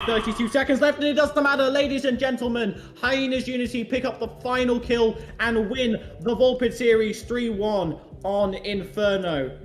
32 seconds left, and it doesn't matter, ladies and gentlemen. Hyenas Unity pick up the final kill and win the Volpid series 3-1 on Inferno.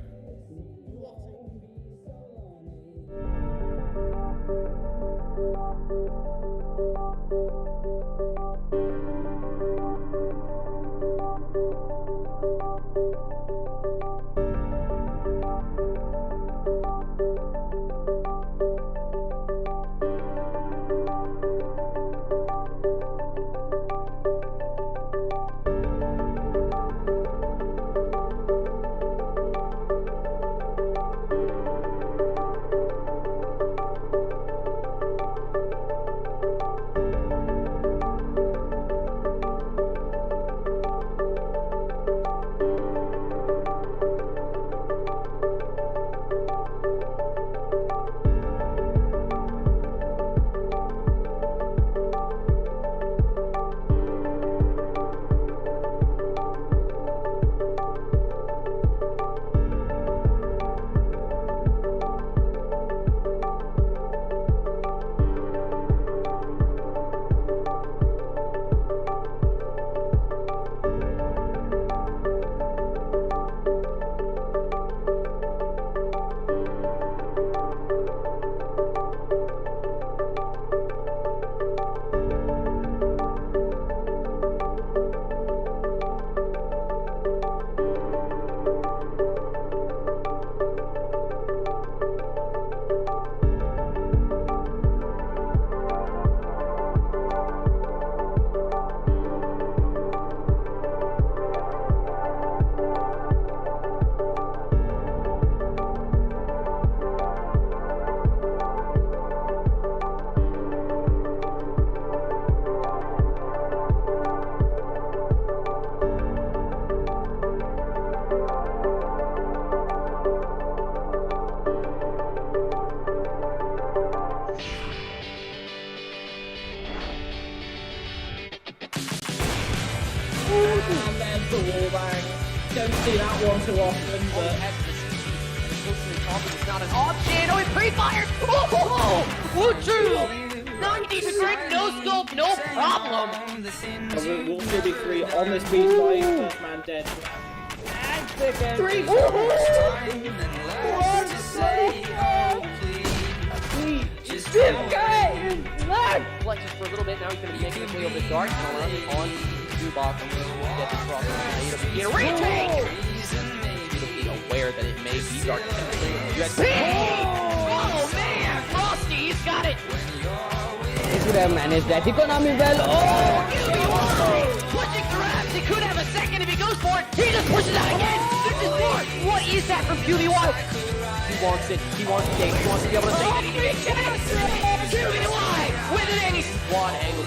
And there's the wallbang. Don't see that one too often, but... It's not an option. Oh, it pre-fired. Oh, true. 90 to grip, no scope, no problem. We'll still be 3 on this beat fight. First man dead. And second. 3. Flexes for a little bit. Now he's going to be making his way over the dark and around it on Zubok. I'm going to get this cross. He's going to retake. Be aware that it may be dark. Oh man, Frosty, he's got it. He could have managed that economy well. Oh, pushing grabs. He could have a second if he goes for it. He just pushes out again. This is more. What is that from QB1? He wants it. He wants the game. He wants to be able to save it. QB1 with an ace. One angle.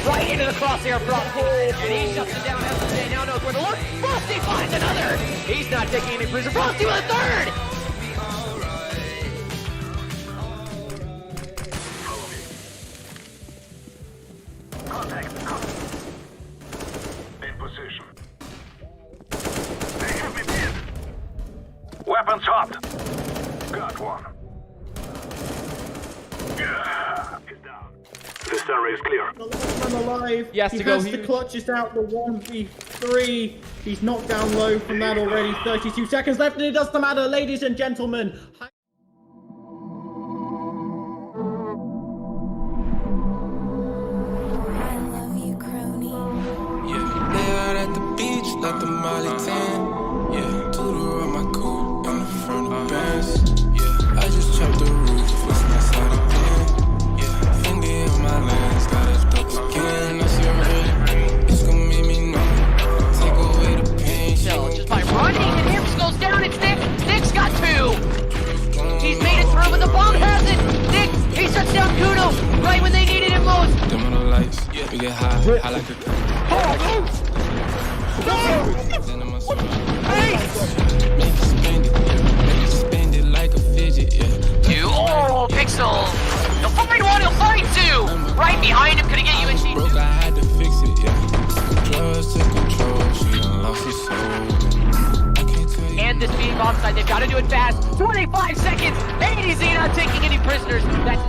Right into the crosshair Frosty. And he shuts it down. As now knows where to look. Frosty finds another. He's not taking any prison. Frosty with a third. In position. They have me pinned. Weapons hopped. Got one. Yeah, he's down. This area is clear. The last one alive. He has to go. Has to clutch this out. The 1v3. He's knocked down low from that already. 32 seconds left, and it doesn't matter, ladies and gentlemen. At the beach, like the Molly 10. Yeah, Tudor on my coupe in the front of Benz. Yeah, I just chopped the roof, what's inside again. Yeah, Fendi on my lens, got a dope skin. That's your red. It's gonna make me know. Take away the pain. Just by running, and Hips goes down. It's Nick. Nick's got 2. He's made it through, but the bomb has it. Nick, he shuts down Kudo right when they needed him most. Dim on the lights, we get high. I like the spend it like a fidget, yeah. 2. Oh, Pixel. He'll find 1, he'll find 2. Right behind him, could he get you in sheet? Broke, I had to fix it, yeah. Drugs took control, she done lost her soul. And this being offside, they've got to do it fast. 25 seconds. 80 Xena taking any prisoners. That's...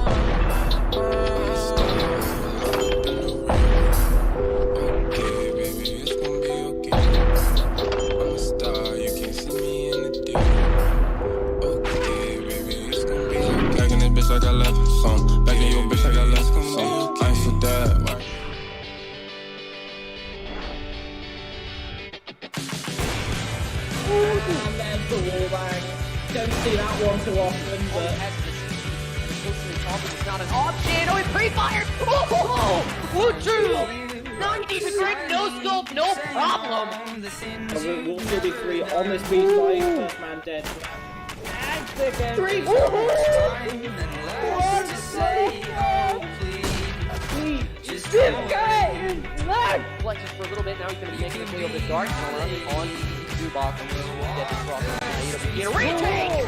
option. Oh, he pre-fired. Oh, Wuchu. 90%, no scope, no problem. We'll still be 3 on this B side. First man dead. And second. 3. This guy is nuts! Flexes for a little bit, now he's going to be making his way over the dark. On to box. Get this cross. Get a retake!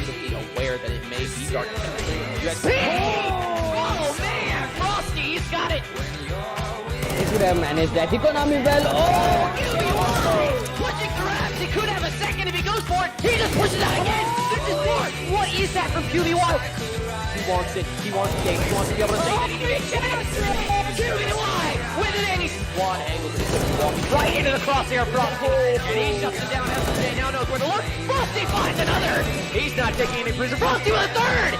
Be aware that it may be dark. Oh man, Frosty, he's got it! He could have managed that economy well. Oh! Pushing grabs, he could have a second if he goes for it. He just pushes out again. This is more. What is that from QBY? He wants it. He wants to take. He wants to be able to save it. QBY with it, and he's one angle. Walking right into the crosshair Frosty, and he shuts it down. As now knows where to look. Frosty finds another. He's not taking any prisoners. Frosty with a third.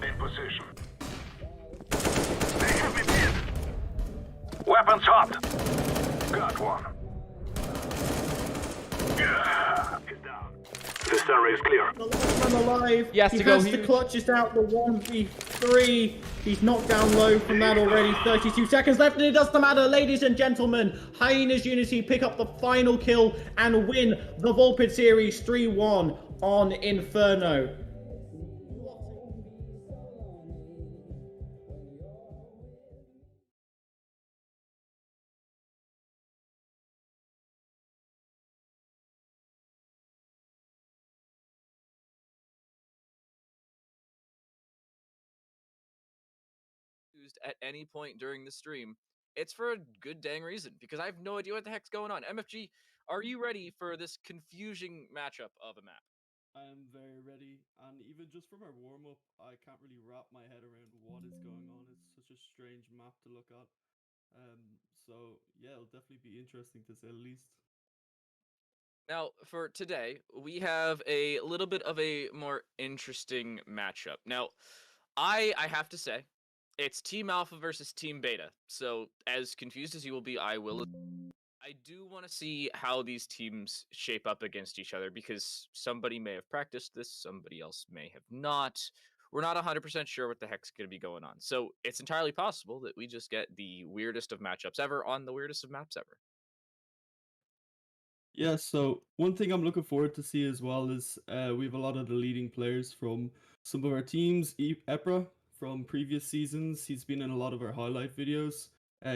In position. They have me pinned. Weapons hopped. Got one. Yeah, he's down. This area is clear. The last one alive. He has he to go has here. to clutch this out the 1v3. He's knocked down low from that already. 32 seconds left, and it doesn't matter, ladies and gentlemen. Hyenas Unity pick up the final kill and win the Volpid series 3-1 on Inferno. Used at any point during the stream, it's for a good dang reason, because I have no idea what the heck's going on. MFG, are you ready for this confusing matchup of a map? I am very ready, and even just from our warm-up, I can't really wrap my head around what is going on. It's such a strange map to look at. So yeah, it'll definitely be interesting to say the least. Now, for today, we have a little bit of a more interesting matchup. Now, I have to say, it's Team Alpha versus Team Beta. So, as confused as you will be, I do want to see how these teams shape up against each other, because somebody may have practiced this, somebody else may have not. We're not 100% sure what the heck's going to be going on. So, it's entirely possible that we just get the weirdest of matchups ever on the weirdest of maps ever. Yeah, so one thing I'm looking forward to see as well is we have a lot of the leading players from some of our teams. Epra from previous seasons, he's been in a lot of our highlight videos.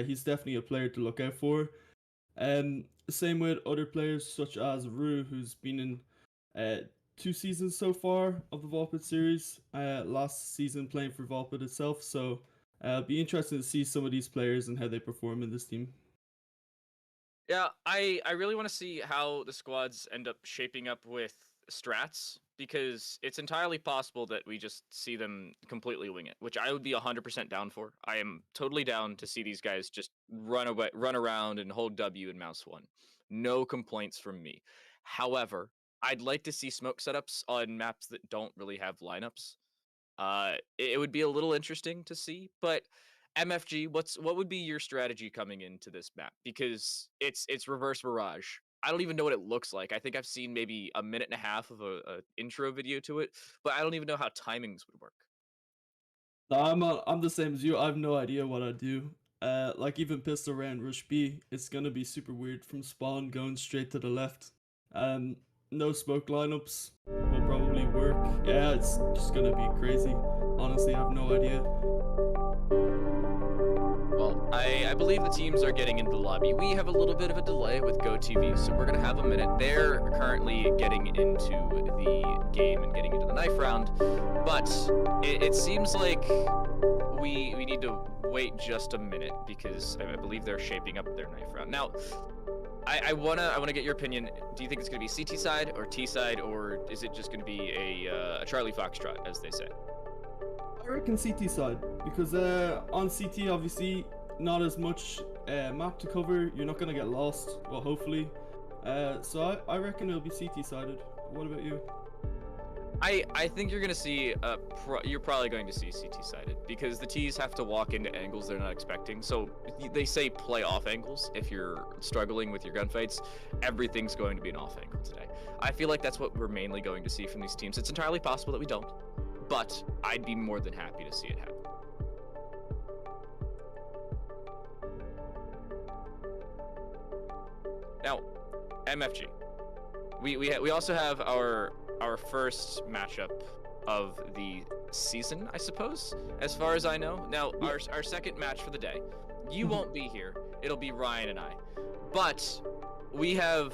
He's definitely a player to look out for. Same with other players such as Rue, who's been in 2 seasons so far of the Volpid series. Last season playing for Volpid itself, so it'll be interesting to see some of these players and how they perform in this team. Yeah, I really want to see how the squads end up shaping up with strats, because it's entirely possible that we just see them completely wing it, which I would be 100% down for. I am totally down to see these guys just run around and hold W in mouse 1. No complaints from me. However, I'd like to see smoke setups on maps that don't really have lineups. It would be a little interesting to see, but MFG, what would be your strategy coming into this map? Because it's reverse Mirage. I don't even know what it looks like. I think I've seen maybe a minute and a half of a intro video to it, but I don't even know how timings would work. No, I'm the same as you. I have no idea what I do. Like even pistol round rush B, it's gonna be super weird from spawn going straight to the left. No smoke lineups will probably work. Yeah, it's just gonna be crazy. Honestly, I have no idea. Well, I believe the teams are getting into the lobby. We have a little bit of a delay with GoTV, so we're going to have a minute. They're currently getting into the game and getting into the knife round, but it seems like we need to wait just a minute, because I believe they're shaping up their knife round. Now, I wanna get your opinion. Do you think it's going to be CT side or T side, or is it just going to be a Charlie Foxtrot, as they say? I reckon CT side, because on CT obviously not as much map to cover. You're not gonna get lost, well, hopefully. So I reckon it'll be CT sided. What about you? I think you're gonna see you're probably going to see CT sided because the T's have to walk into angles they're not expecting. So they say play off angles if you're struggling with your gunfights. Everything's going to be an off angle today. I feel like that's what we're mainly going to see from these teams. It's entirely possible that we don't, but I'd be more than happy to see it happen. Now, MFG. We also have our first matchup of the season, I suppose, as far as I know. Now, our second match for the day. You won't be here. It'll be Ryan and I. But we have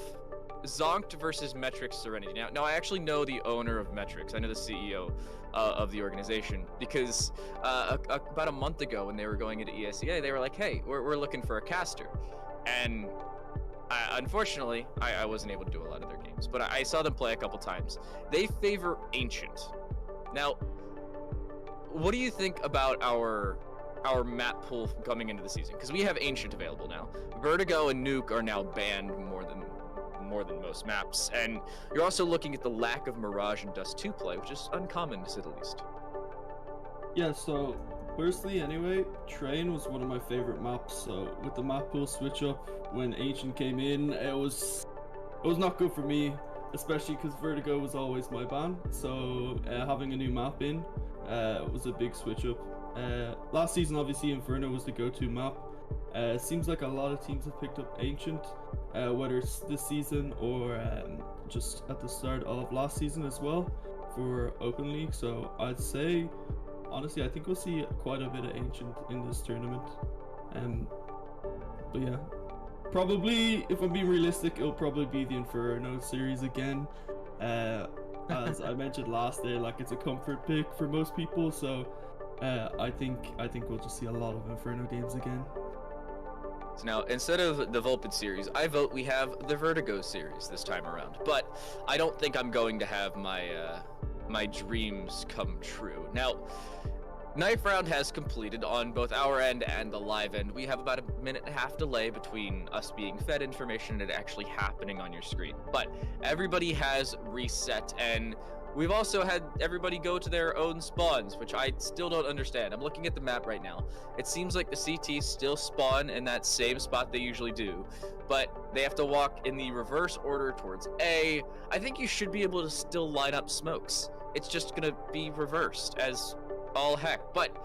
Zonked versus Metrics Serenity. Now, I actually know the owner of Metrics. I know the CEO of the organization because about a month ago when they were going into ESEA, they were like, hey, we're looking for a caster. And unfortunately, I wasn't able to do a lot of their games, but I saw them play a couple times. They favor Ancient. Now, what do you think about our map pool coming into the season? Because we have Ancient available now. Vertigo and Nuke are now banned more than most maps, and you're also looking at the lack of Mirage and Dust 2 play, which is uncommon to say the least. Yeah, so personally anyway, Train was one of my favorite maps, so with the map pool switch up when Ancient came in, it was not good for me, especially because Vertigo was always my ban, so having a new map in was a big switch up. Last season obviously Inferno was the go-to map. Seems like a lot of teams have picked up Ancient, whether it's this season or just at the start of last season as well for Open League, so I'd say honestly, I think we'll see quite a bit of Ancient in this tournament. But yeah, probably, if I'm being realistic, it'll probably be the Inferno series again. As I mentioned last day, like it's a comfort pick for most people, so I think we'll just see a lot of Inferno games again. So now, instead of the Volpid series, I vote we have the Vertigo series this time around. But I don't think I'm going to have my dreams come true. Now, Knife Round has completed on both our end and the live end. We have about a minute and a half delay between us being fed information and it actually happening on your screen. But everybody has reset, and we've also had everybody go to their own spawns, which I still don't understand. I'm looking at the map right now. It seems like the CTs still spawn in that same spot they usually do, but they have to walk in the reverse order towards A. I think you should be able to still line up smokes. It's just gonna be reversed as all heck. But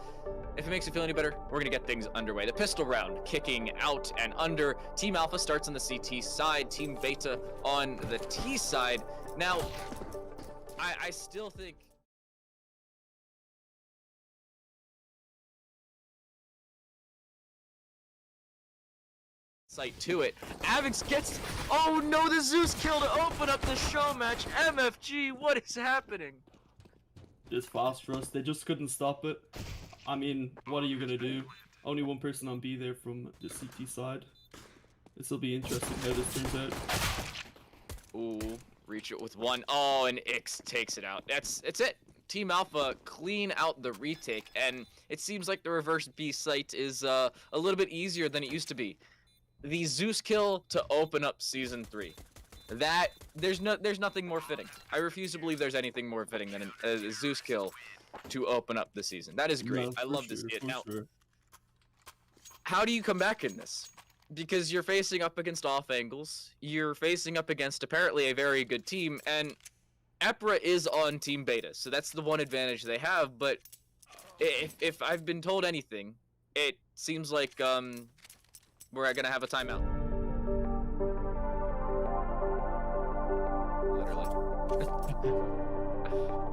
if it makes you feel any better, we're gonna get things underway. The pistol round kicking out and under. Team Alpha starts on the CT side, Team Beta on the T side. Now, I still think sight to it. Avix gets, oh no, the Zeus kill to open up the show match. MFG, what is happening? Just fast trust, they just couldn't stop it. I mean, what are you gonna do? Only one person on B there from the CT side. This will be interesting how this turns out. Ooh, reach it with one. Oh, and Ix takes it out. It's it. Team Alpha clean out the retake, and it seems like the reverse B site is a little bit easier than it used to be. The Zeus kill to open up Season 3. That, there's nothing more fitting. I refuse to believe there's anything more fitting than a Zeus kill to open up the season. That is great. No, I love this sure, kid. for Now, sure. how do you come back in this? Because you're facing up against off angles. You're facing up against apparently a very good team, and Epra is on Team Beta, so that's the one advantage they have. But if I've been told anything, it seems like we're gonna have a timeout.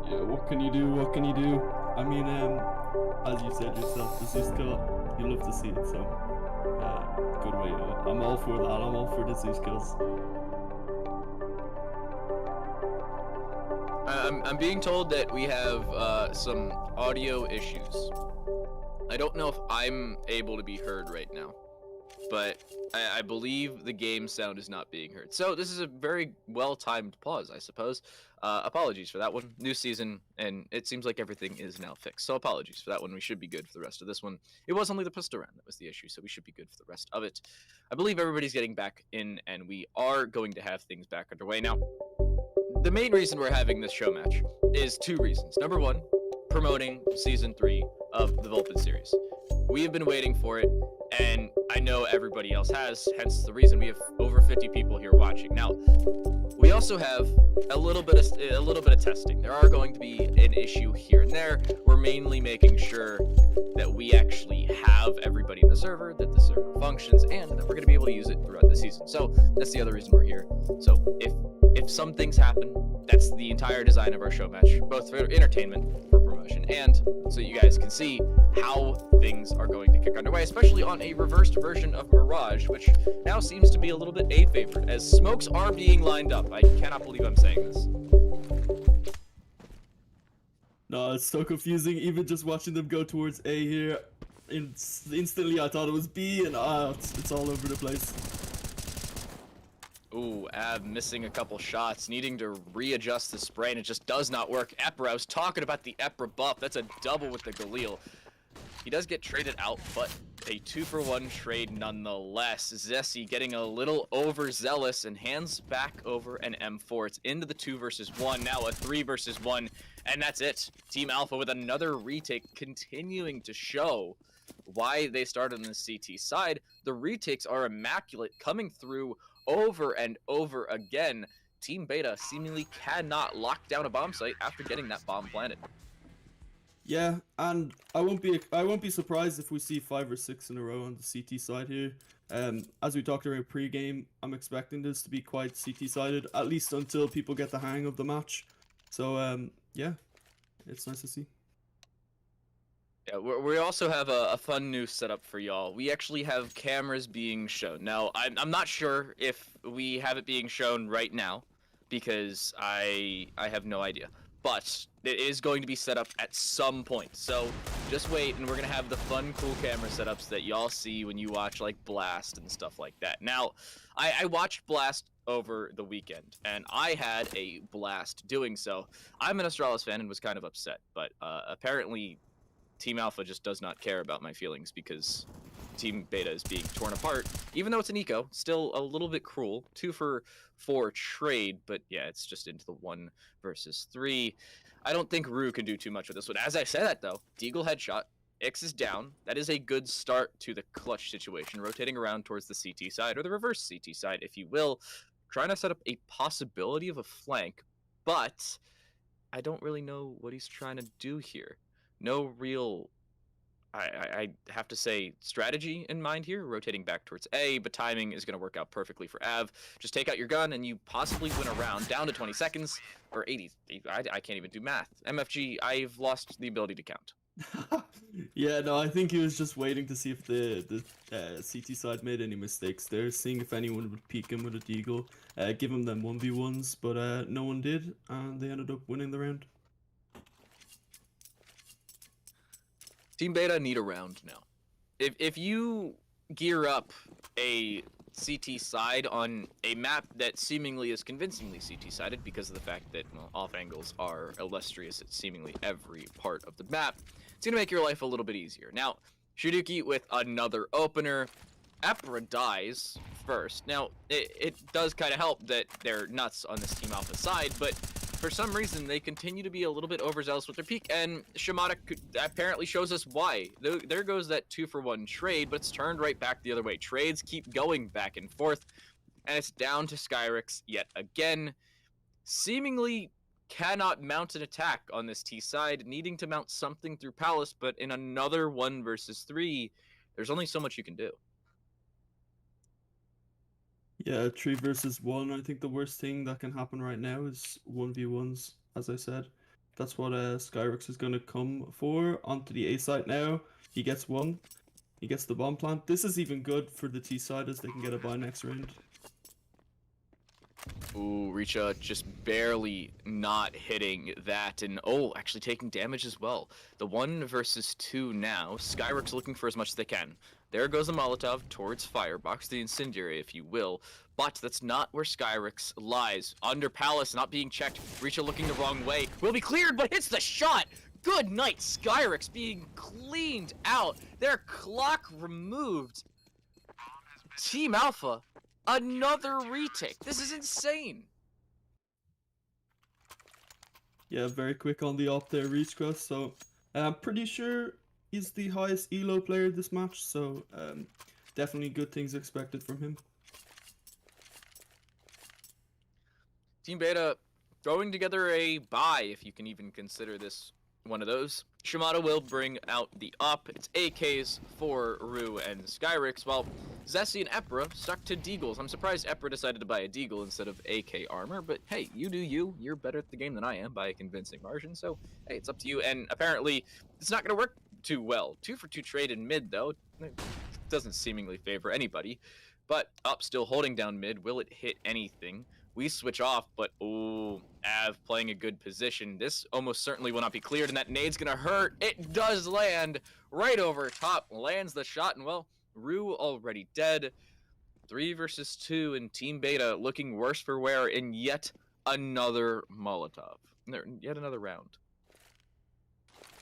Yeah, what can you do? What can you do? I mean, as you said yourself, the Zeus kill, you love to see it, so good way. I'm all for that. I'm all for the Zeus kills. I'm being told that we have some audio issues. I don't know if I'm able to be heard right now, but I believe the game sound is not being heard. So this is a very well-timed pause, I suppose. Apologies for that one. New season, and it seems like everything is now fixed. So apologies for that one. We should be good for the rest of this one. It was only the pistol round that was the issue, so we should be good for the rest of it. I believe everybody's getting back in, and we are going to have things back underway. Now, the main reason we're having this show match is two reasons. Number one, promoting season 3 of the Volpid series. We have been waiting for it, and I know everybody else has, hence the reason we have over 50 people here watching. Now, we also have a little bit of testing. There are going to be an issue here and there. We're mainly making sure that we actually have everybody in the server, that the server functions, and that we're going to be able to use it throughout the season. So that's the other reason we're here. So if some things happen, that's the entire design of our show match, both for entertainment, for promotion, and so you guys can see how things are going to kick underway, especially on a reversed version of Mirage, which now seems to be a little bit A-favored, as smokes are being lined up. I cannot believe I'm saying this. No, it's so confusing. Even just watching them go towards A here, instantly I thought it was B, and it's all over the place. Ooh, Ab missing a couple shots, needing to readjust the spray, and it just does not work. Epra, I was talking about the Epra buff. That's a double with the Galil. He does get traded out, but a 2-for-1 trade nonetheless. Zessie getting a little overzealous and hands back over an M4. It's into the 2 versus 1, now a 3 versus 1, and that's it. Team Alpha with another retake, continuing to show why they started on the CT side. The retakes are immaculate, coming through over and over again. Team Beta seemingly cannot lock down a bomb site after getting that bomb planted. Yeah, and I won't be surprised if we see 5 or 6 in a row on the CT side here. As we talked about pre-game, I'm expecting this to be quite CT-sided, at least until people get the hang of the match. So yeah, it's nice to see. Yeah, we also have a fun new setup for y'all. We actually have cameras being shown. Now, I'm not sure if we have it being shown right now, because I have no idea. But it is going to be set up at some point. So just wait, and we're going to have the fun, cool camera setups that y'all see when you watch, like, Blast and stuff like that. Now, I watched Blast over the weekend, and I had a blast doing so. I'm an Astralis fan and was kind of upset, but apparently Team Alpha just does not care about my feelings because Team Beta is being torn apart. Even though it's an eco, still a little bit cruel. 2-for-4 trade, but yeah, it's just into the 1 versus 3. I don't think Rue can do too much with this one. As I said that, though, Deagle headshot. X is down. That is a good start to the clutch situation, rotating around towards the CT side, or the reverse CT side, if you will, trying to set up a possibility of a flank, but I don't really know what he's trying to do here. No real, I have to say, strategy in mind here, rotating back towards A, but timing is going to work out perfectly for Av. Just take out your gun and you possibly win a round down to 20 seconds, or 80. I can't even do math. MFG, I've lost the ability to count. Yeah, no, I think he was just waiting to see if the CT side made any mistakes there, seeing if anyone would peek him with a deagle, give him them 1v1s, but no one did, and they ended up winning the round. Team Beta need a round now. If you gear up a CT side on a map that seemingly is convincingly CT-sided because of the fact that, well, off angles are illustrious at seemingly every part of the map, it's gonna make your life a little bit easier. Now, Shuduki with another opener. Epra dies first. Now, it does kind of help that they're nuts on this Team Alpha side, but for some reason, they continue to be a little bit overzealous with their peak, and Showmatch apparently shows us why. There goes that 2-for-1 trade, but it's turned right back the other way. Trades keep going back and forth, and it's down to Skyrix yet again. Seemingly cannot mount an attack on this T side, needing to mount something through Palace, but in another 1 versus 3, there's only so much you can do. Yeah, 3 versus 1. I think the worst thing that can happen right now is 1v1s, as I said. That's what Skyrix is going to come for. Onto the A site now. He gets 1. He gets the bomb plant. This is even good for the T side as they can get a buy next round. Ooh, Richa just barely not hitting that, and actually taking damage as well. The 1 versus 2 now. Skyrix looking for as much as they can. There goes the Molotov towards Firebox, the incendiary, if you will. But that's not where Skyrix lies. Under Palace, not being checked. Richa looking the wrong way. Will be cleared, but hits the shot! Good night, Skyrix being cleaned out. Their clock removed. Team Alpha, another retake. This is insane. Yeah, very quick on the op there, Reach Cross. So I'm pretty sure he's the highest elo player this match. So definitely good things expected from him. Team Beta throwing together a buy, if you can even consider this one of those. Shimada will bring out the up. It's AKs for Rue and Skyrix, while Zessie and Epra stuck to Deagles. I'm surprised Epra decided to buy a Deagle instead of AK armor, but hey, you do you. You're better at the game than I am by a convincing margin, so hey, it's up to you. And apparently, it's not going to work too well. 2 for 2 trade in mid, though. It doesn't seemingly favor anybody. But up still holding down mid. Will it hit anything? We switch off, but oh, Av playing a good position. This almost certainly will not be cleared, and that nade's gonna hurt. It does land right over top, lands the shot, and well, Rue already dead. 3 versus 2, and Team Beta looking worse for wear in yet another Molotov. Yet another round.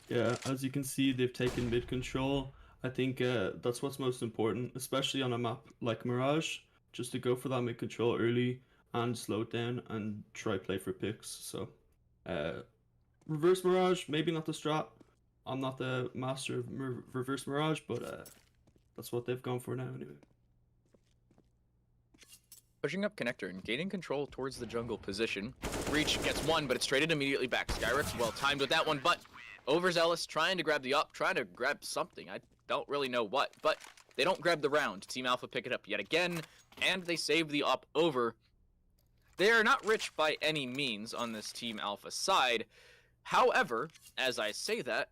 Yeah, as you can see, they've taken mid control. I think that's what's most important, especially on a map like Mirage, just to go for that mid control early and slow it down and try play for picks. So reverse Mirage, maybe not the strat. I'm not the master of reverse Mirage, but that's what they've gone for now anyway. Pushing up connector and gaining control towards the jungle position. Reach gets one, but it's traded immediately back. Skyrix well timed with that one, but overzealous, trying to grab the up, trying to grab something. I don't really know what, but they don't grab the round. Team Alpha pick it up yet again, and they save the up over. They are not rich by any means on this Team Alpha side. However, as I say that,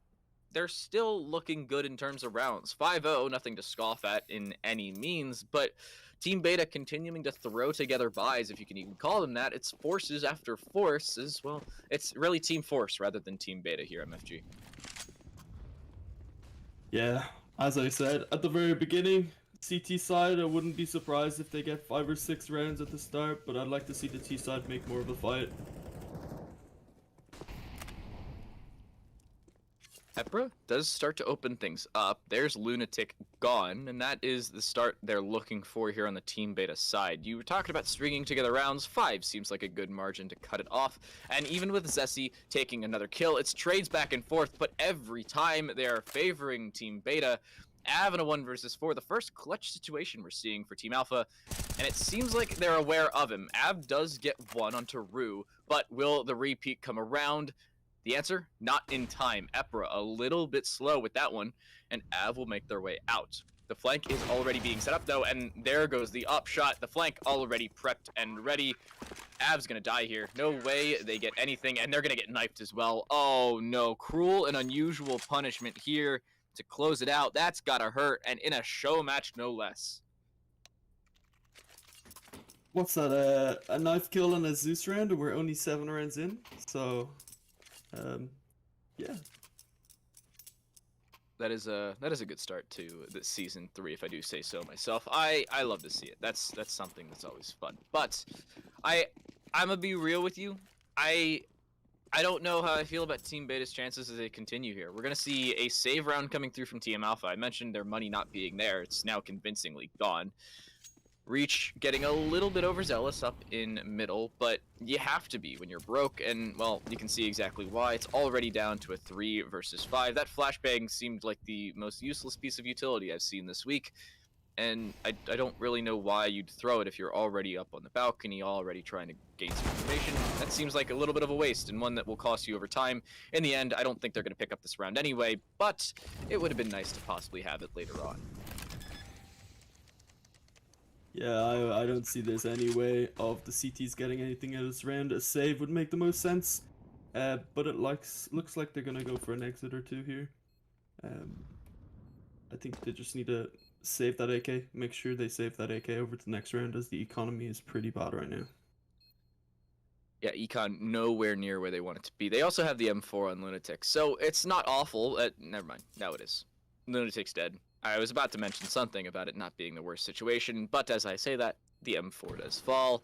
they're still looking good in terms of rounds. 5-0, nothing to scoff at in any means, but Team Beta continuing to throw together buys, if you can even call them that. It's forces after forces. Well, it's really Team Force rather than Team Beta here, MFG. Yeah, as I said at the very beginning, CT side, I wouldn't be surprised if they get 5 or 6 rounds at the start, but I'd like to see the T side make more of a fight. Epra does start to open things up. There's Lunatic gone, and that is the start they're looking for here on the Team Beta side. You were talking about stringing together rounds. 5 seems like a good margin to cut it off. And even with Zessie taking another kill, it's trades back and forth, but every time they are favoring Team Beta, Av in a 1 versus 4, the first clutch situation we're seeing for Team Alpha, and it seems like they're aware of him. Av does get 1 onto Rue, but will the repeat come around? The answer, not in time. Epra a little bit slow with that one, and Av will make their way out. The flank is already being set up though, and there goes the up shot. The flank already prepped and ready. Av's gonna die here. No way they get anything, and they're gonna get knifed as well. Oh no, cruel and unusual punishment here to close it out. That's gotta hurt, and in a show match no less. What's that, a knife kill and a Zeus round, and we're only 7 rounds in, so yeah. That is a good start to the season 3, if I do say so myself. I love to see it. That's something that's always fun. But I'm gonna be real with you. I don't know how I feel about Team Beta's chances as they continue here. We're gonna see a save round coming through from Team Alpha. I mentioned their money not being there. It's now convincingly gone. Reach getting a little bit overzealous up in middle, but you have to be when you're broke, and well, you can see exactly why. It's already down to a 3 versus 5. That flashbang seemed like the most useless piece of utility I've seen this week, and I don't really know why you'd throw it if you're already up on the balcony, already trying to gain some information. That seems like a little bit of a waste, and one that will cost you over time. In the end, I don't think they're going to pick up this round anyway, but it would have been nice to possibly have it later on. Yeah, I don't see there's any way of the CTs getting anything out of this round. A save would make the most sense, but it looks like they're gonna go for an exit or 2 here. I think they just need to save that AK, make sure they save that AK over to the next round, as the economy is pretty bad right now. Yeah, Econ nowhere near where they want it to be. They also have the M4 on Lunatic, so it's not awful. Never mind, now it is. Lunatic's dead. I was about to mention something about it not being the worst situation, but as I say that, the M4 does fall.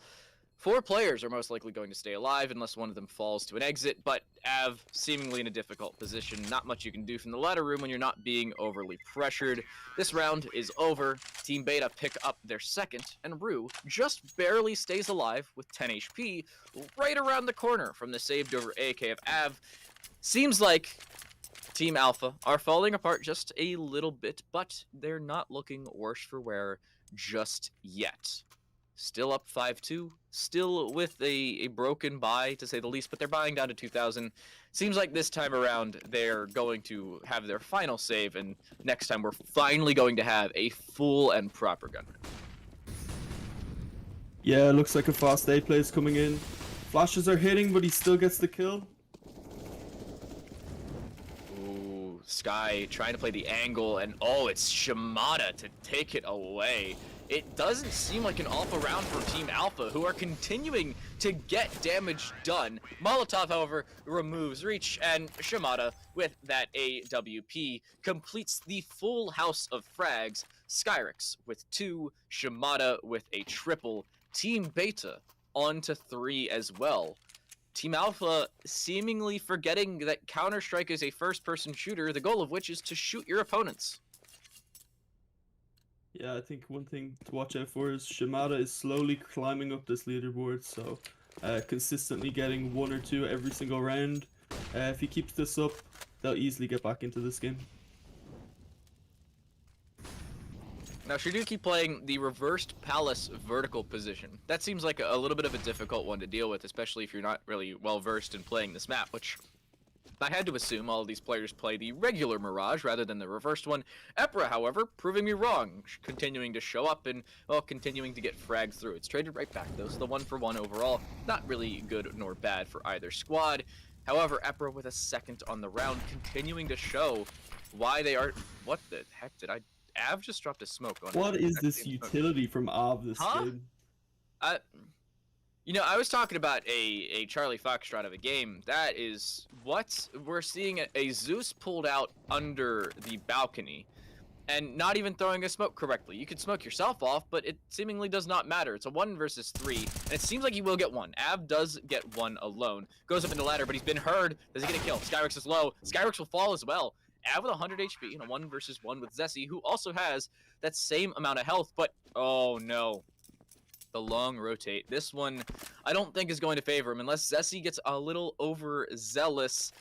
4 players are most likely going to stay alive unless one of them falls to an exit, but Av seemingly in a difficult position. Not much you can do from the ladder room when you're not being overly pressured. This round is over. Team Beta pick up their second, and Rue just barely stays alive with 10 HP right around the corner from the saved over AK of Av. Seems like Team Alpha are falling apart just a little bit, but they're not looking worse for wear just yet. Still up 5-2, still with a broken buy, to say the least, but they're buying down to 2,000. Seems like this time around they're going to have their final save, and next time we're finally going to have a full and proper gun. Yeah, looks like a fast A play is coming in. Flashes are hitting, but he still gets the kill. Ooh, Sky trying to play the angle, and oh, it's Shimada to take it away. It doesn't seem like an awful round for Team Alpha, who are continuing to get damage done. Molotov, however, removes reach, and Shimada, with that AWP, completes the full house of frags. Skyrix with 2, Shimada with a triple. Team Beta on to 3 as well. Team Alpha seemingly forgetting that Counter-Strike is a first-person shooter, the goal of which is to shoot your opponents. Yeah, I think one thing to watch out for is Shimada is slowly climbing up this leaderboard, so consistently getting 1 or 2 every single round. If he keeps this up, they'll easily get back into this game. Now, Shiduki playing the reversed Palace vertical position. That seems like a little bit of a difficult one to deal with, especially if you're not really well-versed in playing this map, which I had to assume all of these players play the regular Mirage rather than the reversed one. Epra, however, proving me wrong, continuing to show up and, well, continuing to get frags through. It's traded right back, though, so the 1-for-1 overall, not really good nor bad for either squad. However, Epra with a second on the round, continuing to show why they are... What the heck did I... Av just dropped a smoke on What is this utility from Av this game? You know, I was talking about a Charlie Foxtrot of a game. That is what we're seeing a Zeus pulled out under the balcony and not even throwing a smoke correctly. You could smoke yourself off, but it seemingly does not matter. It's a 1 versus 3, and it seems like he will get 1. Av does get 1 alone. Goes up in the ladder, but he's been heard. Does he get a kill? Skyrix is low. Skyrix will fall as well. Av with 100 HP in a 1 versus 1 with Zessie, who also has that same amount of health, but oh no. The long rotate. This one, I don't think is going to favor him unless Zessie gets a little overzealous.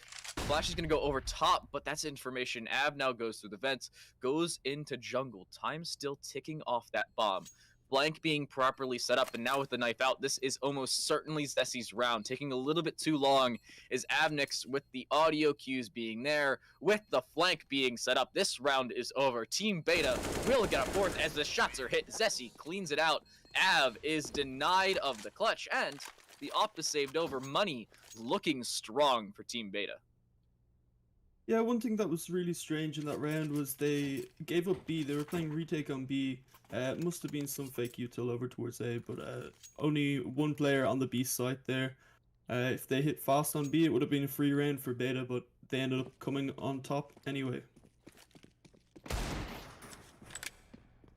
Flash is going to go over top, but that's information. Av now goes through the vents, goes into jungle. Time still ticking off that bomb. Blank being properly set up, and now with the knife out, this is almost certainly Zessie's round. Taking a little bit too long is Avnix with the audio cues being there, with the flank being set up. This round is over. Team Beta will get a 4th as the shots are hit. Zessie cleans it out. Av is denied of the clutch, and the op is saved over. Money looking strong for Team Beta. Yeah, one thing that was really strange in that round was they gave up B. They were playing retake on B. It must have been some fake util over towards A, but only 1 player on the B site there. If they hit fast on B, it would have been a free round for Beta, but they ended up coming on top anyway.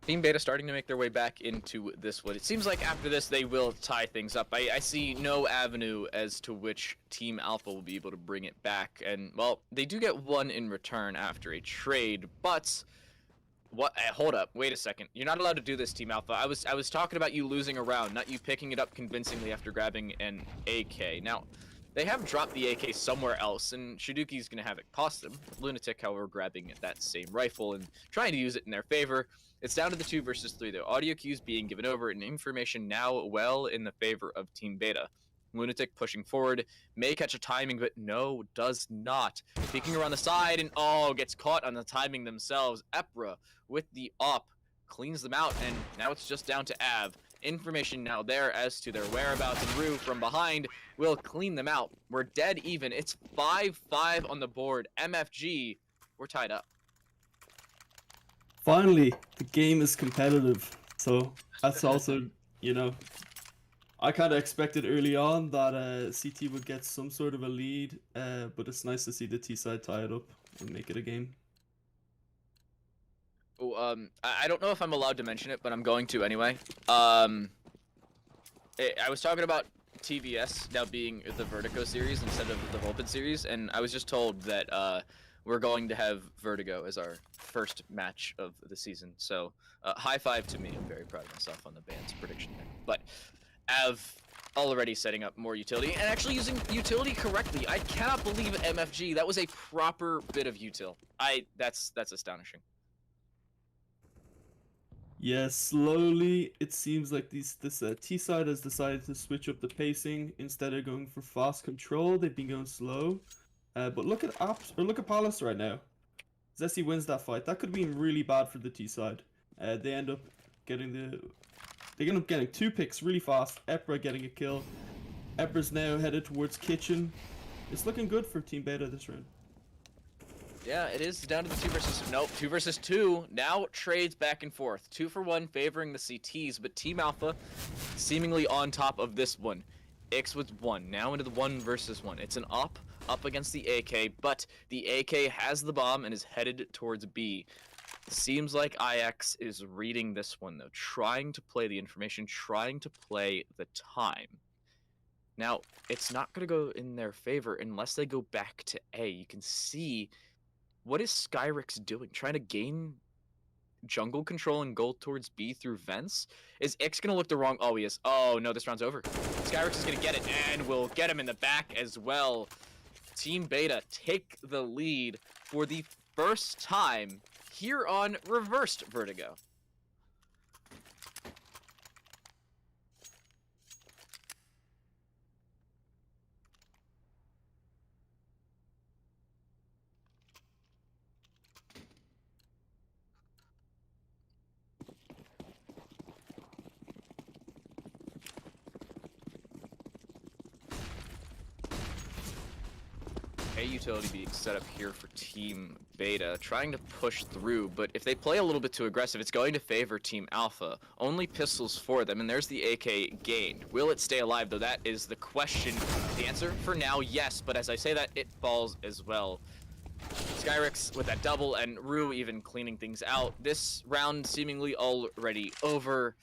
Team Beta starting to make their way back into this one. It seems like after this they will tie things up. I see no avenue as to which Team Alpha will be able to bring it back. And, well, they do get 1 in return after a trade, but... What? Hold up. Wait a second. You're not allowed to do this, Team Alpha. I was talking about you losing a round, not you picking it up convincingly after grabbing an AK. Now, they have dropped the AK somewhere else, and Shiduki's going to have it cost them. Lunatic, however, grabbing that same rifle and trying to use it in their favor. It's down to the 2 versus 3, though. Audio cues being given over, and information now well in the favor of Team Beta. Lunatic pushing forward, may catch a timing, but no, does not. Peeking around the side, and oh, gets caught on the timing themselves. Epra with the op cleans them out, and now it's just down to Av. Information now there as to their whereabouts, and Rue from behind will clean them out. We're dead even. It's 5-5 on the board. MFG, we're tied up. Finally, the game is competitive, so that's also, you know, I kind of expected early on that CT would get some sort of a lead, but it's nice to see the T side tie it up and make it a game. Oh, I don't know if I'm allowed to mention it, but I'm going to anyway. I was talking about TVS now being the Vertigo series instead of the Volpid series, and I was just told that we're going to have Vertigo as our first match of the season. So high five to me. I'm very proud of myself on the band's prediction there. But Av already setting up more utility and actually using utility correctly. I cannot believe it, MFG. That was a proper bit of util. That's astonishing. Yeah, slowly it seems like this T side has decided to switch up the pacing instead of going for fast control. They've been going slow. But look at Palace right now. Zessie wins that fight. That could be really bad for the T side. They end up getting getting 2 picks really fast. Epra getting a kill. Epra's now headed towards Kitchen. It's looking good for Team Beta this round. Yeah, it is down to the 2 versus 2. Now trades back and forth. 2 for 1 favoring the CTs, but Team Alpha seemingly on top of this one. X with 1, now into the 1 versus 1. It's an up against the AK, but the AK has the bomb and is headed towards B. Seems like IX is reading this one though, trying to play the information, trying to play the time. Now, it's not going to go in their favor unless they go back to A. You can see, what is Skyrix doing? Trying to gain jungle control and go towards B through vents? Is X going to look the wrong... Oh, he is. Oh, no, this round's over. Skyrix is going to get it, and will get him in the back as well. Team Beta take the lead for the first time here on Reversed Vertigo. A utility being set up here for Team Beta, trying to push through, but if they play a little bit too aggressive, it's going to favor Team Alpha. Only pistols for them, and there's the AK gained. Will it stay alive, though? That is the question. The answer, for now, yes, but as I say that, it falls as well. Skyrix with that double, and Rue even cleaning things out. This round seemingly already over.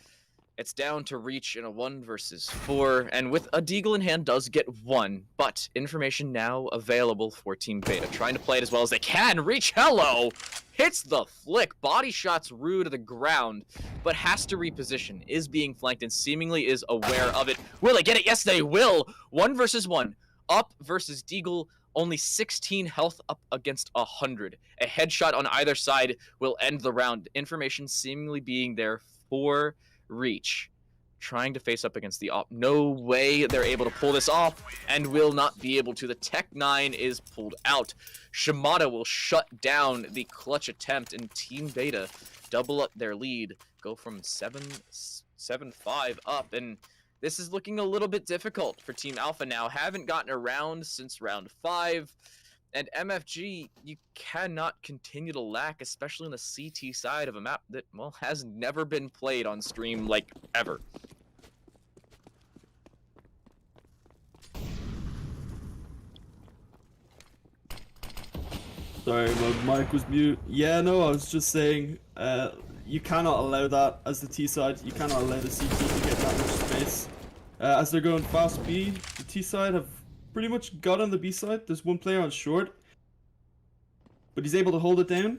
It's down to Reach in a 1 versus 4, and with a Deagle in hand does get 1, but information now available for Team Beta. Trying to play it as well as they can. Reach, hello! Hits the flick, body shots Rue to the ground, but has to reposition. Is being flanked and seemingly is aware of it. Will they get it? Yes, they will! 1 versus 1. Up versus Deagle, only 16 health up against 100. A headshot on either side will end the round. Information seemingly being there for Reach, trying to face up against the op. No way they're able to pull this off, and will not be able to. The Tech 9 is pulled out. Shimada will shut down the clutch attempt, and Team Beta double up their lead, go from 7-5 up, and this is looking a little bit difficult for Team Alpha now. Haven't gotten around since round 5. And MFG, you cannot continue to lack, especially on the CT side of a map that, well, has never been played on stream, like, ever. Sorry, my mic was mute. Yeah, no, I was just saying, you cannot allow that as the T side. You cannot allow the CT to get that much space. As they're going fast B, the T side have pretty much got on the B side. There's one player on short, but he's able to hold it down.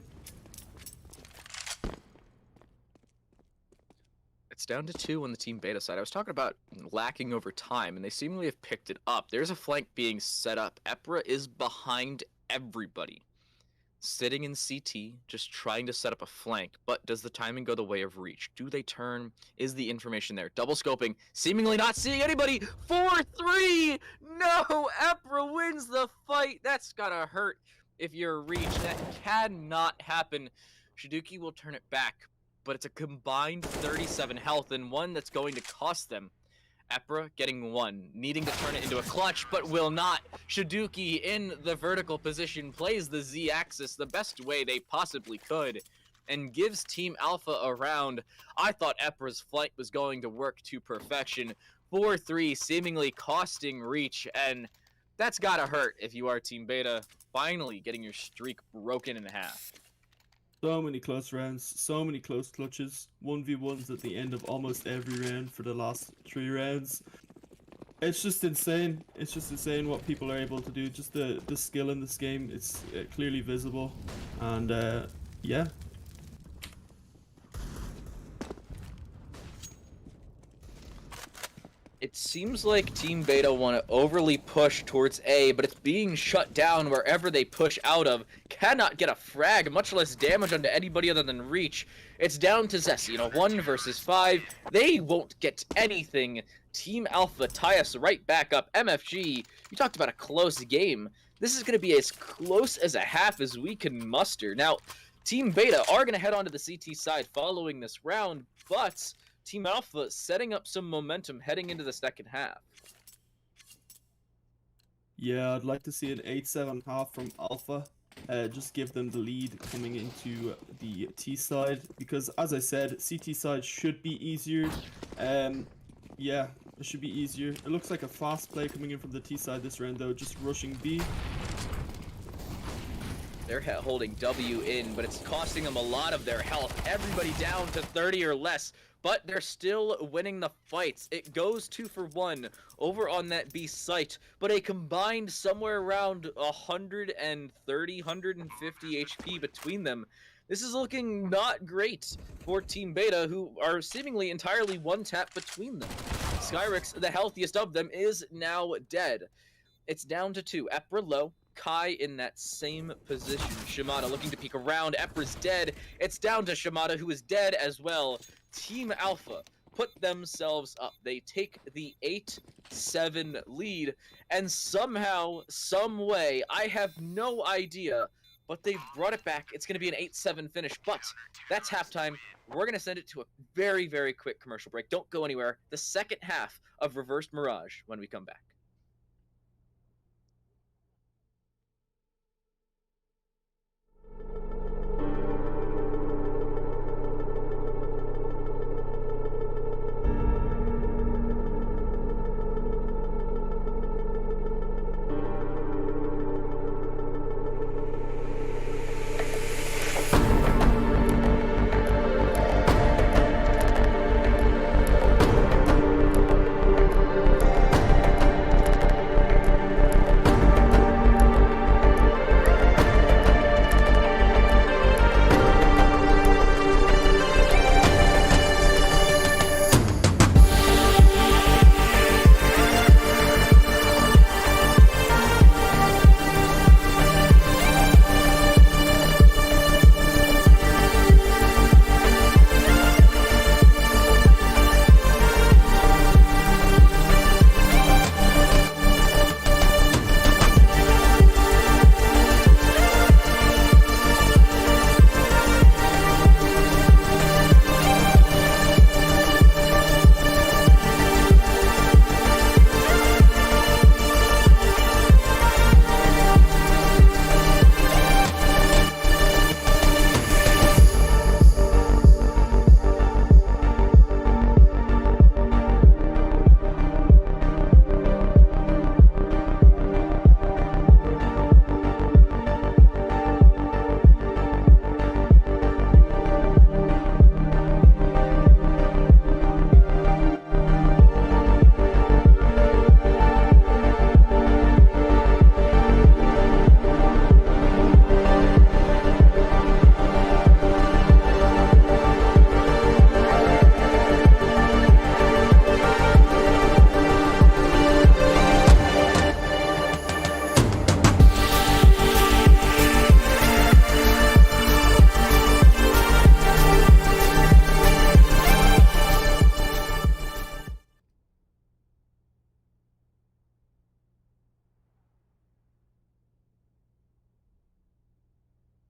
It's down to 2 on the Team Beta side. I was talking about lacking over time, and they seemingly have picked it up. There's a flank being set up. Epra is behind everybody, sitting in CT, just trying to set up a flank. But does the timing go the way of Reach? Do they turn? Is the information there? Double scoping, seemingly not seeing anybody. 4-3! No! Epra wins the fight. That's gotta hurt if you're Reach. That cannot happen. Shiduki will turn it back, but it's a combined 37 health, and one that's going to cost them. Epra getting 1, needing to turn it into a clutch, but will not. Shiduki in the vertical position, plays the Z-axis the best way they possibly could, and gives Team Alpha a round. I thought Epra's flight was going to work to perfection. 4-3 seemingly costing Reach, and that's gotta hurt if you are Team Beta, finally getting your streak broken in half. So many close rounds, so many close clutches, 1v1s at the end of almost every round for the last 3 rounds. It's just insane. It's just insane what people are able to do. Just the skill in this game, it's clearly visible. And yeah. It seems like Team Beta want to overly push towards A, but it's being shut down wherever they push out of. Cannot get a frag, much less damage onto anybody other than Reach. It's down to Zessie, 1 versus 5. They won't get anything. Team Alpha tie us right back up. MFG, you talked about a close game. This is going to be as close as a half as we can muster. Now, Team Beta are going to head on to the CT side following this round, but Team Alpha setting up some momentum heading into the second half. Yeah, I'd like to see an 8-7 half from Alpha. Just give them the lead coming into the T side, because as I said, CT side should be easier. Yeah, it should be easier. It looks like a fast play coming in from the T side this round though, just rushing B. They're holding W in, but it's costing them a lot of their health. Everybody down to 30 or less, but they're still winning the fights. It goes 2 for 1 over on that B site, but a combined somewhere around 130, 150 HP between them. This is looking not great for Team Beta, who are seemingly entirely one tap between them. Skyrix, the healthiest of them, is now dead. It's down to 2. Epra low. Kai in that same position. Shimada looking to peek around. Epra's dead. It's down to Shimada, who is dead as well. Team Alpha put themselves up. They take the 8-7 lead, and somehow, some way, I have no idea, but they've brought it back. It's going to be an 8-7 finish, but that's halftime. We're going to send it to a very, very quick commercial break. Don't go anywhere. The second half of Reversed Mirage when we come back.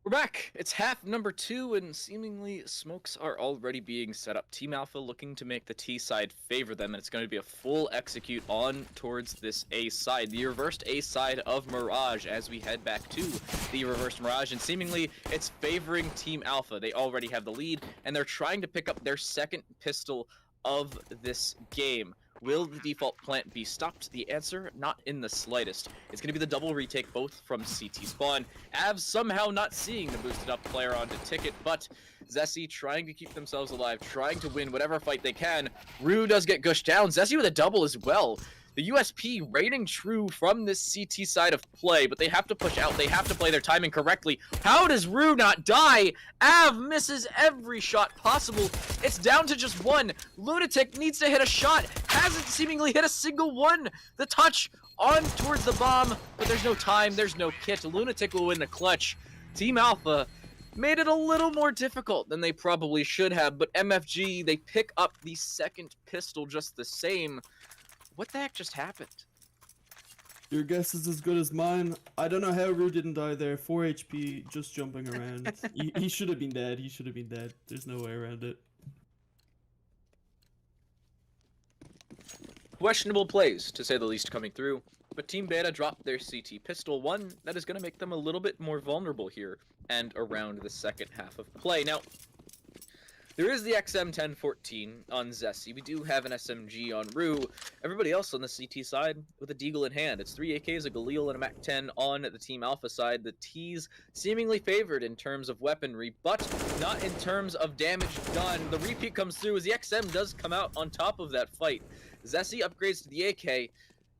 We're back. It's half number 2, and seemingly smokes are already being set up. Team Alpha looking to make the T side favor them, and it's going to be a full execute on towards this A side, the reversed A side of Mirage, as we head back to the reversed Mirage, and seemingly it's favoring Team Alpha. They already have the lead, and they're trying to pick up their second pistol of this game. Will the default plant be stopped? The answer, not in the slightest. It's going to be the double retake, both from CT spawn. Avs somehow not seeing the boosted up player onto ticket, but Zessi trying to keep themselves alive, trying to win whatever fight they can. Rue does get gushed down. Zessi with a double as well. The USP reigning true from this CT side of play, but they have to push out. They have to play their timing correctly. How does Rue not die? Av misses every shot possible. It's down to just one. Lunatic needs to hit a shot. Hasn't seemingly hit a single one. The touch on towards the bomb, but there's no time. There's no kit. Lunatic will win the clutch. Team Alpha made it a little more difficult than they probably should have, but MFG, they pick up the second pistol just the same. What the heck just happened? Your guess is as good as mine. I don't know how Rue didn't die there. 4 HP, just jumping around. he should have been dead. He should have been dead. There's no way around it. Questionable plays, to say the least, coming through. But Team Beta dropped their CT pistol, one that is going to make them a little bit more vulnerable here and around the second half of play. Now, there is the XM1014 on Zessi. We do have an SMG on Rue. Everybody else on the CT side with a Deagle in hand. It's 3 AKs, a Galil, and a MAC-10 on the Team Alpha side. The T's seemingly favored in terms of weaponry, but not in terms of damage done. The repeat comes through as the XM does come out on top of that fight. Zessi upgrades to the AK,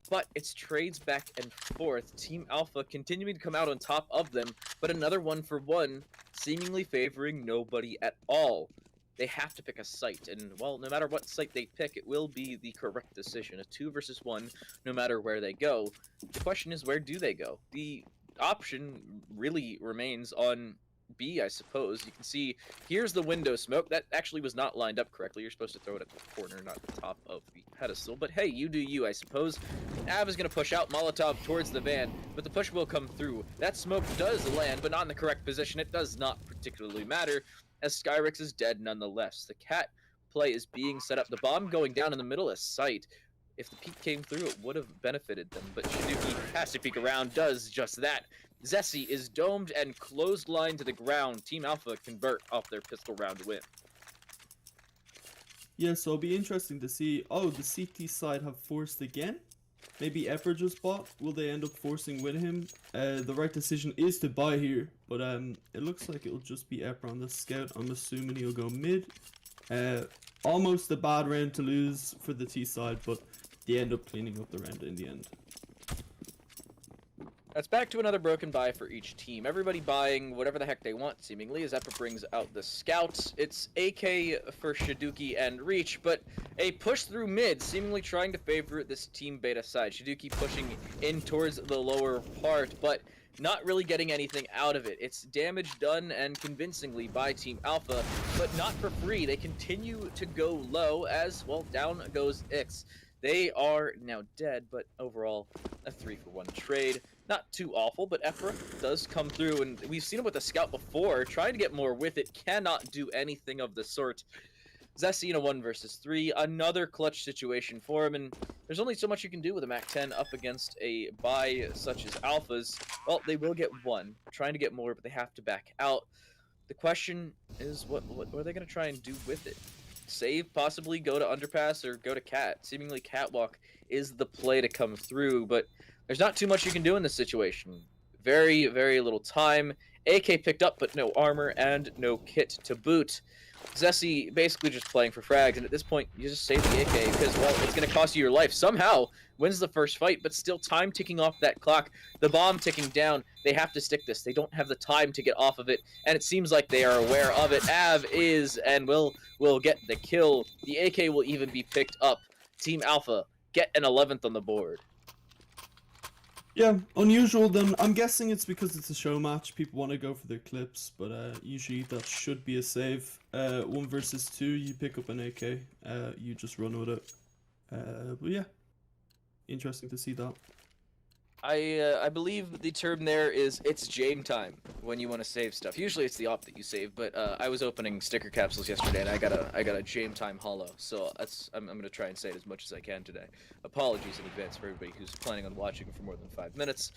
but it's trades back and forth. Team Alpha continuing to come out on top of them, but another 1-for-1 seemingly favoring nobody at all. They have to pick a site, and, well, no matter what site they pick, it will be the correct decision. A 2 versus 1, no matter where they go. The question is, where do they go? The option really remains on B, I suppose. You can see, here's the window smoke. That actually was not lined up correctly. You're supposed to throw it at the corner, not the top of the pedestal. But hey, you do you, I suppose. Av is going to push out Molotov towards the van, but the push will come through. That smoke does land, but not in the correct position. It does not particularly matter, as Skyrix is dead nonetheless. The cat play is being set up. The bomb going down in the middle of sight. If the peek came through, it would have benefited them, but Shinuki has to peek around, does just that. Zessi is domed and clotheslined to the ground. Team Alpha convert off their pistol round win. Yeah, so it'll be interesting to see. Oh, the CT side have forced again? Maybe Epper just bought. Will they end up forcing with him? The right decision is to buy here, but it looks like it'll just be Epper on the scout. I'm assuming he'll go mid. Almost a bad round to lose for the T side, but they end up cleaning up the round in the end. That's back to another broken buy for each team. Everybody buying whatever the heck they want, seemingly, as Epper brings out the scouts. It's AK for Shiduki and Reach, but a push through mid, seemingly trying to favor this Team Beta side. Shiduki pushing in towards the lower part, but not really getting anything out of it. It's damage done, and convincingly, by Team Alpha, but not for free. They continue to go low as, well, down goes Ix. They are now dead, but overall, a 3-for-1 trade. Not too awful, but Ephra does come through, and we've seen him with the scout before, trying to get more with it, cannot do anything of the sort. Zessi in a 1 versus 3, another clutch situation for him, and there's only so much you can do with a MAC-10 up against a buy such as Alpha's. Well, they will get 1, trying to get more, but they have to back out. The question is, what are they going to try and do with it? Save, possibly go to Underpass, or go to Cat. Seemingly Catwalk is the play to come through, but there's not too much you can do in this situation. Very, very little time. AK picked up, but no armor and no kit to boot. Zessi basically just playing for frags, and at this point, you just save the AK because, well, it's going to cost you your life. Somehow wins the first fight, but still time ticking off that clock. The bomb ticking down. They have to stick this. They don't have the time to get off of it, and it seems like they are aware of it. Av is and will get the kill. The AK will even be picked up. Team Alpha get an 11th on the board. Yeah, unusual then. I'm guessing it's because it's a show match. People want to go for their clips, but usually that should be a save. 1 versus 2, you pick up an AK. You just run with it. But yeah, interesting to see that. I believe the term there is it's Jame time when you want to save stuff. Usually it's the op that you save, but I was opening sticker capsules yesterday and I got a Jame time holo, so I'm gonna try and say it as much as I can today. Apologies in advance for everybody who's planning on watching for more than 5 minutes.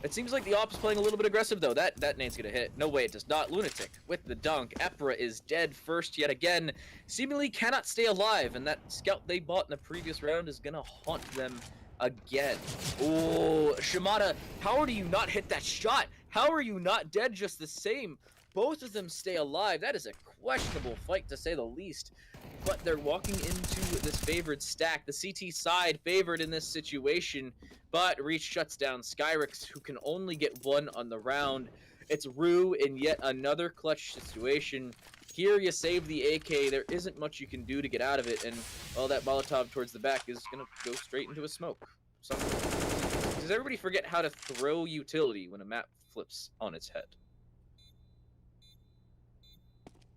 It seems like the op is playing a little bit aggressive though. That nade's gonna hit. No way, it does not. Lunatic with the dunk. Epra is dead first yet again. Seemingly cannot stay alive, and that scout they bought in the previous round is gonna haunt them again. Oh, Shimada, how do you not hit that shot? How are you not dead just the same? Both of them stay alive. That is a questionable fight to say the least. But they're walking into this favored stack. The CT side favored in this situation, but Reach shuts down Skyrix, who can only get one on the round. It's Rue in yet another clutch situation. Here you save the AK, there isn't much you can do to get out of it, and well, that Molotov towards the back is gonna go straight into a smoke. Does everybody forget how to throw utility when a map flips on its head?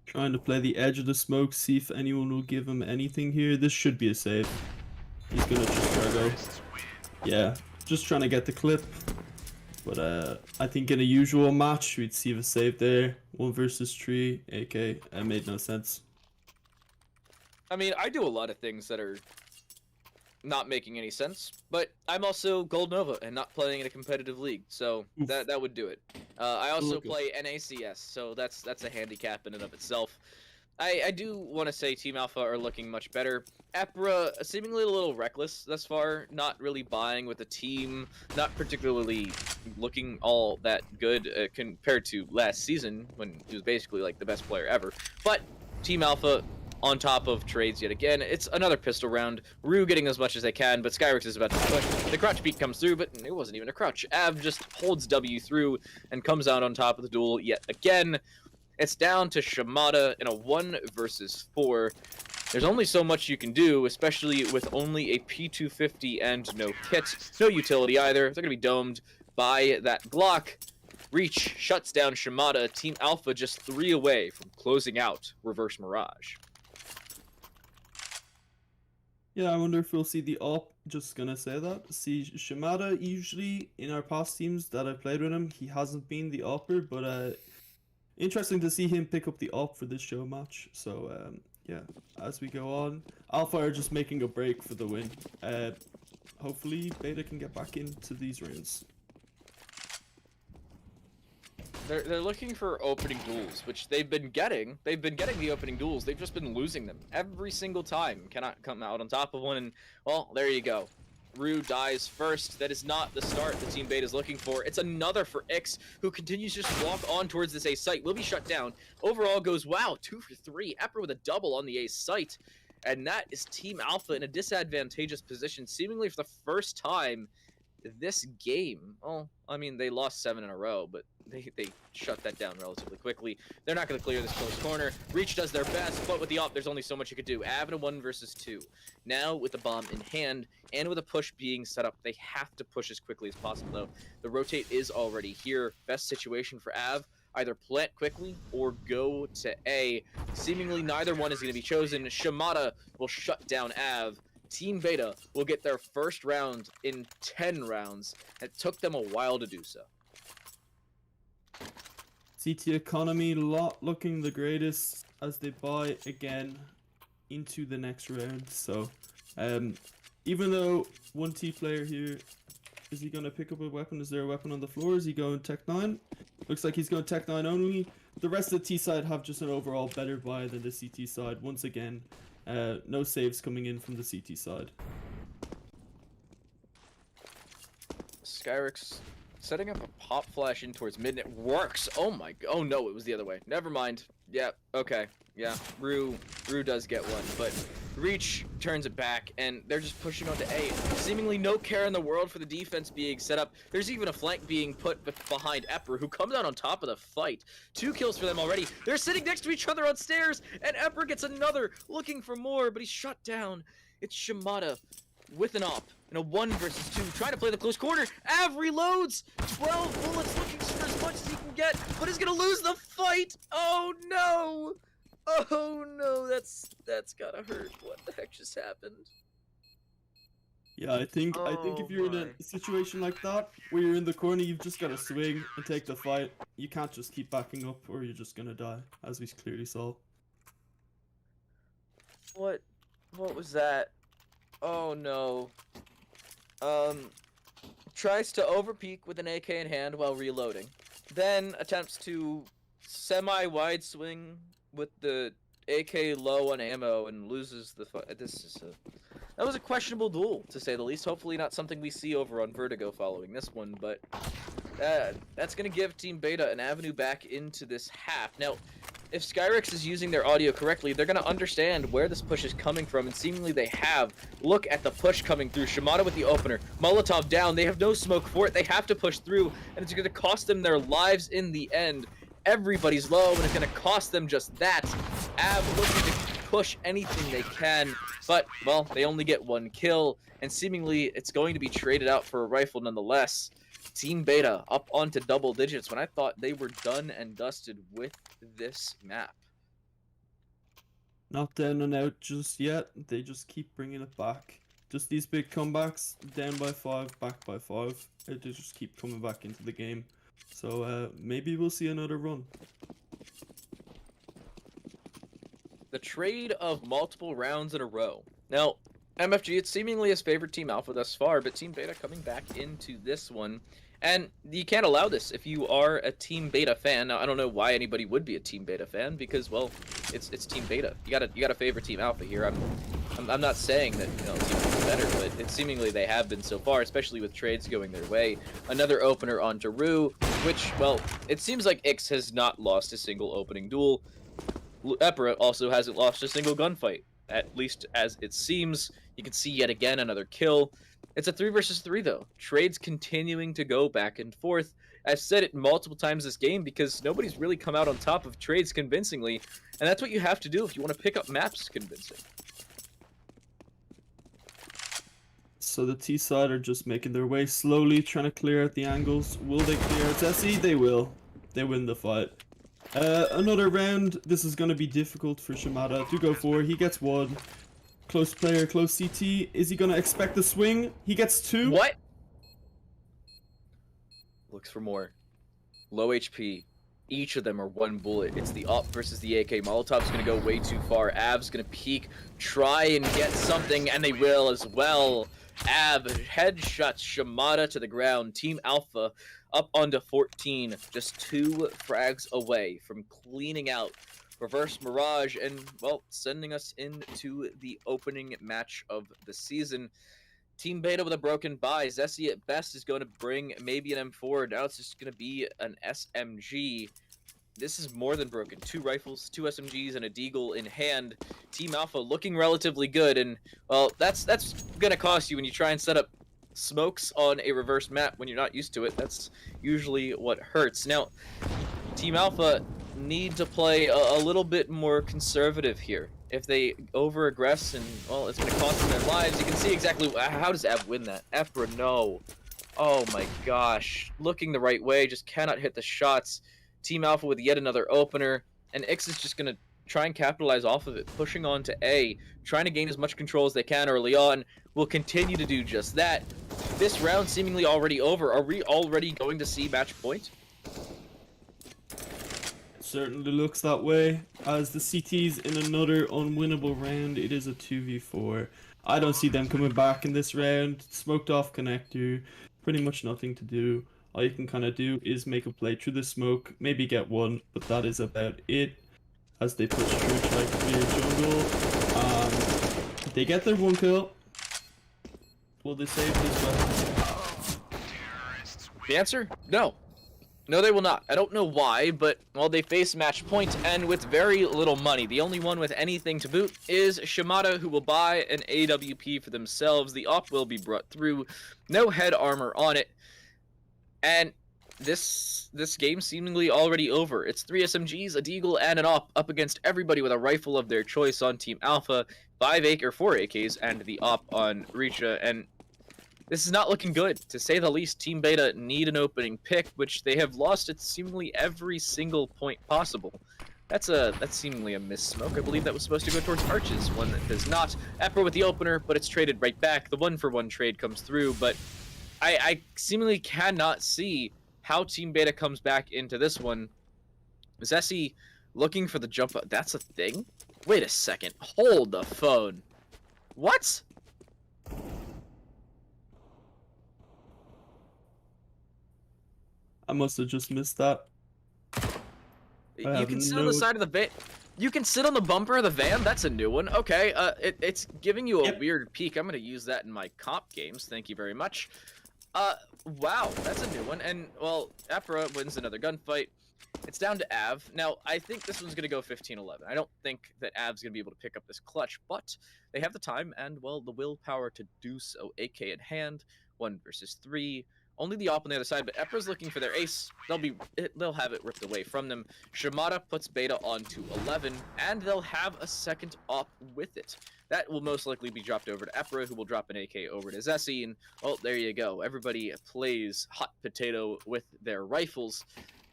Trying to play the edge of the smoke, see if anyone will give him anything here. This should be a save. He's gonna just try to go. Yeah, just trying to get the clip. But I think in a usual match, we'd see a save there. 1 versus 3, AK. It made no sense. I mean, I do a lot of things that are not making any sense, but I'm also Gold Nova and not playing in a competitive league, so that would do it. I also play NACS, so that's a handicap in and of itself. I do want to say Team Alpha are looking much better. Epra seemingly a little reckless thus far, not really buying with the team, not particularly looking all that good compared to last season when he was basically like the best player ever. But Team Alpha on top of trades yet again. It's another pistol round. Rue getting as much as they can, but Skyrix is about to push. The crouch peek comes through, but it wasn't even a crouch. Av just holds W through and comes out on top of the duel yet again. It's down to Shimada in a 1 versus 4. There's only so much you can do, especially with only a P250 and no kit. No utility either. They're going to be domed by that Glock. Reach shuts down Shimada. Team Alpha just 3 away from closing out Reverse Mirage. Yeah, I wonder if we'll see the op. Just gonna say that. See, Shimada, usually in our past teams that I've played with him, he hasn't been the opper, but interesting to see him pick up the op for this show match. So yeah, as we go on, Alpha are just making a break for the win. Hopefully Beta can get back into these rounds. They're looking for opening duels, which they've been getting. They've been getting the opening duels. They've just been losing them every single time. Cannot come out on top of one, and well, there you go. Rue dies first. That is not the start the Team Beta is looking for. It's another for Ix, who continues to just walk on towards this A site. Will be shut down. Overall goes, wow, 2 for 3. Epper with a double on the A site. And that is Team Alpha in a disadvantageous position, seemingly for the first time this game. Well, I mean, they lost 7 in a row, but they shut that down relatively quickly. They're not going to clear this close corner. Reach does their best, but with the op, there's only so much you could do. Av in a 1 versus 2. Now, with the bomb in hand, and with a push being set up, they have to push as quickly as possible, though. The rotate is already here. Best situation for Av, either plant quickly or go to A. Seemingly, neither one is going to be chosen. Shimada will shut down Av. Team Beta will get their first round in 10 rounds. It took them a while to do so. CT economy not looking the greatest as they buy again into the next round. So even though 1T player here, is he going to pick up a weapon? Is there a weapon on the floor? Is he going Tech 9? Looks like he's going Tech 9 only. The rest of the T side have just an overall better buy than the CT side. Once again, no saves coming in from the CT side. Skyrix setting up a pop flash in towards mid, and it works. Oh my, oh no, it was the other way. Never mind. Yeah, okay. Yeah, Rue does get one, but Reach turns it back, and they're just pushing on to A. Seemingly no care in the world for the defense being set up. There's even a flank being put behind Epper, who comes out on top of the fight. 2 kills for them already. They're sitting next to each other on stairs, and Epper gets another, looking for more, but he's shut down. It's Shimada with an op in a 1 versus 2, trying to play the close corner. Av reloads, 12 bullets, looking for as much as he can get, but he's gonna lose the fight. Oh no! Oh no, that's gotta hurt. What the heck just happened? Yeah, I think Oh if you're in my. a situation like that, where you're in the corner, you've just got to swing and take the fight. You can't just keep backing up, or you're just gonna die, as we clearly saw. What was that? Oh no. Tries to overpeak with an AK in hand while reloading. Then attempts to semi-wide swing with the AK low on ammo and loses the fight. That was a questionable duel, to say the least. Hopefully not something we see over on Vertigo following this one, but that's going to give Team Beta an avenue back into this half. Now, if Skyrix is using their audio correctly, they're going to understand where this push is coming from, and seemingly they have. Look at the push coming through. Shimada with the opener. Molotov down. They have no smoke for it. They have to push through, and it's going to cost them their lives in the end. Everybody's low, and it's going to cost them just that. Av looking to push anything they can, but, well, they only get one kill, and seemingly it's going to be traded out for a rifle nonetheless. Team Beta up onto double digits when I thought they were done and dusted with this map. Not down and out just yet. They just keep bringing it back. Just these big comebacks, down by 5, back by 5. They just keep coming back into the game. So maybe we'll see another run. The trade of multiple rounds in a row. Now, MFG, it's seemingly his favorite Team Alpha thus far, but Team Beta coming back into this one. And you can't allow this if you are a Team Beta fan. Now, I don't know why anybody would be a Team Beta fan, because, well, it's Team Beta. You gotta favor Team Alpha here. I'm not saying that, you know, Team Alpha's better, but it's seemingly they have been so far, especially with trades going their way. Another opener on Daru, which, well, it seems like Ix has not lost a single opening duel. Epra also hasn't lost a single gunfight, at least as it seems. You can see yet again another kill. It's a 3 versus 3 though. Trades continuing to go back and forth. I've said it multiple times this game because nobody's really come out on top of trades convincingly, and that's what you have to do if you want to pick up maps convincing. So the T side are just making their way slowly, trying to clear out the angles. Will they clear out Tessie? They will. They win the fight. Another round. This is going to be difficult for Shimada to go for. He gets 1. Close player, close CT. Is he going to expect the swing? He gets 2. What? Looks for more. Low HP. Each of them are 1 bullet. It's the op versus the AK. Molotov's going to go way too far. Av's going to peek, try and get something, and they will as well. Av headshots Shimada to the ground. Team Alpha up onto 14. Just 2 frags away from cleaning out Reverse Mirage and, well, sending us into the opening match of the season. Team Beta with a broken buy. Zessie at best is going to bring maybe an M4. Now it's just going to be an SMG. This is more than broken. 2 rifles, 2 SMGs, and a deagle in hand. Team Alpha looking relatively good, and, well, that's going to cost you when you try and set up smokes on a reverse map when you're not used to it. That's usually what hurts. Now, Team Alpha need to play a little bit more conservative here. If they over-aggress and, well, it's going to cost them their lives. You can see exactly how does Av win that. Epra, no. Oh my gosh. Looking the right way, just cannot hit the shots. Team Alpha with yet another opener, and Ix is just going to try and capitalize off of it, pushing on to A, trying to gain as much control as they can early on. Will continue to do just that. This round seemingly already over. Are we already going to see match point? Certainly looks that way. As the CT's in another unwinnable round, it is a 2v4. I don't see them coming back in this round. Smoked off connector, pretty much nothing to do. All you can kind of do is make a play through the smoke, maybe get 1, but that is about it. As they push through, try to clear jungle. They get their 1 kill. Will they save this weapon? The answer? No. No, they will not. I don't know why, but, well, they face match point, and with very little money. The only one with anything to boot is Shimada, who will buy an AWP for themselves. The op will be brought through. No head armor on it. And this game seemingly already over. It's 3 SMGs, a deagle, and an op up against everybody with a rifle of their choice on Team Alpha. 4 AKs, and the op on Richa, and this is not looking good, to say the least. Team Beta need an opening pick, which they have lost at seemingly every single point possible. That's seemingly a miss smoke. I believe that was supposed to go towards Arches, one that does not. Epra with the opener, but it's traded right back. The 1-for-1 trade comes through, but I seemingly cannot see how Team Beta comes back into this one. Zessie looking for the jump up. That's a thing? Wait a second. Hold the phone. What? I must have just missed that. You can sit on the side of the van. You can sit on the bumper of the van. That's a new one. Okay. It's giving you a weird peek. I'm gonna use that in my comp games. Thank you very much. Wow, that's a new one. And well, Epra wins another gunfight. It's down to Av. Now, I think this one's gonna go 15-11. I don't think that Av's gonna be able to pick up this clutch, but they have the time and well, the willpower to do so. AK in hand, 1 versus 3. Only the op on the other side, but Epra's looking for their ace. They'll have it ripped away from them. Shimada puts Beta onto 11, and they'll have a second op with it. That will most likely be dropped over to Epra, who will drop an AK over to Zessie, and well, there you go. Everybody plays hot potato with their rifles,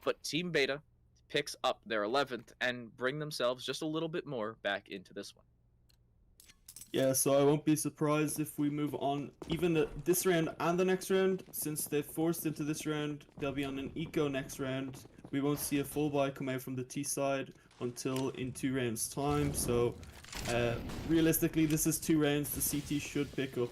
but Team Beta picks up their 11th and bring themselves just a little bit more back into this one. Yeah, so I won't be surprised if we move on even this round and the next round. Since they're forced into this round, they'll be on an eco next round. We won't see a full buy come out from the T side until in 2 rounds time. So realistically, this is 2 rounds the CT should pick up.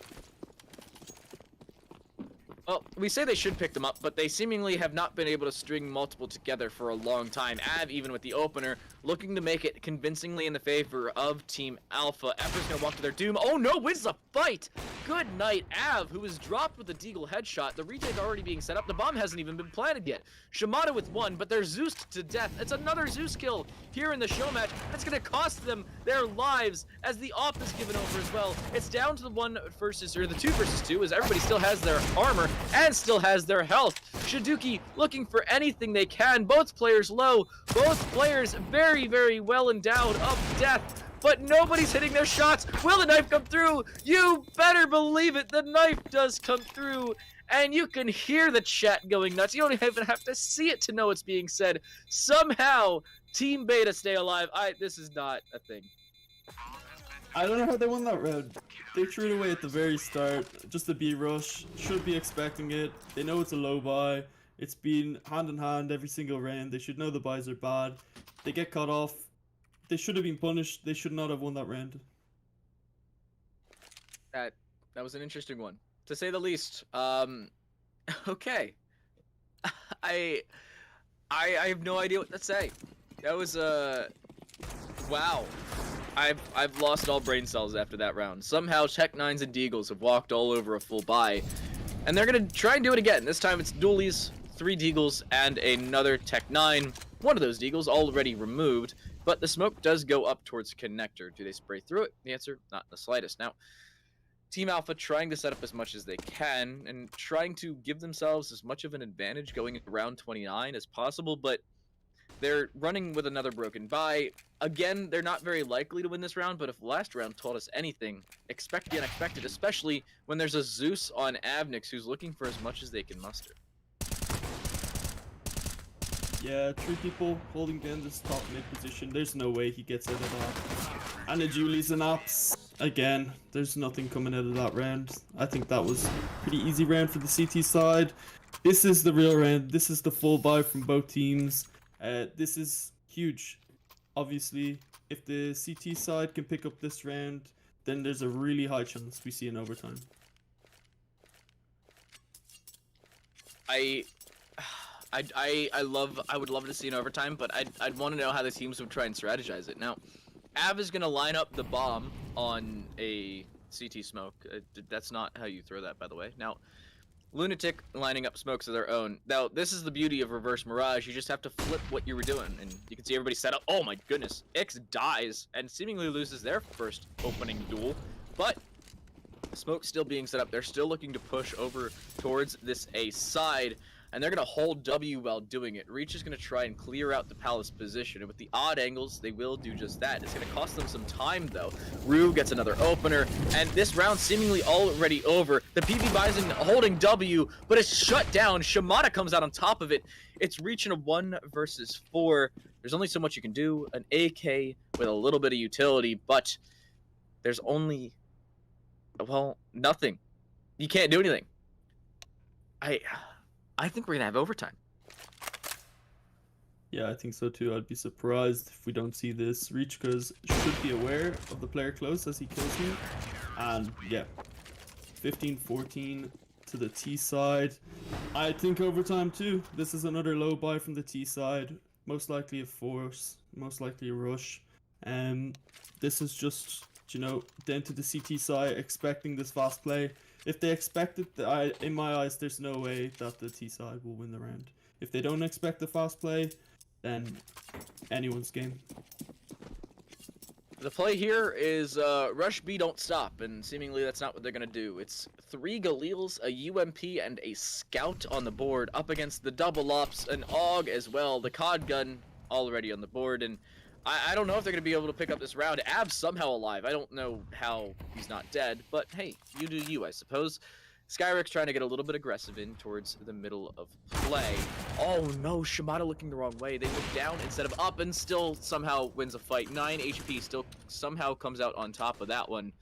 Well, we say they should pick them up, but they seemingly have not been able to string multiple together for a long time. Av, even with the opener, looking to make it convincingly in the favor of Team Alpha. Epra's gonna walk to their doom. Oh no, wins the fight! Good night, Av, who was dropped with the Deagle headshot. The retake's already being set up. The bomb hasn't even been planted yet. Shimada with 1, but they're Zeused to death. It's another Zeus kill here in the show match. That's gonna cost them their lives as the op is given over as well. It's down to the 2 versus 2, as everybody still has their armor and still has their health. Shiduki looking for anything they can. Both players low. Both players very, very well endowed of death. But nobody's hitting their shots. Will the knife come through? You better believe it. The knife does come through. And you can hear the chat going nuts. You don't even have to see it to know it's being said. Somehow, Team Beta stay alive. This is not a thing. I don't know how they won that round. They threw it away at the very start. Just a B rush. Should be expecting it. They know it's a low buy. It's been hand in hand every single round. They should know the buys are bad. They get cut off. They should have been punished. They should not have won that round. That was an interesting one, to say the least. Okay. I have no idea what to say. That was wow. I've lost all brain cells after that round. Somehow Tech9s and Deagles have walked all over a full buy. And they're gonna try and do it again. This time it's dualies, 3 Deagles, and another Tech9. One of those Deagles already removed, but the smoke does go up towards connector. Do they spray through it? The answer, not in the slightest. Now, Team Alpha trying to set up as much as they can and trying to give themselves as much of an advantage going into round 29 as possible, but they're running with another broken buy. Again, they're not very likely to win this round, but if last round taught us anything, expect the unexpected, especially when there's a Zeus on Avnix who's looking for as much as they can muster. Yeah, 3 people holding down this top mid position. There's no way he gets out of that. And the Julie's and Apps. Again, there's nothing coming out of that round. I think that was a pretty easy round for the CT side. This is the real round. This is the full buy from both teams. This is huge. Obviously, if the CT side can pick up this round, then there's a really high chance we see an overtime. I would love to see an overtime, but I'd want to know how the teams would try and strategize it. Now, Av is going to line up the bomb on a CT smoke. That's not how you throw that, by the way. Now, Lunatic lining up smokes of their own. Now, this is the beauty of Reverse Mirage. You just have to flip what you were doing, and you can see everybody set up. Oh my goodness. X dies and seemingly loses their first opening duel, but smoke still being set up. They're still looking to push over towards this A side, and they're going to hold W while doing it. Reach is going to try and clear out the Palace position, and with the odd angles, they will do just that. It's going to cost them some time, though. Rue gets another opener, and this round seemingly already over. The PB Bison holding W, but it's shut down. Shimada comes out on top of it. It's reaching a 1 versus 4. There's only so much you can do. An AK with a little bit of utility, but there's only, well, nothing. You can't do anything. I think we're gonna have overtime. Yeah, I think so too. I'd be surprised if we don't see this. Reachkas should be aware of the player close as he kills him. And yeah, 15-14 to the T side. I think overtime too. This is another low buy from the T side. Most likely a force, most likely a rush. This is just, you know, down to the CT side expecting this fast play. If they expect it, in my eyes, there's no way that the T side will win the round. If they don't expect the fast play, then anyone's game. The play here is rush B, don't stop, and seemingly that's not what they're gonna do. It's 3 Galils, a UMP, and a Scout on the board up against the double ops, an AUG as well, the COD gun already on the board, and I don't know if they're gonna be able to pick up this round. Av's somehow alive. I don't know how he's not dead, but hey, you do you, I suppose. Skyrick's trying to get a little bit aggressive in towards the middle of play. Oh no, Shimada looking the wrong way. They look down instead of up and still somehow wins a fight. 9 HP still somehow comes out on top of that one.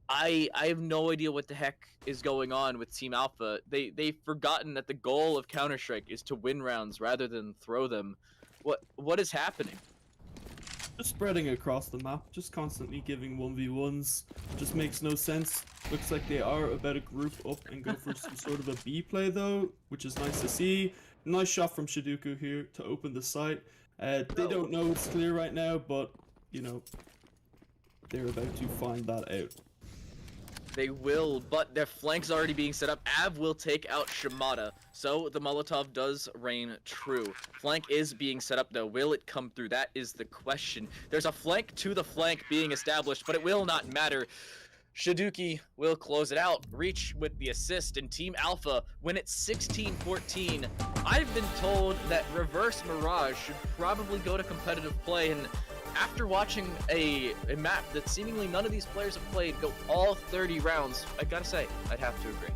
I have no idea what the heck is going on with Team Alpha. They've forgotten that the goal of Counter-Strike is to win rounds rather than throw them. What is happening? Just spreading across the map, just constantly giving 1v1s, just makes no sense. Looks like they are about to group up and go for some sort of a B play though, which is nice to see. Nice shot from Shiduku here to open the site. They don't know it's clear right now, but, you know, they're about to find that out. They will, but their flank's already being set up. Av will take out Shimada, so the Molotov does reign true. Flank is being set up though. Will it come through? That is the question. There's a flank to the flank being established, but it will not matter. Shiduki will close it out. Reach with the assist, and Team Alpha win it 16-14. I've been told that Reveresed Mirage should probably go to competitive play, and after watching a map that seemingly none of these players have played go all 30 rounds, I gotta say, I'd have to agree.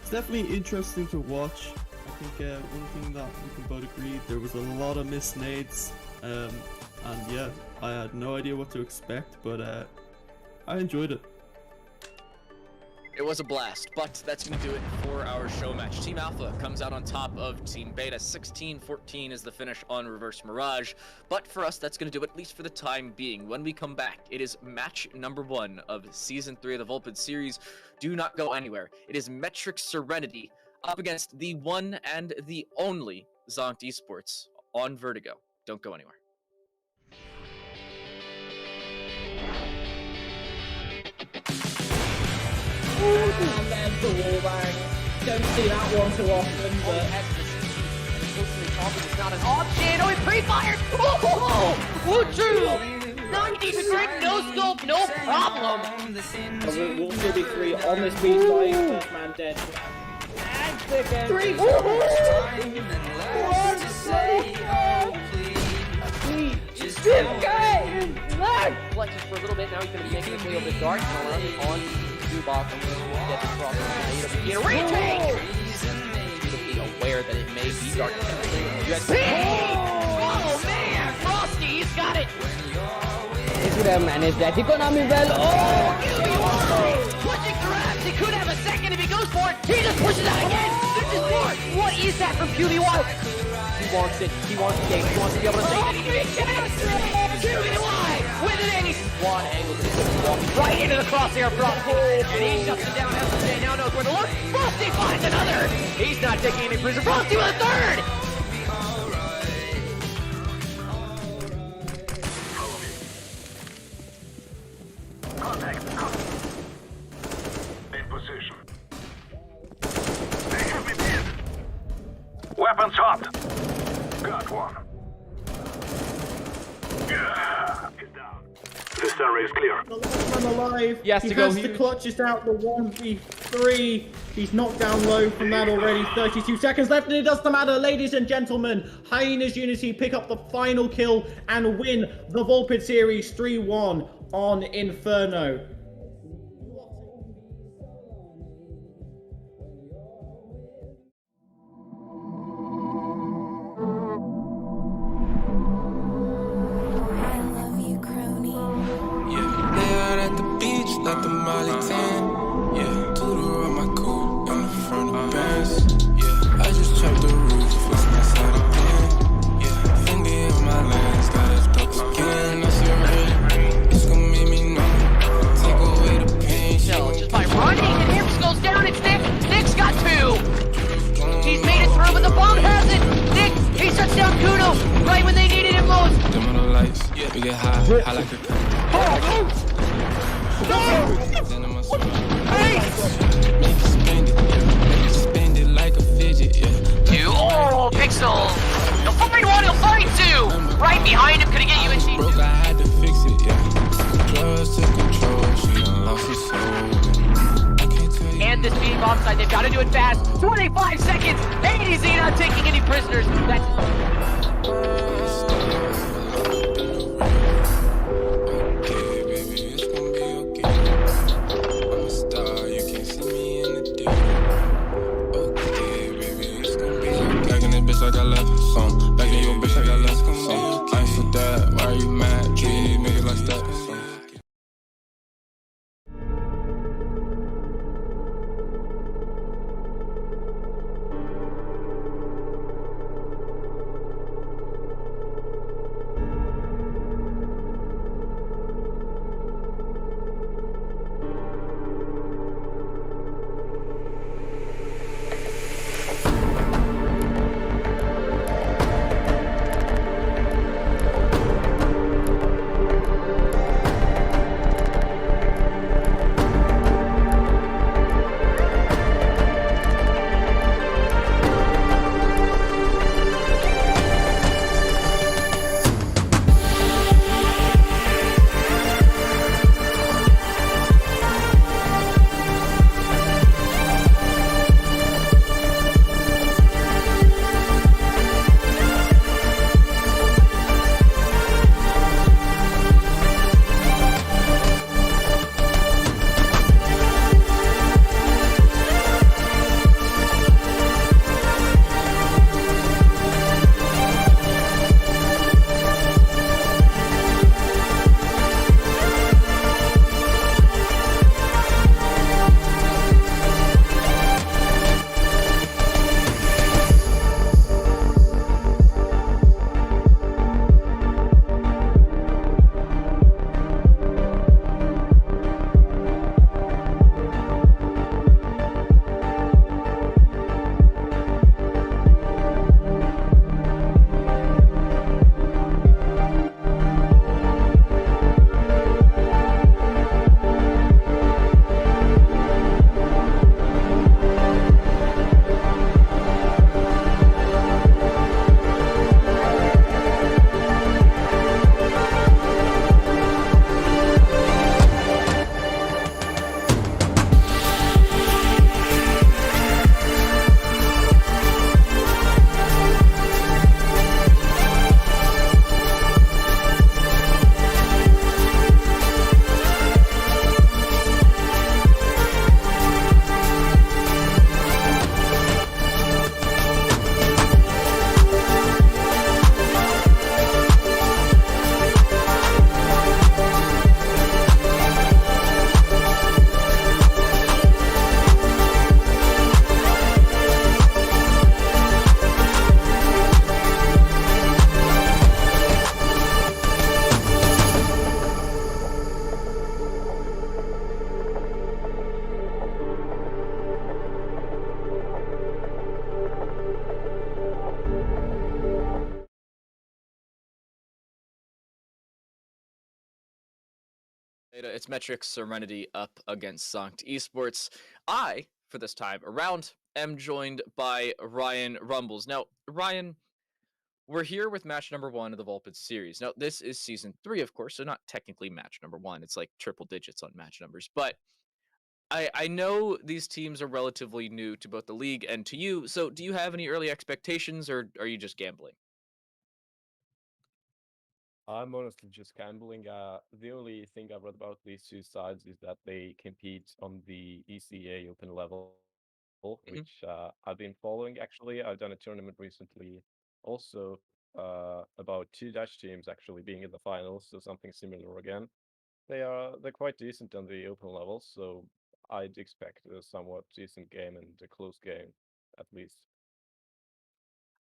It's definitely interesting to watch. I think one thing that we can both agree, there was a lot of missed nades, and yeah, I had no idea what to expect, but I enjoyed it. It was a blast, but that's going to do it for our show match. Team Alpha comes out on top of Team Beta. 16-14 is the finish on Reveresed Mirage. But for us, that's going to do it, at least for the time being. When we come back, it is match number 1 of Season 3 of the Volpid series. Do not go anywhere. It is Metric Serenity up against the one and the only Zonked Esports on Vertigo. Don't go anywhere. And then the wallbang. Don't see that one too often, but It's not an option. Oh, he pre-fired. Oh, true. 90%, no scope, no problem. we'll still be 3 on this B side. First man dead. And second. 3. Flexes for a little bit. Now he's going to be making his way over the dark. On box. Gets across the retake. Be aware that it may be dark. Oh man, Frosty's got it. He could have managed that economy well. Oh, pushing grabs. He could have a second if he goes for it. He just pushes out again. This is more. What is that from QB1? He wants it. He wants the game. He wants to be able to say QB1 with an any squad angle. Right into the crosshair Frosty. And he shuts it down. Has to say now knows where to look. Frosty finds another. He's not taking any prisoners. Frosty with a third. Contact. In position. They have me pinned. Weapons hot. Got one. Yeah. He's down. This area is clear. The last man alive. He has to go to clutch this out. The 1v3. He's knocked down low from that already. 32 seconds left, and it doesn't matter, ladies and gentlemen. Hyenas Unity pick up the final kill and win the Volpid series 3-1 on Inferno. lights. We get high, high like a kite. Then I'm a swim. Make it spend it, make it spend it like a fidget, yeah. Two. Oh, Pixel. He'll find one, he'll find two. Right behind him, could he get you in team? Broke, I had to fix it, yeah. Drugs to control, she done lost her soul. I can't tell you. And this being bomb side, they've got to do it fast. 25 seconds. ADZ not taking any prisoners. That's Okay, baby, it's gonna be okay. I'm a star, you can't see me in the day. Okay, baby, it's gonna be okay. Back in this bitch like I left some. Back in your bitch like I left some. I ain't for that, why are you mad? Treat these niggas like that. It's Metrics Serenity up against Sanct Esports. I, for this time around, am joined by Ryan Rumbles. Now, Ryan, we're here with match number 1 of the Volpid series. Now, this is season 3, of course, so not technically match number 1. It's like triple digits on match numbers. But I know these teams are relatively new to both the league and to you. So, do you have any early expectations, or are you just gambling? I'm honestly just gambling. The only thing I've read about these two sides is that they compete on the ECA open level, which I've been following actually. I've done a tournament recently also about two Dutch teams actually being in the finals, so something similar again. They're quite decent on the open level, so I'd expect a somewhat decent game and a close game at least.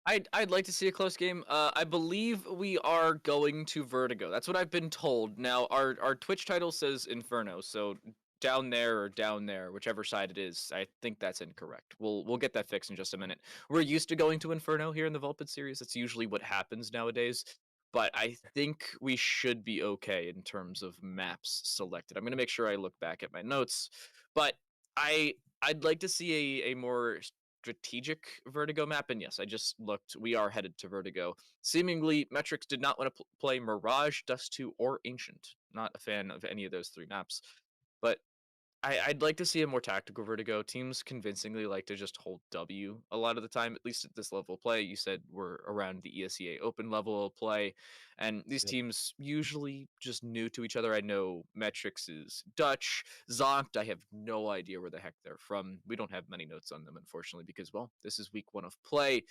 I'd like to see a close game. I believe we are going to Vertigo. That's what I've been told. Now, our Twitch title says Inferno, so down there or down there, whichever side it is. I think that's incorrect. We'll get that fixed in just a minute. We're used to going to Inferno here in the Volpid series. That's usually what happens nowadays. but I think we should be okay in terms of maps selected. I'm gonna make sure I look back at my notes, but I'd like to see a more strategic Vertigo map. And yes, I just looked. We are headed to Vertigo. Seemingly, Metrics did not want to play Mirage, Dust 2, or Ancient. Not a fan of any of those 3 maps, but I'd like to see a more tactical Vertigo. Teams convincingly like to just hold W a lot of the time, at least at this level of play. You said we're around the ESEA Open level of play, and these teams usually just new to each other. I know Metrics is Dutch. Zonkt, I have no idea where the heck they're from. We don't have many notes on them, unfortunately, because, well, this is week 1 of play.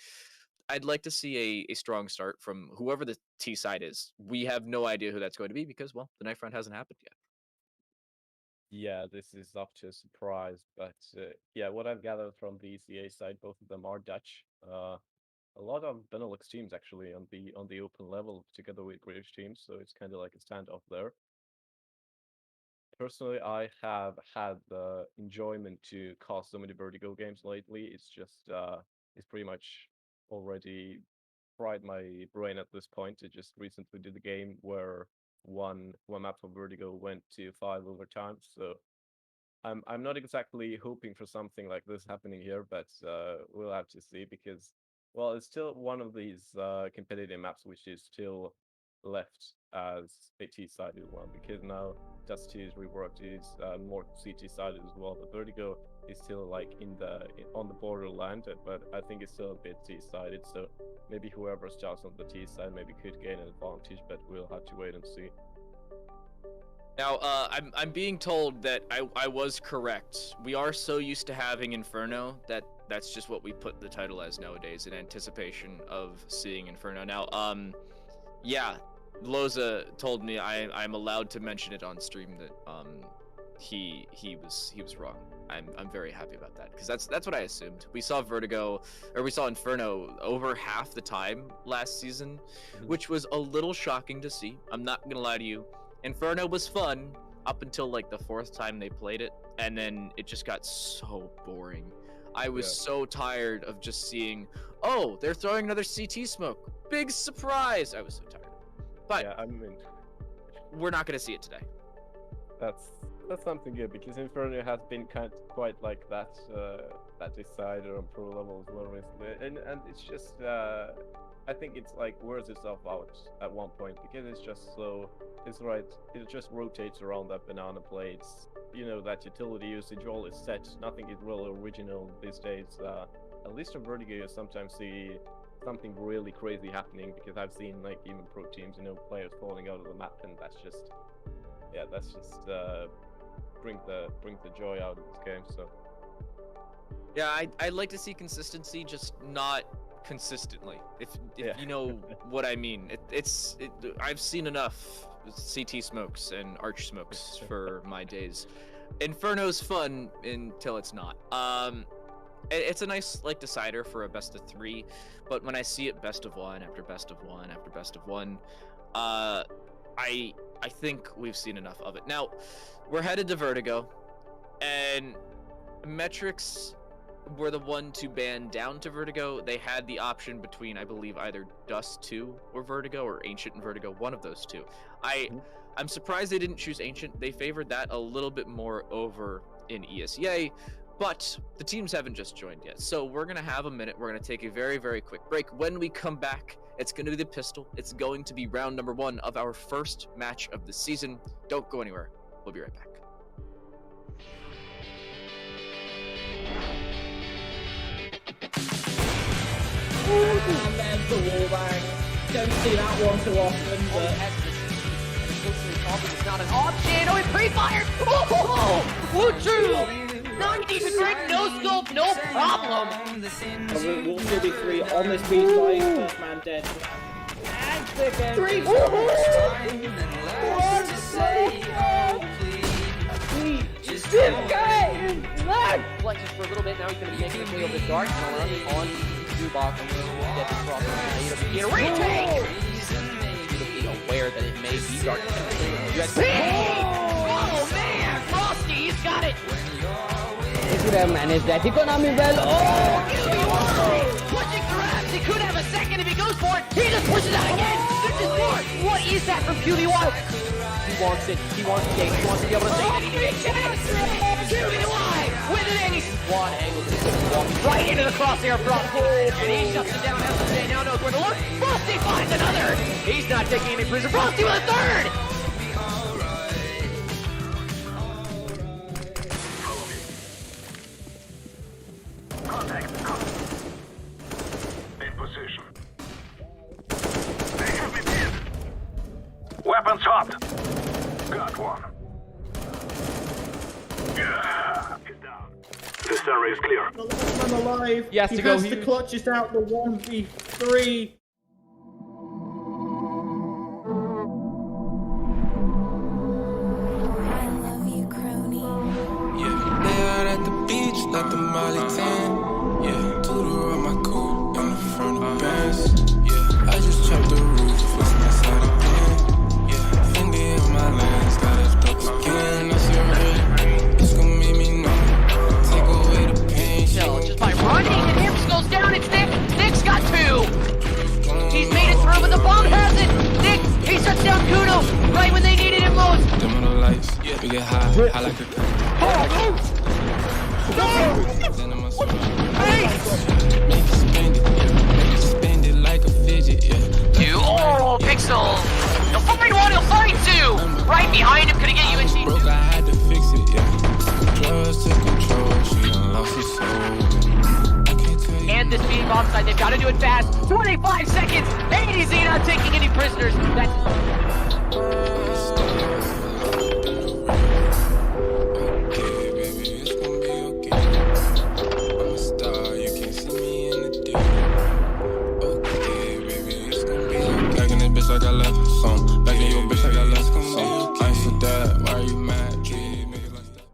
I'd like to see a strong start from whoever the T side is. We have no idea who that's going to be because, well, the knife round hasn't happened yet. Yeah, this is up to a surprise, but yeah, what I've gathered from the ECA side, both of them are Dutch. A lot of Benelux teams actually on the open level together with British teams, so it's kind of like a standoff there. Personally, I have had the enjoyment to cast so many Vertigo games lately. It's just it's pretty much already fried my brain at this point. I just recently did a game where one map for Vertigo went to 5 overtime, so I'm not exactly hoping for something like this happening here, but we'll have to see because, well, it's still one of these competitive maps which is still left as a T-sided one, because now Dust 2 is reworked, is more CT-sided as well. The Vertigo is still like on the borderland, but I think it's still a bit T-sided, so maybe whoever starts on the T side maybe could gain an advantage, but we'll have to wait and see. Now, I'm being told that I was correct. We are so used to having Inferno that that's just what we put the title as nowadays, in anticipation of seeing Inferno. Now, yeah, Loza told me I'm allowed to mention it on stream that he was wrong. I'm very happy about that, because that's what I assumed. We saw Inferno over half the time last season, which was a little shocking to see. I'm not gonna lie to you. Inferno was fun up until like the 4th time they played it, and then it just got so boring. I was so tired of just seeing, oh, they're throwing another CT smoke. Big surprise! I was so tired. But yeah, I mean, we're not gonna see it today. That's something good, because Inferno has been quite like that decider on pro level as well recently, and it's just I think it's like wears itself out at one point, because it's just so it just rotates around that banana plates. You know, that utility usage all is set. Nothing is really original these days. At least in Vertigo, you sometimes see something really crazy happening, because I've seen like even pro teams, you know, players falling out of the map, and that's just brings the joy out of this game. So yeah, I'd like to see consistency, just not consistently. If you know what I mean. I've seen enough CT smokes and arch smokes for my days. Inferno's fun until it's not. It's a nice like decider for a best of 3, but when I see it best of 1 after best of 1 after best of 1, I think we've seen enough of it. Now, we're headed to Vertigo, and Metrics were the one to ban down to Vertigo. They had the option between, I believe, either Dust 2 or Vertigo, or Ancient and Vertigo, one of those two. I'm surprised they didn't choose Ancient. They favored that a little bit more over in ESEA, but the teams haven't just joined yet. So we're going to have a minute. We're going to take a very, very quick break. When we come back, it's going to be the pistol. It's going to be round number 1 of our first match of the season. Don't go anywhere. We'll be right back. And there's the wallbang. Don't see that one too often, but... It's not an option. Oh, it pre-fired. Oh, true. 90 degree no scope, no problem. We'll still be 3 on this B side. First man dead. And second. 3. Flexes for a little bit. Now he's going to be making his way over the dark. On Zubok. Get the cross. Get a retake. Aware that it may be dark. Oh man, Frosty, he's got it. He could have managed that economy well. Oh, pushing grabs. He could have a second if he goes for it. He just pushes out again. just scored! What is that from PewDiePie? He wants it. He wants the game. He wants to be able to say that he can chance! PewDiePie with an ace! One angle. Walking right into the crosshair Frosty. And he shuts it down. SJ now knows where to look. Frosty finds another! He's not taking any prisoners. Frosty with a third! In position. They have me pinned. Weapons hot. Got one. Yeah, he's down. This area is clear. The last man alive. He has to go has to huge. clutch this out the 1v3. Yeah, they out at the beach, like the Molly 10. Yeah, Tudor on my coupe in the front of Benz. Yeah, I just chopped the roof, what's my side again? Yeah, Fendi in my lens, got us dope again. I said, really, it's gonna make me know. Take away the pain. No, just by running, and Hips goes down. It's Nick. Nick's got two. He's made it through, but the bomb has it. Nick, he shuts down Kuno right when they needed him most. Dim on the lights, we get high like a gun. Then I'm a swim. Make it spend it like a fidget, yeah. Two. Oh, Pixel. He'll find one, he'll find two. Right behind him, could he get you in team? Broke, I had to fix it, yeah. Drugs took control, she done lost her soul. I can't tell you. And this being offside, they've got to do it fast. 25 seconds. 80Z not taking any prisoners. That's Okay, baby, it's gonna be okay. I'm a star, you can't see me in the day. Okay, baby, it's gonna be okay. Back in this bitch like I left some. Back in your bitch like I left some. I ain't for that, why are you mad, kid? Make it like that.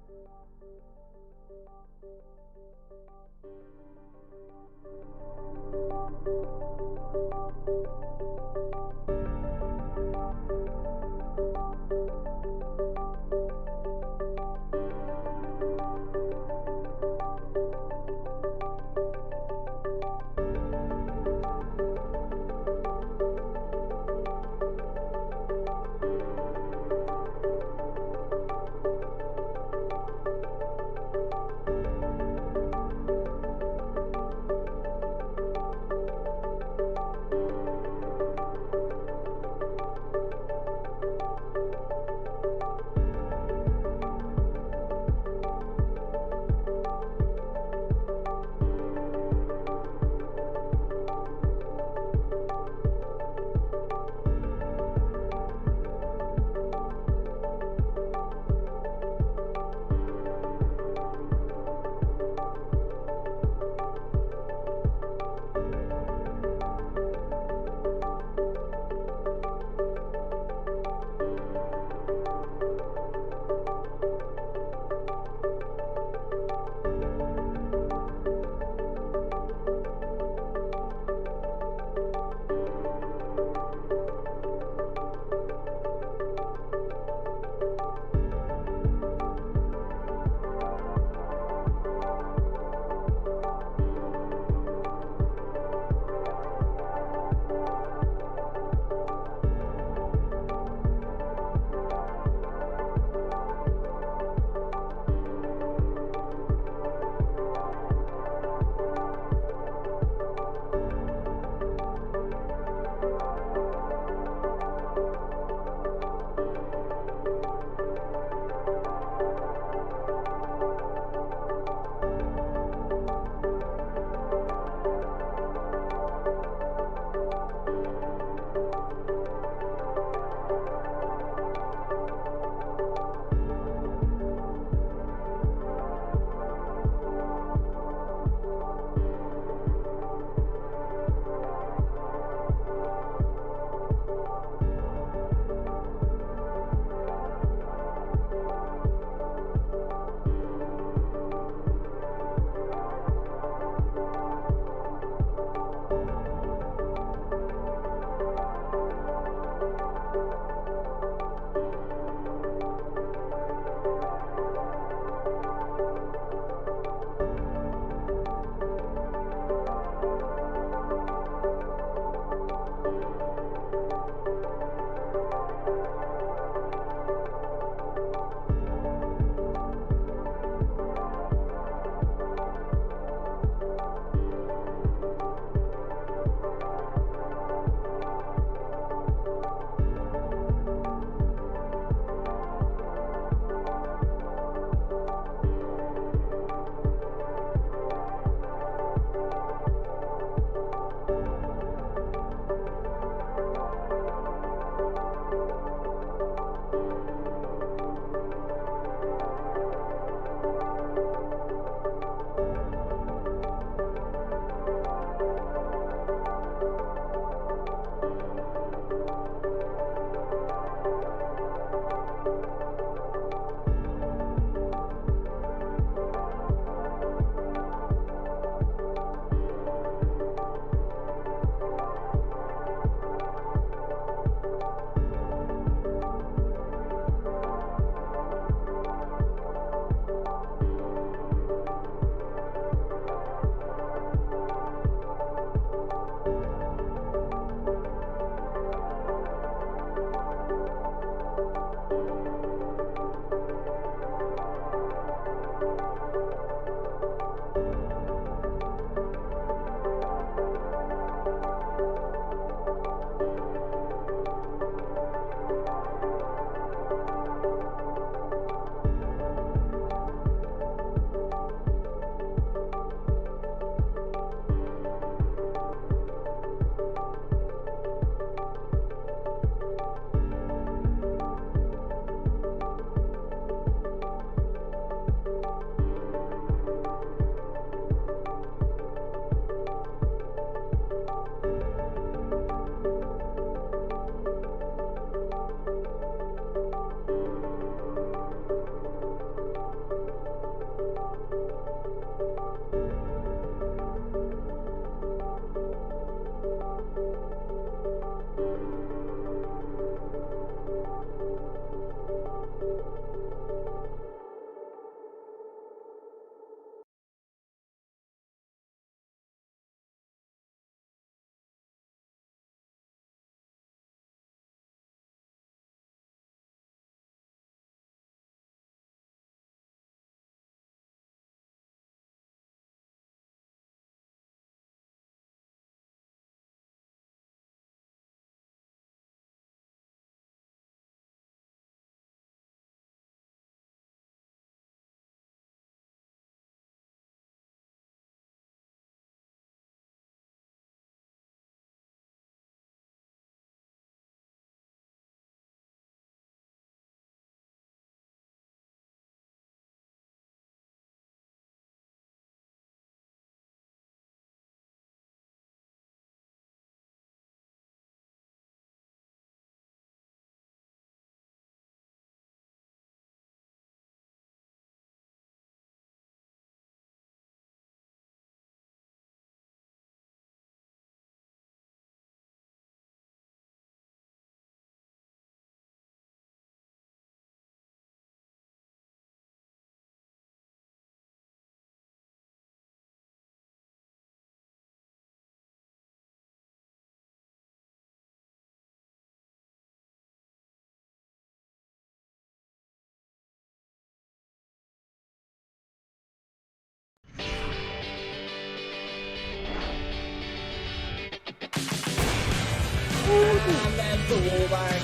the wallbang.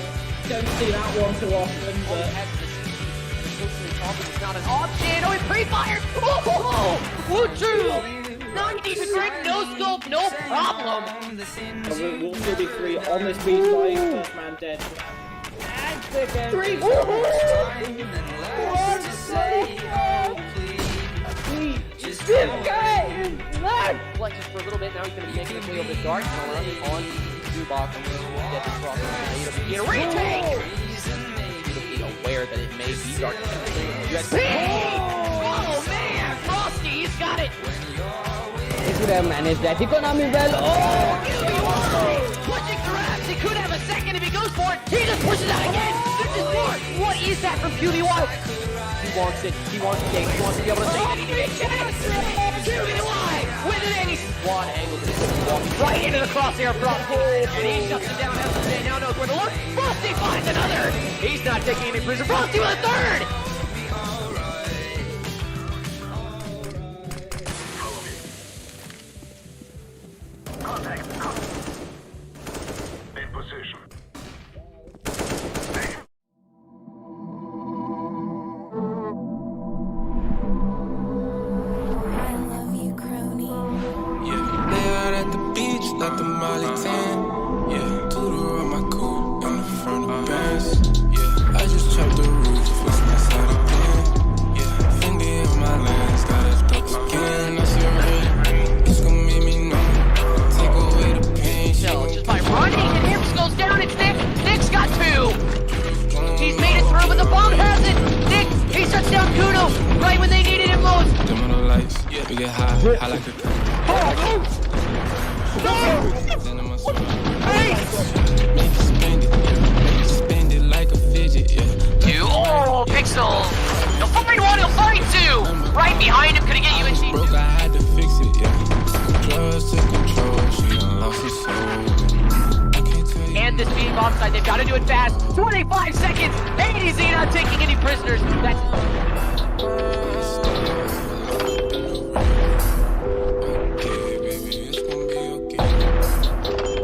Don't see that one too often, but It's not an option. Oh, he pre-fired. Oh, Wu-Chu. 90 to Greg, no scope, no problem. we'll still be 3 on this B side. First man dead. And second. 3. Flexes for a little bit. Now he's going to be making his way over the dark. And around it on to box. And we'll get this cross. Get a retake. Be aware that it may be dark. Oh man, Frosty, he's got it. He could have managed that economy well. Oh! Pushing grabs. He could have a second if he goes for it. He just pushes out again. This is more. What is that from QBY? He wants it. He wants to take. He wants to be able to take it. QBY with an 80 squad angle. Right into the crosshair of Frosty. And he shuts it down. SJ now knows where to look. Frosty finds another. He's not taking any prison. Frosty with a third. Contact. In position. Yeah, lay out at the beach, let the Molly tan. Yeah, Tudor on my coupe in the front of Benz. Yeah, I just chopped the roof, what's my side again? Yeah, Fendi on my lens, got it dope again. That's your ring, it's gonna make me know. Take away the pain. No, just by running, and Hips goes down. It's Nick. Nick's got 2. He's made it through, but the bomb has it. Nick, he shuts down Kuno right when they needed him most. Dim on the lights, yeah, we get high, I like it. Then I'm a swim. Make it spend it, yeah. Make it spend it like a fidget, yeah. 2. Oh, Pixel. He'll find 1, he'll find 2. Right behind him, could he get you in cheap? Broke, I had to fix it, yeah. Drugs took control, she done lost her soul. I can't tell you. And this being onside, they've got to do it fast. 25 seconds. 80Z not taking any prisoners. That's Okay, baby, it's gonna be okay.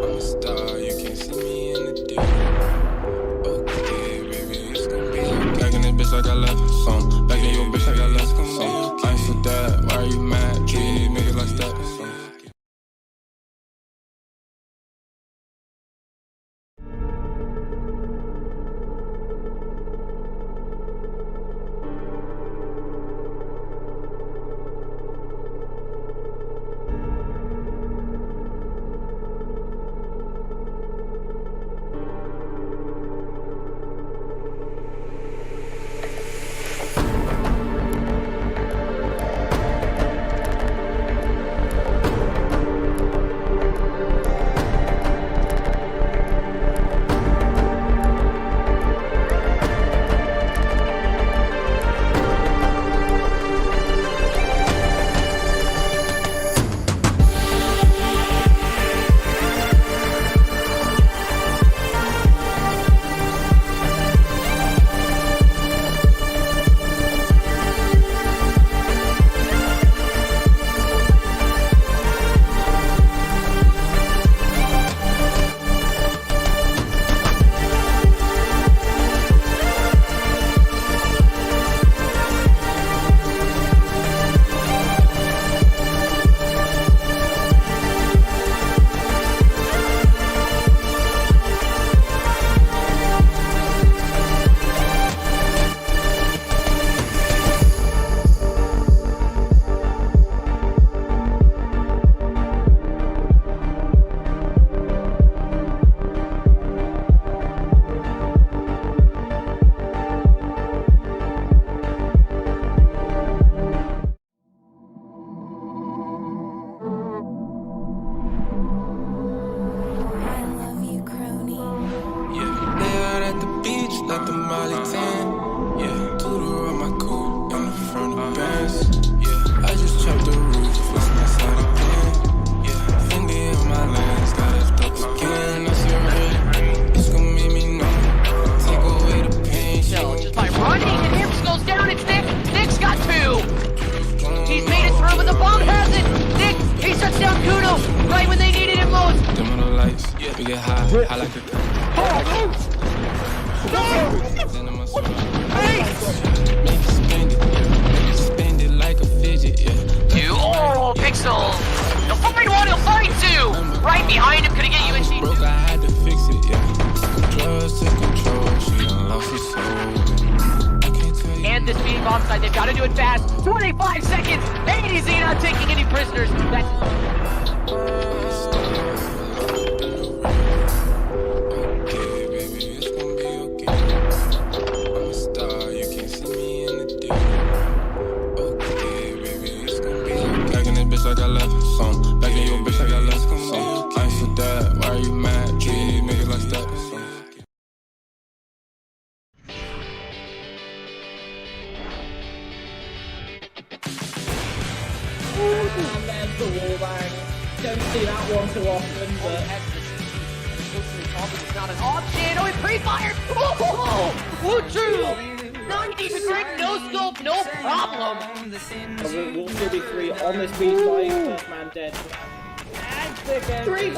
I'm a star, you can't see me in the day. Okay, baby, it's gonna be okay. Back in this bitch like I left some. Back in your bitch like I left some. I ain't for that, why are you mad? Treat these niggas like that. Let the Molly tan. Yeah, Tudor on my coupe in the front of Benz. Yeah, I just chopped the roof, what's my side again? Yeah, Fendi on my lens, got it dope again. That's your ring, it's gonna make me know. Take away the pain. No, just by running, and Hips goes down. It's Nick. Nick's got 2. He's made it through, but the bomb has it. Nick, he shuts down Kuno right when they needed him most. Dim on the lights, yeah, we get high, I like it. Then I'm a swing. Make it spend it like a fidget, yeah. Oh, Pixel! He'll find one, he'll find two! Right behind him, couldn't get you in sheet. Broke, I had to fix it, yeah. Drugs to control, she done lost her soul. And this being bomb side, they've got to do it fast. 25 seconds! ADZ not taking any prisoners. That's Okay, baby, it's gonna be okay. I'm a star, you can't see me in the day. Okay, baby, it's gonna be okay. Back in this bitch like I left some. Back in your bitch like I left some. I ain't for that, why are you mad? Treat these niggas like that. And there's the wallbang. Don't see that one too often, but it's not an option. Oh, he pre-fired. Oh, Wu-True. 90 grid, no scope, no problem. will still be 3 on this B side. First man dead. And second. 3.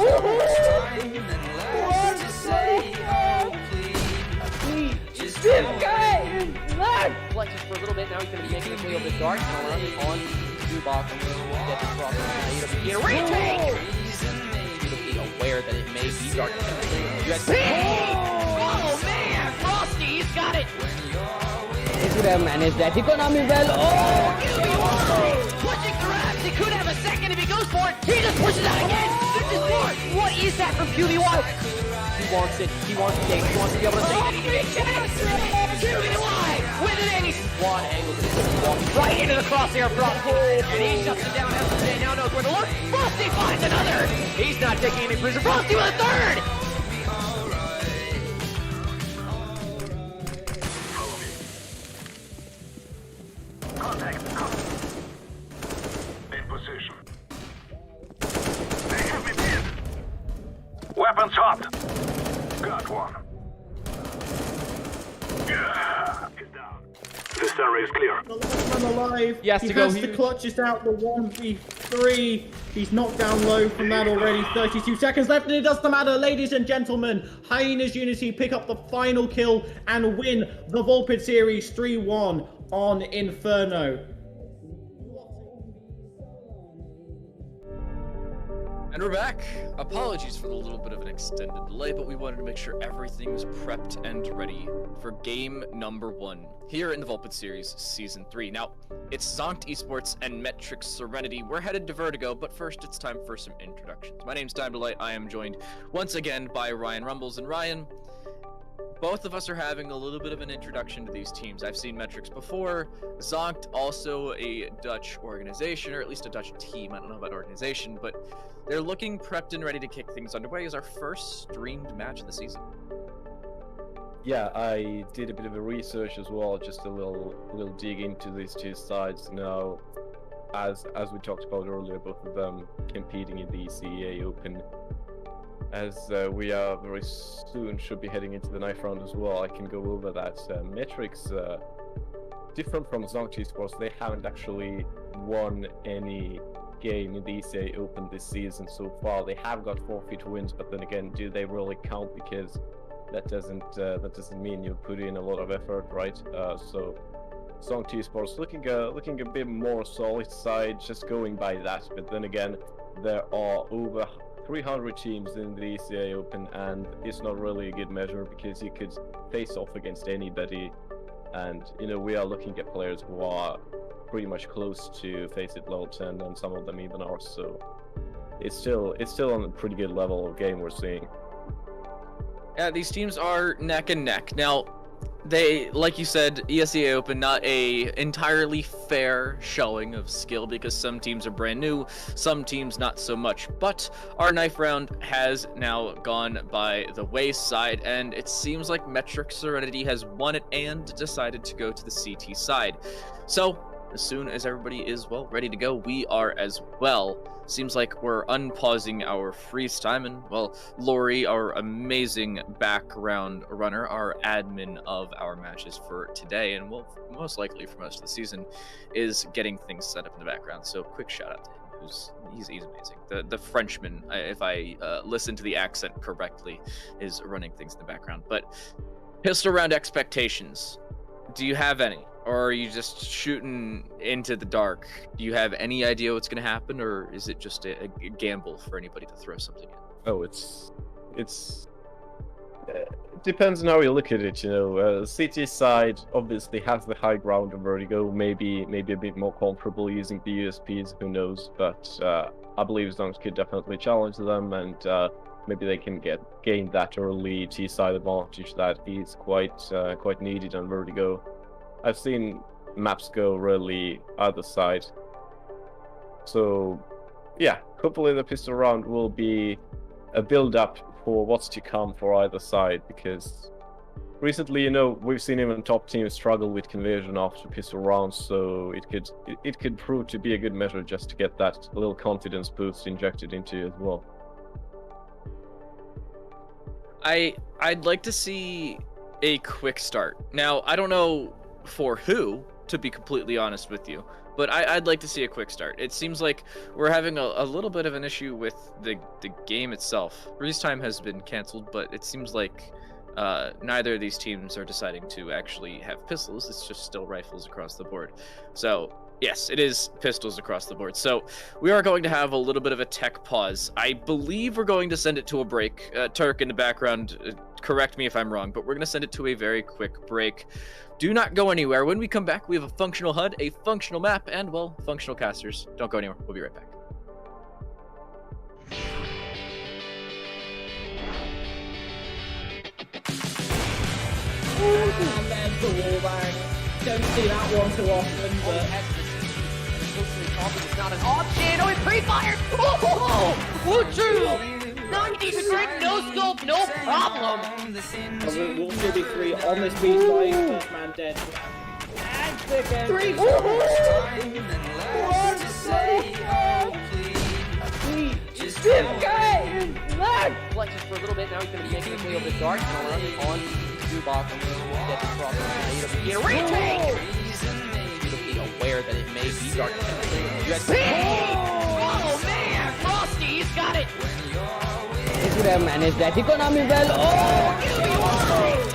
Flexes for a little bit. Now he's going to be making his way over the dark. And around on to bottom. Get the cross. Get a retake. Be aware that it may be dark. USP. Oh man, Frosty, he's got it. He could have managed that economy well. Oh! Pushing grabs. He could have a second if he goes for it. He just pushes out again. This is more. What is that from QB1? He wants it. He wants the game. He wants to be able to take it. QB1 with an ace. One angle. Walking right into the crosshair Frosty. And he shuts it down. SJ now knows where to look. Frosty finds another. He's not taking any prison. Frosty with a third. In position. They have me pinned. Weapons hot. Got one. Yeah. He's down. This area is clear. The last man alive. He has he to go has to huge. clutch this out. The 1v3. He's knocked down low from that already. 32 seconds left, and it doesn't matter, ladies and gentlemen. Hyenas Unity pick up the final kill and win the Volpid series 3-1 on Inferno. And we're back. Apologies for the little bit of an extended delay, but we wanted to make sure everything was prepped and ready for game number 1 here in the Volpid Series Season 3. Now, it's Zonkt Esports and Metric Serenity. We're headed to Vertigo, but first it's time for some introductions. My name's Time Delight. I am joined once again by Ryan Rumbles. And Ryan, both of us are having a little bit of an introduction to these teams. I've seen Metrics before. Zonkt, also a Dutch organization, or at least a Dutch team. I don't know about organization, but they're looking prepped and ready to kick things underway as our first streamed match of the season. Yeah, I did a bit of a research as well, just a little dig into these two sides. Now, as we talked about earlier, both of them competing in the ECA Open. As we are very soon should be heading into the ninth round as well, I can go over that. Metrics, different from Zonkt Esports, they haven't actually won any game in the ECA Open this season so far. They have got forfeit wins, but then again, do they really count? Because that doesn't mean you put in a lot of effort, right? So Zonkt Esports looking a bit more solid side, just going by that. But then again, there are over 300 teams in the ECA Open, and it's not really a good measure because you could face off against anybody. And we are looking at players who are pretty much close to face it level 10, and some of them even are. So it's still on a pretty good level of game we're seeing. Yeah, these teams are neck and neck. Now, they, like you said, ESEA Open, not a entirely fair showing of skill because some teams are brand new, some teams not so much. But our knife round has now gone by the wayside, and it seems like Metric Serenity has won it and decided to go to the CT side. So, as soon as everybody is, well, ready to go, we are as well. Seems like we're unpausing our freeze time, and, well, Lori, our amazing background runner, our admin of our matches for today, and, well, most likely for most of the season, is getting things set up in the background. So, quick shout out to him. he's amazing. The Frenchman, if I listen to the accent correctly, is running things in the background. But pistol round expectations. Do you have any, or are you just shooting into the dark? Do you have any idea what's going to happen, or is it just a gamble for anybody to throw something in? Oh, it's depends on how you look at it. CT side obviously has the high ground of vertigo, maybe a bit more comfortable using the USPs. Who knows? But I believe Zongs could definitely challenge them, and maybe they can gain that early T side advantage that is quite needed on vertigo. I've seen maps go really either side, so yeah, hopefully the pistol round will be a build up for what's to come for either side, because recently, we've seen even top teams struggle with conversion after pistol rounds, so it could prove to be a good measure just to get that little confidence boost injected into you as well. I'd like to see a quick start. Now, I don't know for who, to be completely honest with you, but I'd like to see a quick start. It seems like we're having a little bit of an issue with the game itself. Freeze time has been canceled, but it seems like neither of these teams are deciding to actually have pistols. It's just still rifles across the board. So yes, it is pistols across the board. So we are going to have a little bit of a tech pause. I believe we're going to send it to a break. Turk in the background, correct me if I'm wrong, but we're going to send it to a very quick break. Do not go anywhere. When we come back, we have a functional HUD, a functional map, and, well, functional casters. Don't go anywhere. We'll be right back. And then the wallbang. Don't see that one too often, but It's not an option. Oh, it pre-fired. Oh, Woo-choo. 90 grid, no scope, no problem. Will still be 3 on this beat fight. First man dead. And second. 3. Flexes for a little bit. Now he's going to be making his way over the dark. And around on the box. Get the cross. Get a retake. Be aware that it may be dark. Oh man, Frosty, he's got it. He could have managed that economy well. Oh!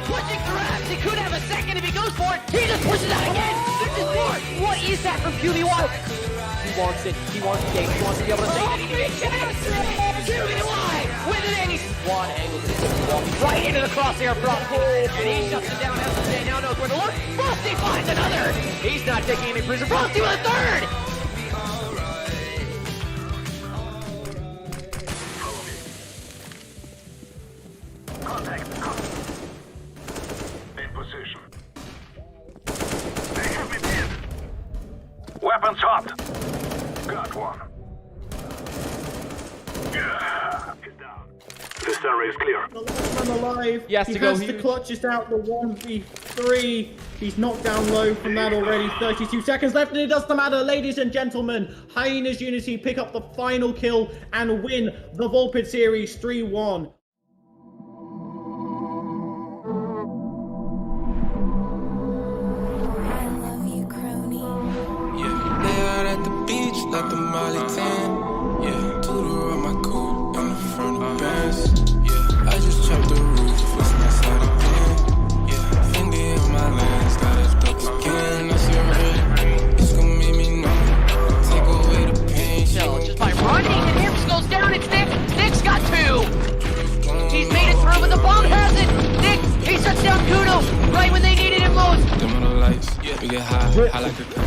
Pushing grabs. He could have a second if he goes for it. He just pushes out again. This is more. What is that from QB1? He wants it. He wants the game. He wants to be able to save it. QB1 with it, and he's one angle. Walking right into the crosshair Frosty. And he shuts it down. SJ now knows where to look. Frosty finds another. He's not taking any prison. Frosty with a third. In position. They have me pinned. Weapons hot. Got one. Yeah, he's down. This area is clear. The last man alive. Yes, he to go has to huge. clutch us out the 1v3. He's knocked down low from that already. 32 seconds left, and it doesn't matter, ladies and gentlemen. Hyenas Unity pick up the final kill and win the Volpid series 3-1. Yeah, lay out at the beach, let the molly tan. Yeah, tutor on my coupe in the front of Benz. Yeah, I just chopped the roof, it's my side of pan. Yeah, Fendi on my lens, got it stuck again. That's your red, it's gonna make me numb. Take away the pain. So just by running, and Hips goes down. It's Nick. Nick's got 2. He's made it through, but the bomb has it. Nick, he shuts down Kuno right when they needed him most. Dim on the lights, we get high, I like a cut.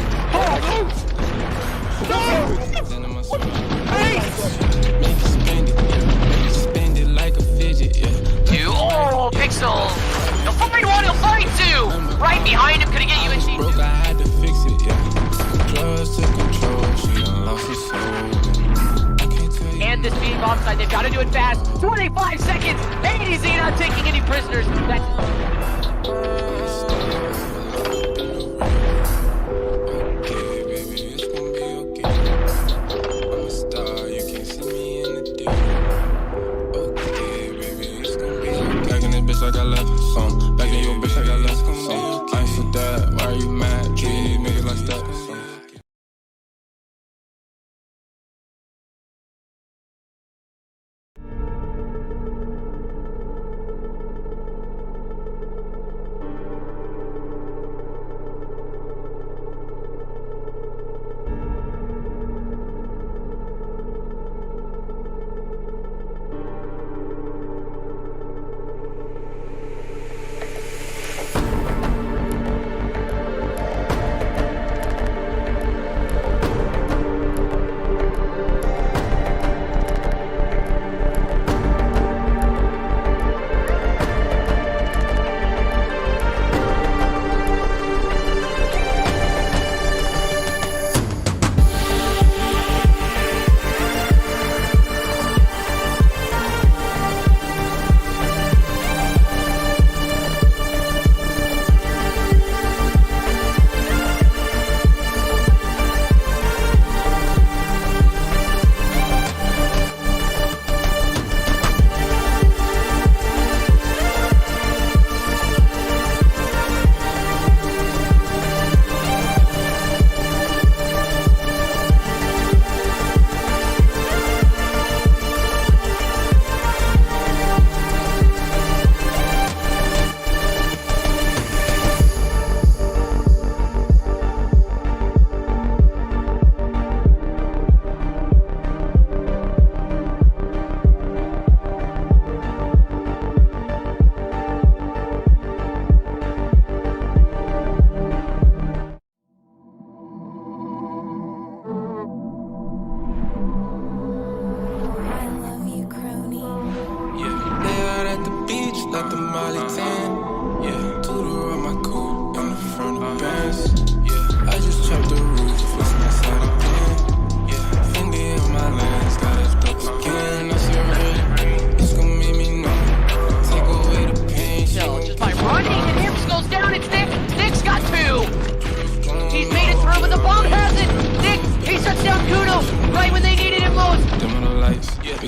Then I'm a swim. Make it spend it, yeah. Make it spend it like a fidget, yeah. 2. Oh, Pixel. He'll find 1, he'll find 2. Right behind him, could he get you in seat? Broke, I had to fix it, yeah. Drugs took control, she done lost her soul. I can't tell you. And this being offside, they've got to do it fast. 25 seconds. ADZ not taking any prisoners. That's Okay, baby, it's gonna be okay. I'm a star, you can't see me in the day. Okay, baby, it's gonna be okay. Back in this bitch like I left some. Back in your bitch like I left some. I ain't for that, why are you mad? Treat these niggas like that.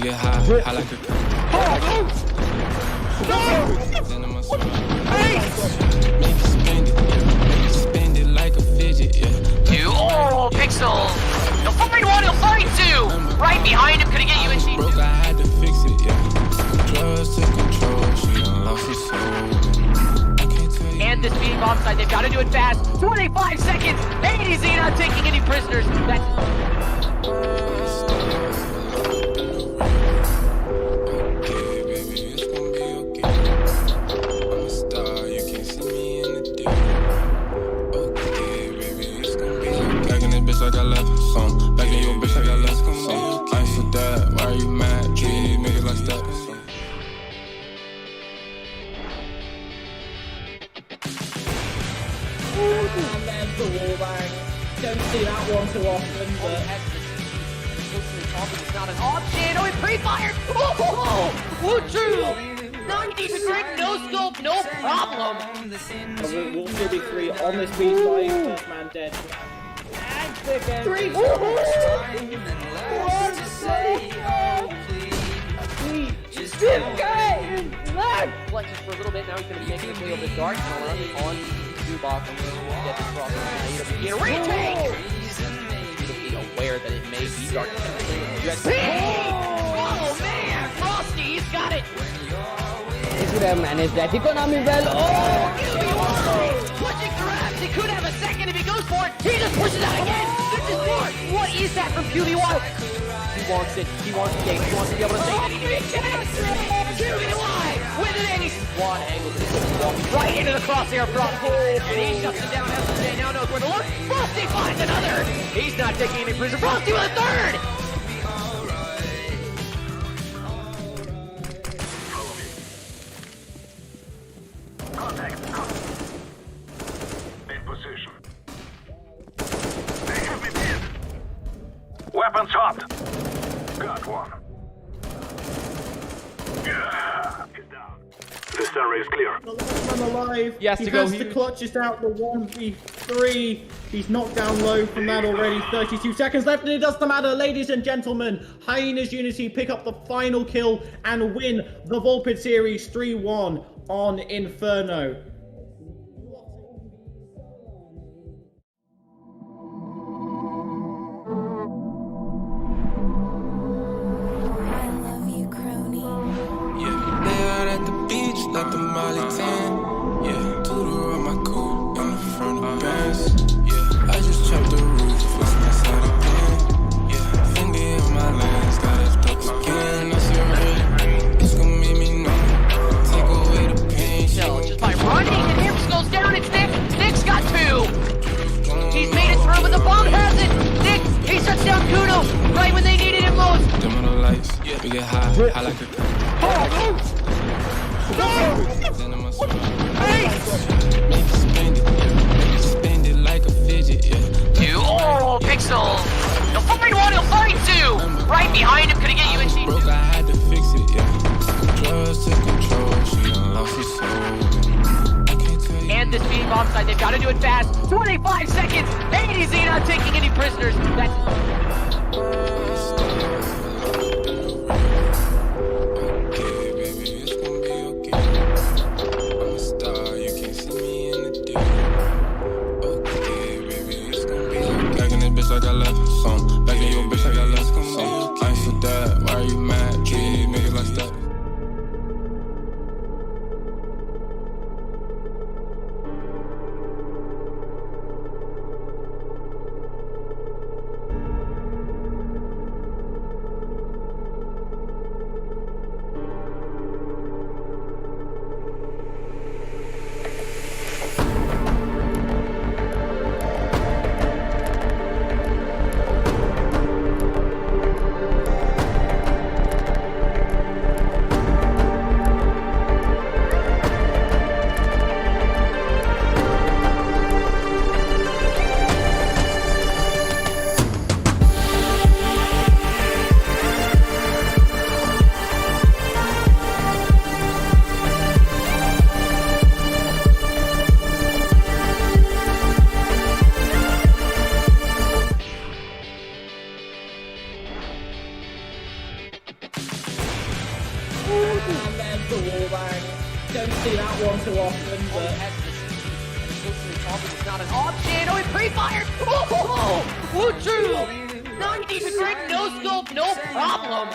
get high, high like a then I'm a swing. Make you spend it like a fidget, yeah. Two. Oh, Pixel. He'll find one, he'll find two. Right behind him, could he get you in sheet? Broke, I had to fix it, yeah. Drugs took control, she done lost her soul. I can't tell you. And this being offside, they've got to do it fast. 25 seconds. ADZ not taking any prisoners. Okay, baby, it's gonna be okay. I'm a star, you can't see me in the day. Okay, baby, it's gonna be okay. Back in this bitch like I left some. Back in your bitch like I left some. I ain't for that, why are you mad? Treat these niggas like that. And there's the wallbang. Don't see that one too often, but It's not an option. Oh, he pre-fired. Oh, true. 90%, no scope, no problem. we'll still be 3 on this B side. First man dead. And 3. Flexes for a little bit. Now he's going to be making his way over the dark. On Zubok. Get this cross. Get a retake. Be aware that it may be dark. Oh man, Frosty, he's got it. He could have managed that economy well. Pushing grabs. He could have a second if he goes for it. He just pushes out again. This is more. What is that from QB1? He wants it. He wants the game. He wants to be able to say QB1 with an ace. One angle. Right into the crosshair Frosty. And he shuts it down. SJ now knows where to look. Frosty finds another. He's not taking any prison. Frosty with a third. In position. They have me pinned. Weapons hot. Got one. Yeah, he's down. This area is clear. The last man alive. He has to go has to huge. clutch this out the 1v3. He's knocked down low from that already. 32 seconds left, and it doesn't matter, ladies and gentlemen. Hyenas Unity pick up the final kill and win the Volpid series 3-1 on Inferno. Yeah, they out at the beach, like the Molly 10. Yeah, Tudor on my coupe in the front of Benz. Yeah, I just chopped the roof, fix my side again. Yeah, finger in my lens, got it stuck again. I see red, it's gonna make me know. Take away the pain. So just by running, and Imps goes down. It's Nick. Nick's got 2. He's made it through, but the bomb has it. Nick, he shuts down Kuno right when they needed him most. Dim on the lights, we get high, high like a then I'm a swing. Make you spend it like a fidget, yeah. 2. Oh, Pixel. He'll find one, he'll find 2. Right behind him, could he get you in sheet? Broke, I had to fix it, yeah. Drugs took control, she done lost her soul. I can't tell you. And this being offside, they've got to do it fast. 25 seconds. ADZ not taking any prisoners. Okay, baby, it's gonna be okay. I'm a star, you can't see me in the day. Okay, baby, it's gonna be okay. Back in this bitch like I left some. Back in your bitch like I left some. I ain't for that, why are you mad? Treat these niggas like that. And then the wallbang. Don't see that one too often, but... It's not an option. Oh, he pre-fired. Oh, Woo-choo. 90 degree, no scope, no problem.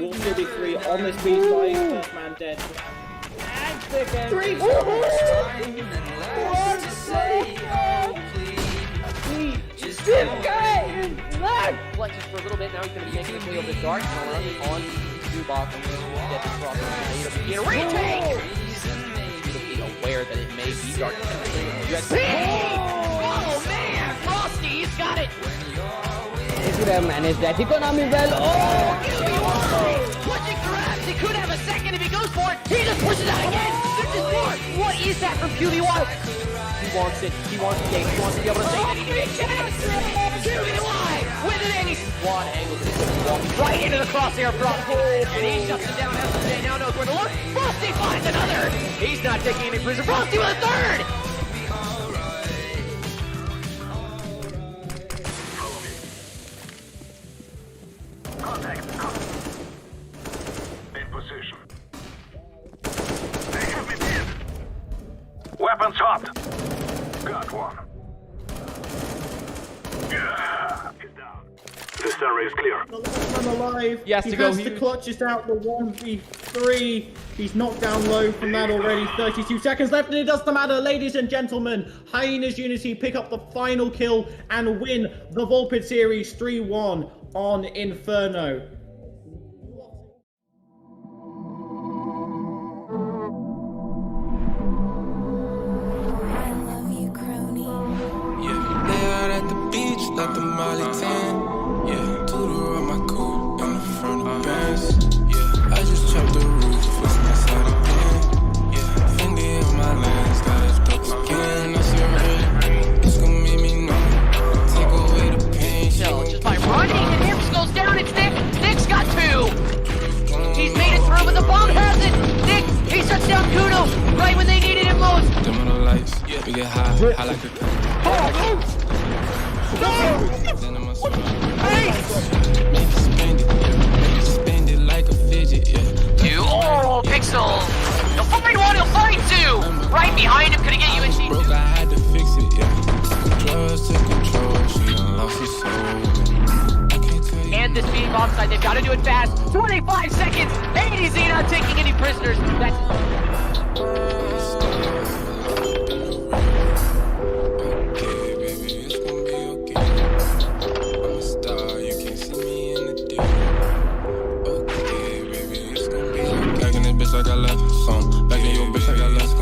Will still be 3 on this B side. First man dead. And second. 3. Flexes for a little bit. Now he's going to be making his way over the dark. On to box. Get the cross. Get a retake. Be aware that it may be dark. Oh man, Frosty, he's got it. He could have managed that economy well. Oh! Pushing grabs. He could have a second if he goes for it. He just pushes out again. This is more. What is that from QB1? He wants it. He wants the game. He wants to be able to say that he can QB1 with an ace. One angle. Walking right into the crosshair Frosty. And he shuts it down. SJ now knows where to look. Frosty finds another. He's not taking any prison. Frosty with a third. In position. They have me pinned. Weapons hopped. Got one. Yeah, he's down. This area is clear. The last man alive. He has he to go has to huge. clutch this out the 1v3. He's knocked down low from that already. 32 seconds left, and it doesn't matter, ladies and gentlemen. Hyena's Unity pick up the final kill and win the Volpid series 3-1 on Inferno. Yeah, lay out at the beach, let the molly tan. Yeah, tutor on my cool in the front of bands. Yeah, I just chopped the roof, fix my side again. Yeah, Fendi on my lens, got his dope again. I said, really, it's gonna make me know. Take away the pain. So just by running, and Hips goes down. It's Nick. Nick's got 2. He's made it through, but the bomb has it. Nick, he shuts down Kuno right when they needed him most. Dim on the lights, we get high like a cut. Then I'm a spend it like a fidget, yeah. 2. Oh, Pixel. He'll find 1, he'll find 2. Right behind him, could he get you in sheet? Broke, I had to fix it, yeah. Drugs took control, she done lost her soul. I can't tell you. And this being offside, they've got to do it fast. 25 seconds. 80Z not taking any prisoners. That's Okay, baby, it's gonna be okay. I'm a star, you can't see me in the day. Okay, baby, it's gonna be okay. Back in this bitch like I left some. Back in your bitch like I left some.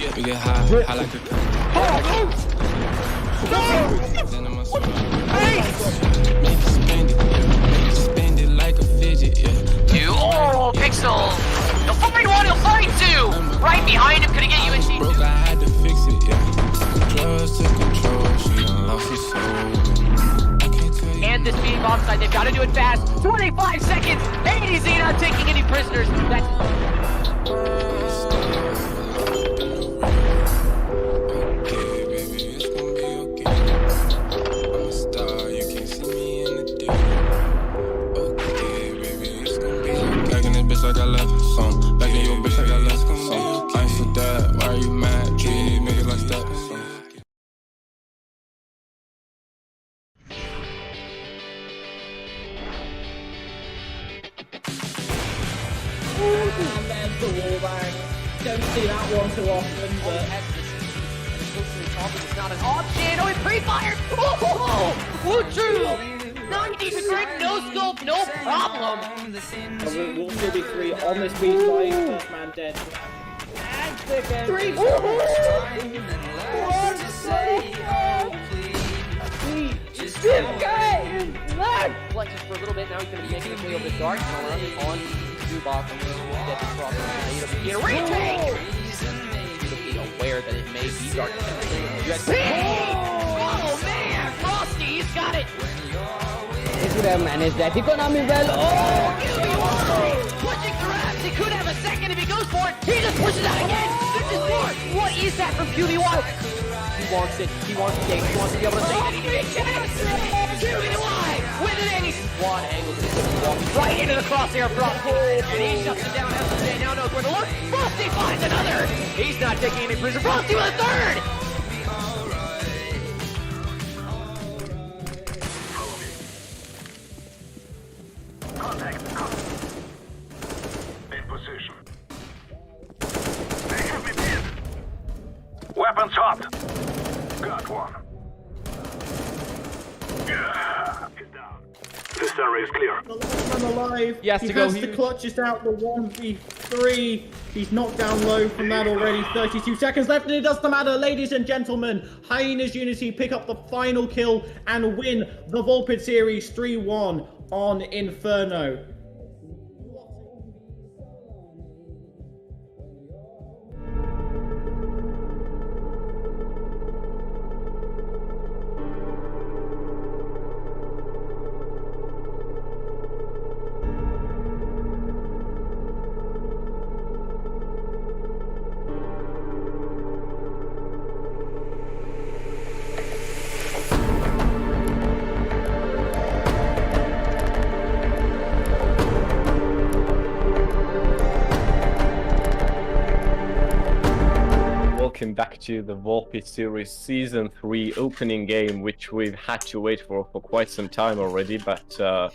Yeah, we get high like a then I'm spend it like a fidget, yeah. Two. Oh, Pixel. He'll find one, he'll find two. Right behind him, could he get you in team? Broke, I had to fix it, yeah. Drugs to control, she done lost her soul. And this being offside, they've got to do it fast. 25 seconds. ADZ not taking any prisoners. That's like I left some. Back in your bitch like I left some. I ain't so that. Why are you mad? Treat these niggas like that. Don't see that one too often, but it's not an option. Oh, it pre-fired. Oh, Woo True. 90 degree, no scope, no problem. we'll still be 3 on this beat fight. First man dead. And second. 3. Flexes for a little bit. Now he's going to be making his way over the dark and around it on two box. Get the cross. Get a retake. Be aware that it may be dark. Oh man, Frosty, he's got it. He could have managed that economy well. Oh! Pushing grabs. He could have a second if he goes for it. He just pushes out again. This is more. What is that from QBY? He wants it. He wants the game. He wants to be able to save it. QBY with an 80. One angle. Right into the crosshair of Frosty. And he shuts it down. SJ now knows where to look. Frosty finds another. He's not taking any prison. Frosty with a third. In position. They have me pinned. Weapons hot. Got one. Yeah, he's down. This area is clear. The last man alive. He has to go has to huge. clutch this out the 1v3. He's knocked down low from that already. 32 seconds left, and it doesn't matter, ladies and gentlemen. Hyenas Unity pick up the final kill and win the Volpid series 3-1 on Inferno. Welcome back to the Volpid series season 3 opening game, which we've had to wait for quite some time already, but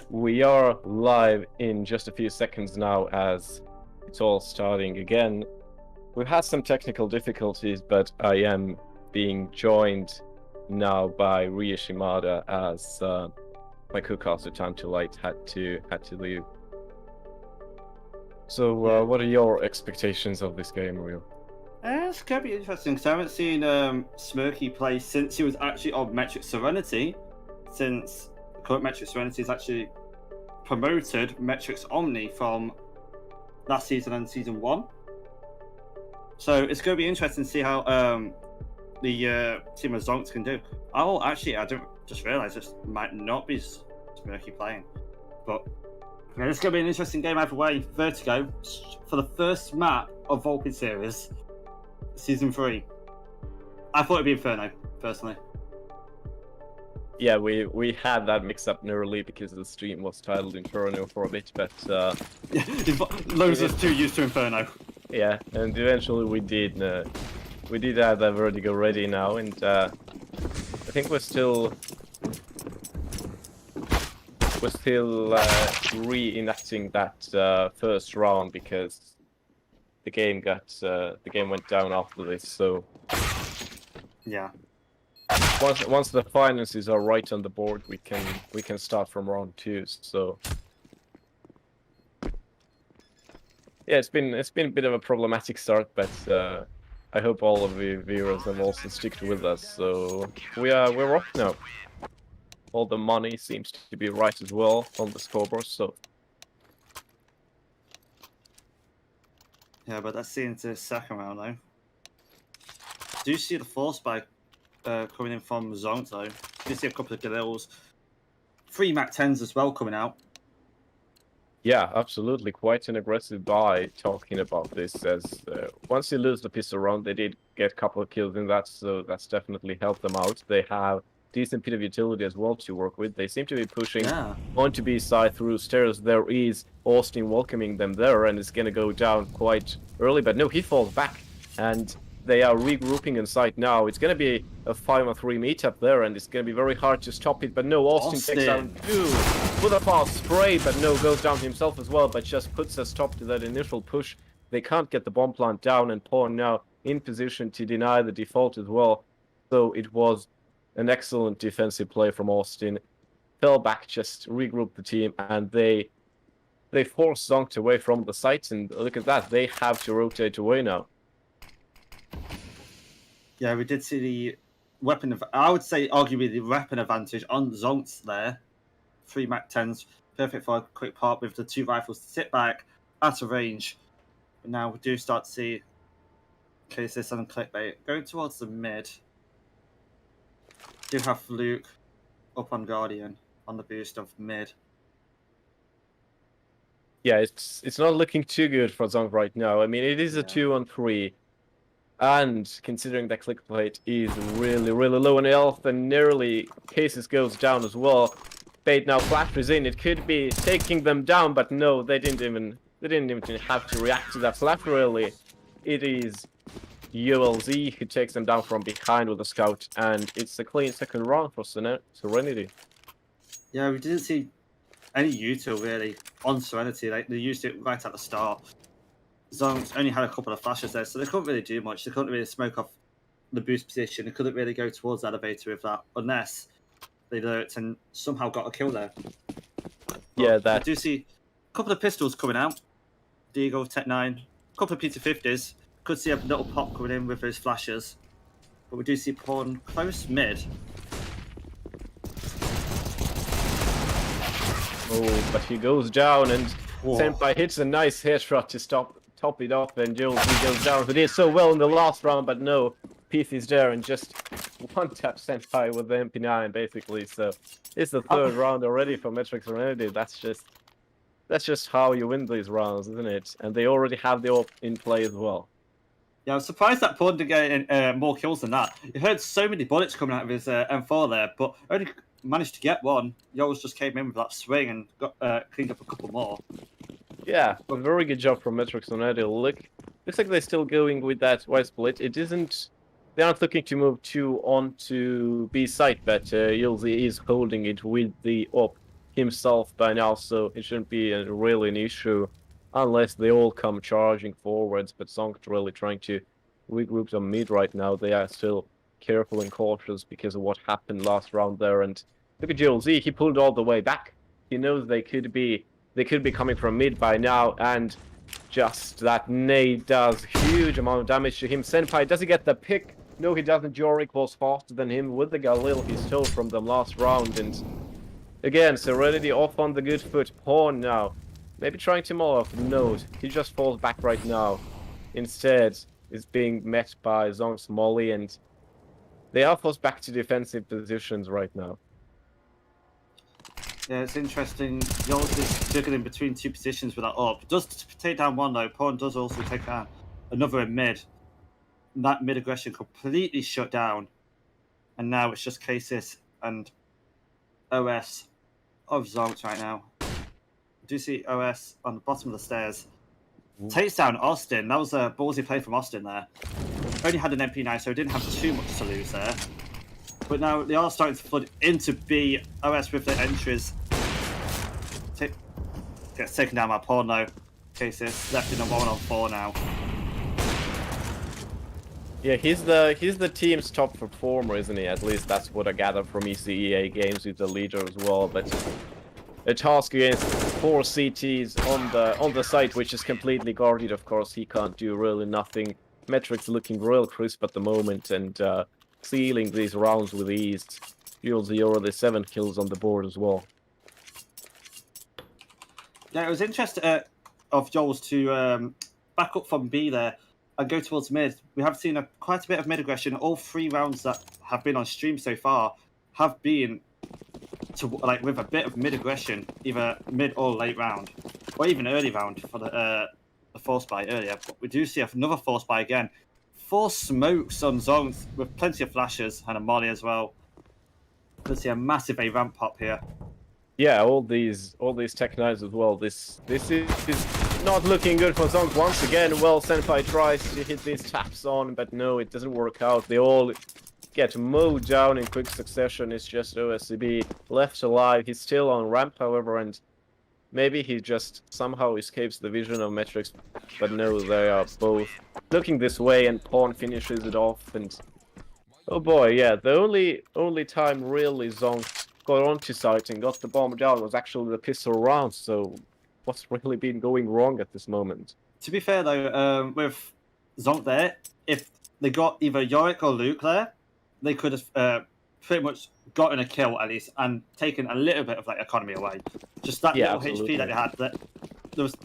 we are live in just a few seconds now as it's all starting again. We've had some technical difficulties, but I am being joined now by Ria Shimada as my co-caster Time to Light had to leave. So what are your expectations of this game, Rio? It's going to be interesting because I haven't seen Smirky play since he was actually on Metric Serenity. Since current Metric Serenity is actually promoted Metrics Omni from last season and season 1. So it's going to be interesting to see how the team of Zonks can do. I don't just realised this might not be Smirky playing, but it's going to be an interesting game either way. Vertigo for the first map of Volpid series. Season 3. I thought it'd be Inferno, personally. Yeah, we had that mix up early because the stream was titled Inferno for a bit, but Lowe's was too used to Inferno. yeah, and eventually we did have that Vertigo ready now, and I think we're still reenacting that first round because the game went down after this. So yeah, once the finances are right on the board, we can start from round 2. So Yeah, it's been a bit of a problematic start, but I hope all of the viewers have also sticked with us. So we're off now. All the money seems to be right as well on the scoreboard. So Yeah, but let's see into the second round now. Do you see the force spike coming in from Zonk though? You see a couple of Galils. 3 Mac 10s as well coming out. yeah, absolutely, quite an aggressive buy talking about this. As once you lose the pistol round, they did get a couple of kills in that, so that's definitely helped them out. They have decent bit of utility as well to work with. They seem to be pushing onto B side through stairs. There is Austin welcoming them there, and it's gonna go down quite early. But no, he falls back, and they are regrouping inside now. It's gonna be a 5-on-3 meetup there, and it's gonna be very hard to stop it. But no, Austin takes down 2 with a fast spray, but no, goes down himself as well. But just puts a stop to that initial push. They can't get the bomb plant down, and Pawn now in position to deny the default as well. So it was an excellent defensive play from Austin. Fell back, just regrouped the team, and they forced Zonk away from the site. And look at that, they have to rotate away now. Yeah, we did see the weapon of, I would say arguably the weapon advantage on Zonks there. 3 Mac 10s, perfect for a quick part with the 2 rifles to sit back out of range. But now we do start to see cases on clickbait going towards the mid. Do have Luke up on Guardian on the boost of mid. Yeah, it's not looking too good for Zonk right now. I mean, it is a 2-on-3. And considering that clickbait is really, really low on health, and nearly cases goes down as well. Fade now flashes in. It could be taking them down, but no, they didn't even have to react to that flash really. It is ULZ who takes them down from behind with a scout, and it's a clean second round for Serenity. Yeah, we didn't see any util really on Serenity. Like, they used it right at the start. Zonks only had a couple of flashes there, so they couldn't really do much. They couldn't really smoke off the boost position. They couldn't really go towards the elevator with that, unless they lurked and somehow got a kill there. But yeah, that. I do see a couple of pistols coming out. Deagle, Tech 9, a couple of P250s. Could see a little pop coming in with those flashes. But we do see Pawn close mid. Oh, but he goes down, and Senpai hits a nice headshot to top it off, and Jules goes down. He did so well in the last round, but no, Pith is there and just one-tap Senpai with the MP9 basically. So it's the third round already for Metric Serenity. That's just how you win these rounds, isn't it? And they already have the AWP in play as well. Yeah, I'm surprised that Pawn didn't get more kills than that. You heard so many bullets coming out of his M4 there, but only managed to get one. Yours just came in with that swing and got cleaned up a couple more. Yeah, a very good job from Metric Serenity. Looks like they're still going with that white split. It isn't. They aren't looking to move 2 onto B site, but Yilzi is holding it with the AWP himself by now, so it shouldn't be really an issue unless they all come charging forwards. But Zonk really trying to regroup on mid right now. They are still careful and cautious because of what happened last round there. And look at JLZ, he pulled all the way back. He knows they could be coming from mid by now, and just that nade does huge amount of damage to him. Senpai, does he get the pick? No, he doesn't. Jorik was faster than him with the Galil he stole from them last round. And again, Serenity off on the good foot. Pawn now. Maybe trying to more off. No, he just falls back right now. Instead, is being met by Zonk's Molly, and they are forced back to defensive positions right now. Yeah, it's interesting. Yours is juggling between 2 positions with that AWP. Does take down one though. Pawn does also take down another in mid. That mid aggression completely shut down. And now it's just Casis and OS of Zonks right now. Do see OS on the bottom of the stairs. Takes down Austin. That was a ballsy play from Austin there. Only had an MP9, so didn't have too much to lose there. But now they are starting to flood into B. OS with their entries. Gets taken down by Pawn though. Casis left in a 1-on-4 now. Yeah, he's the team's top performer, isn't he? At least that's what I gather from ECEA games with the leader as well. But a task against 4 CTs on the site, which is completely guarded. Of course, he can't do really nothing. Metrics looking real crisp at the moment and sealing these rounds with ease. Fuels the already 7 kills on the board as well. Yeah, it was interesting of Joel's to back up from B there and go towards mid. We have seen quite a bit of mid aggression. All 3 rounds that have been on stream so far have been with a bit of mid aggression, either mid or late round, or even early round for the force buy earlier. But we do see another force buy again. 4 smokes on zones with plenty of flashes and a molly as well. We see a massive A ramp pop here. Yeah, all these Tech 9s as well. This is not looking good for Zonk once again. Well, Senpai tries to hit these taps on, but no, it doesn't work out. They all get mowed down in quick succession. It's just OSCB left alive. He's still on ramp, however, and maybe he just somehow escapes the vision of Metrics. But no, they are both looking this way, and Pawn finishes it off. And oh boy, yeah, the only time really Zonk got onto site and got the bomb down was actually the pistol round. So what's really been going wrong at this moment? To be fair though, with Zonk there, if they got either Yorick or Luke there, they could have pretty much gotten a kill at least and taken a little bit of like economy away. Just that little absolutely. HP that they had that was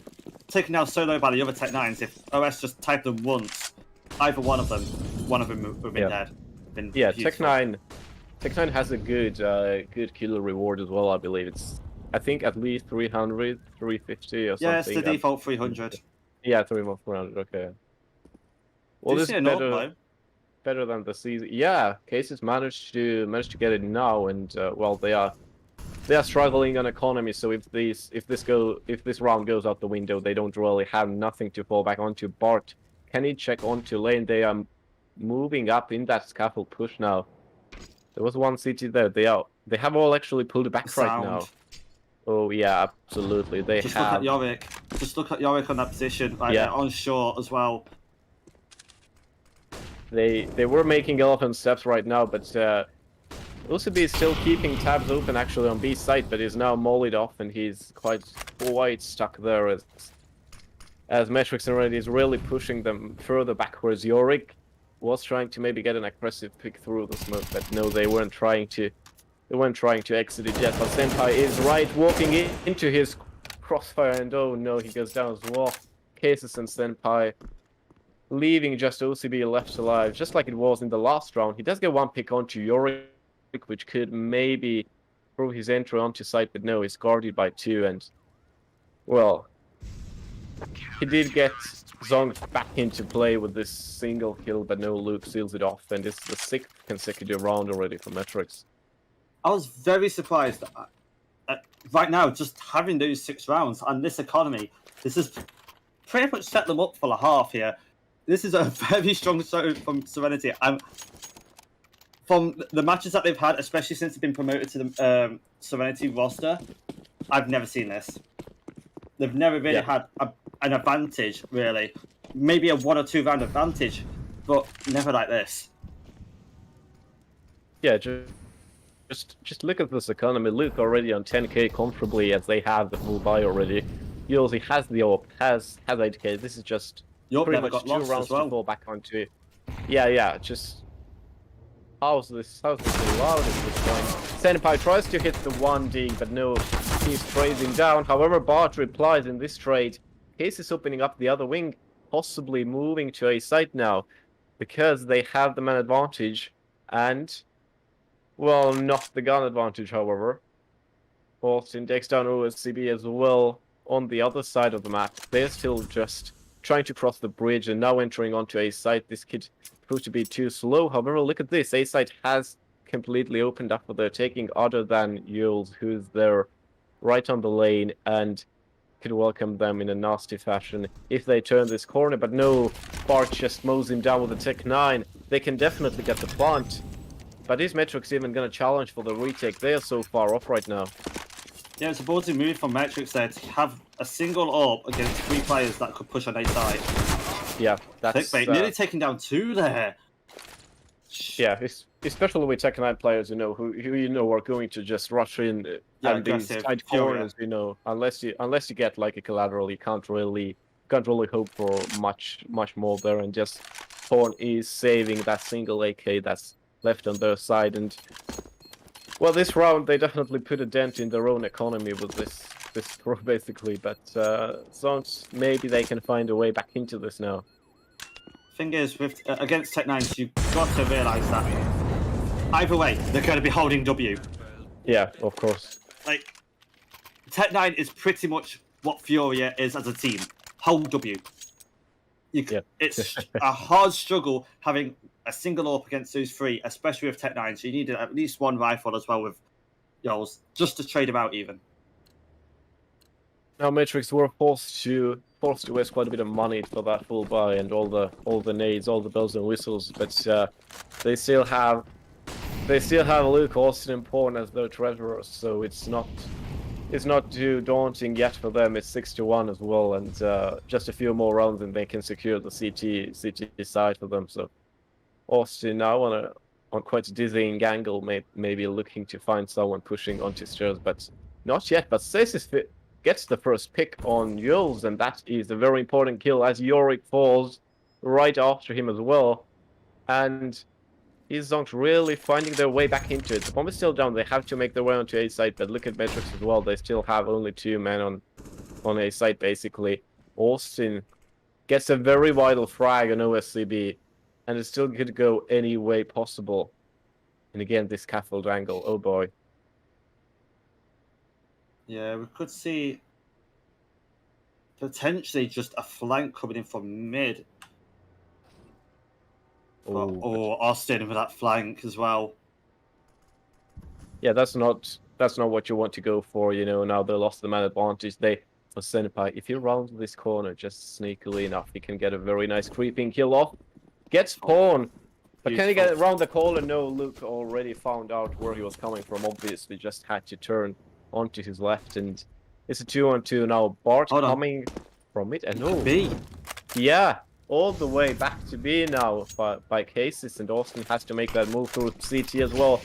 taken down so low by the other Tech 9s. If OS just typed them once, either one of them would have been dead. Yeah, Tech 9 has a good killer reward as well, I believe. It's, I think, at least 300, 350 or something. Yeah, it's the default 300. Yeah, 300, okay. Well, this is better than the season. Yeah, Cases managed to get it now, and well, they are struggling on economy. So if this round goes out the window, they don't really have nothing to fall back onto. Bart, can he check onto lane? They are moving up in that scaffold push now. There was one CT there. They have all actually pulled back right now. Oh yeah, absolutely. They Just have. Look at Yorick. Just look at Yorick on that position, like on shore as well. They were making elephant steps right now, but OCB is still keeping tabs open actually on B site, but is now mollied off, and he's quite stuck there as Metrics already is really pushing them further backwards. Yorick was trying to maybe get an aggressive pick through the smoke, but no, they weren't trying to exit it yet. But Senpai is right, walking into his crossfire, and oh no, he goes down as well. Cases and Senpai leaving just OCB left alive, just like it was in the last round. He does get one pick onto Yorick, which could maybe throw his entry onto site, but no, he's guarded by 2, and well, he did get Zonk back into play with this single kill, but no, Luke seals it off, and it's the 6th consecutive round already for Metrics. I was very surprised right now, just having those 6 rounds and this economy. This has pretty much set them up for the half here. This is a very strong start from Serenity. From the matches that they've had, especially since they've been promoted to the Serenity roster, I've never seen this. They've never really had an advantage, really. Maybe a 1 or 2 round advantage, but never like this. Yeah, just look at this economy. Luke already on 10k comfortably, as they have the full buy already. Yossi has the AWP, has 8k. This is just pretty much 2 rounds to fall back onto. Yeah, just how's this allowed at this point? Senpai tries to hit the 1D, but no, he's trading down. However, Bart replies in this trade. Case is opening up the other wing, possibly moving to a site now, because they have the man advantage, and well, not the gun advantage, however. Austin takes down OSCB as well on the other side of the map. They're still just trying to cross the bridge and now entering onto a site. This kid proved to be too slow. However, look at this. A site has completely opened up for their taking, other than Yules, who's there right on the lane and could welcome them in a nasty fashion if they turn this corner. But no, Bart just mows him down with a Tech 9. They can definitely get the plant. But is Metrics even going to challenge for the retake? They are so far off right now. Yeah, it's a ballsy move from Metrics there to have a single AWP against 3 players that could push on A side. Yeah, that's... Nearly taking down 2 there. Yeah, especially with Tech9 players, who you know are going to just rush in and these aggressive, tight Furia. corners, unless you get like a collateral, you can't really hope for much more there. And just Thorn is saving that single AK that's left on their side. And well, this round they definitely put a dent in their own economy with this throw basically. But Zones, maybe they can find a way back into this now. Thing is, with against Tech9, you've got to realise that either way, they're going to be holding W. Yeah, of course. Like, Tech9 is pretty much what Furia is as a team. Hold W. It's a hard struggle having a single AWP against those three, especially with Tech9. So you need at least one rifle as well with Yols, just to trade them out even. Now Matrix were forced to waste quite a bit of money for that full buy and all the nades, all the bells and whistles, but they still have Luke, Austin, and Porn as their treasurers, so it's not too daunting yet for them. It's 6-1 as well, and just a few more rounds and they can secure the CT side for them. So Austin now on quite a dizzying angle, maybe looking to find someone pushing onto stairs, but not yet. But Stasis gets the first pick on Jules, and that is a very important kill as Yorick falls right after him as well. And these Zonks really finding their way back into it. The bomb is still down. They have to make their way onto A site, but look at Matrix as well. They still have only 2 men on A site, basically. Austin gets a very vital frag on OSCB, and it still could go any way possible. And again, this scaffold angle. Oh boy. Yeah, we could see potentially just a flank coming in from mid. Austin with that flank as well. Yeah, that's not what you want to go for, now they lost the man advantage. For Senpai, if you round this corner just sneakily enough, he can get a very nice creeping kill off. Gets Pawn, but can he get around the corner? No, Luke already found out where he was coming from, obviously, just had to turn onto his left, and it's a 2-on-2 now. Bart coming from it, and B. Yeah, all the way back to B now by Cases, and Austin has to make that move through CT as well.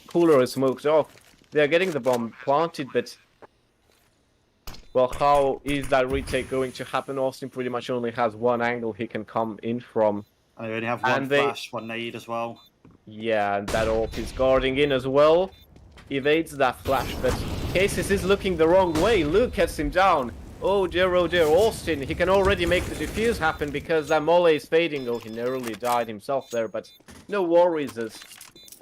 Cooler is smoked off. They're getting the bomb planted, but well, how is that retake going to happen? Austin pretty much only has one angle he can come in from. And they only have one flash, one nade as well. Yeah, and that AWP is guarding in as well. Evades that flash, but Cases is looking the wrong way. Luke gets him down. Oh dear, Austin, he can already make the defuse happen because that mole is fading. Oh, he narrowly died himself there, but no worries as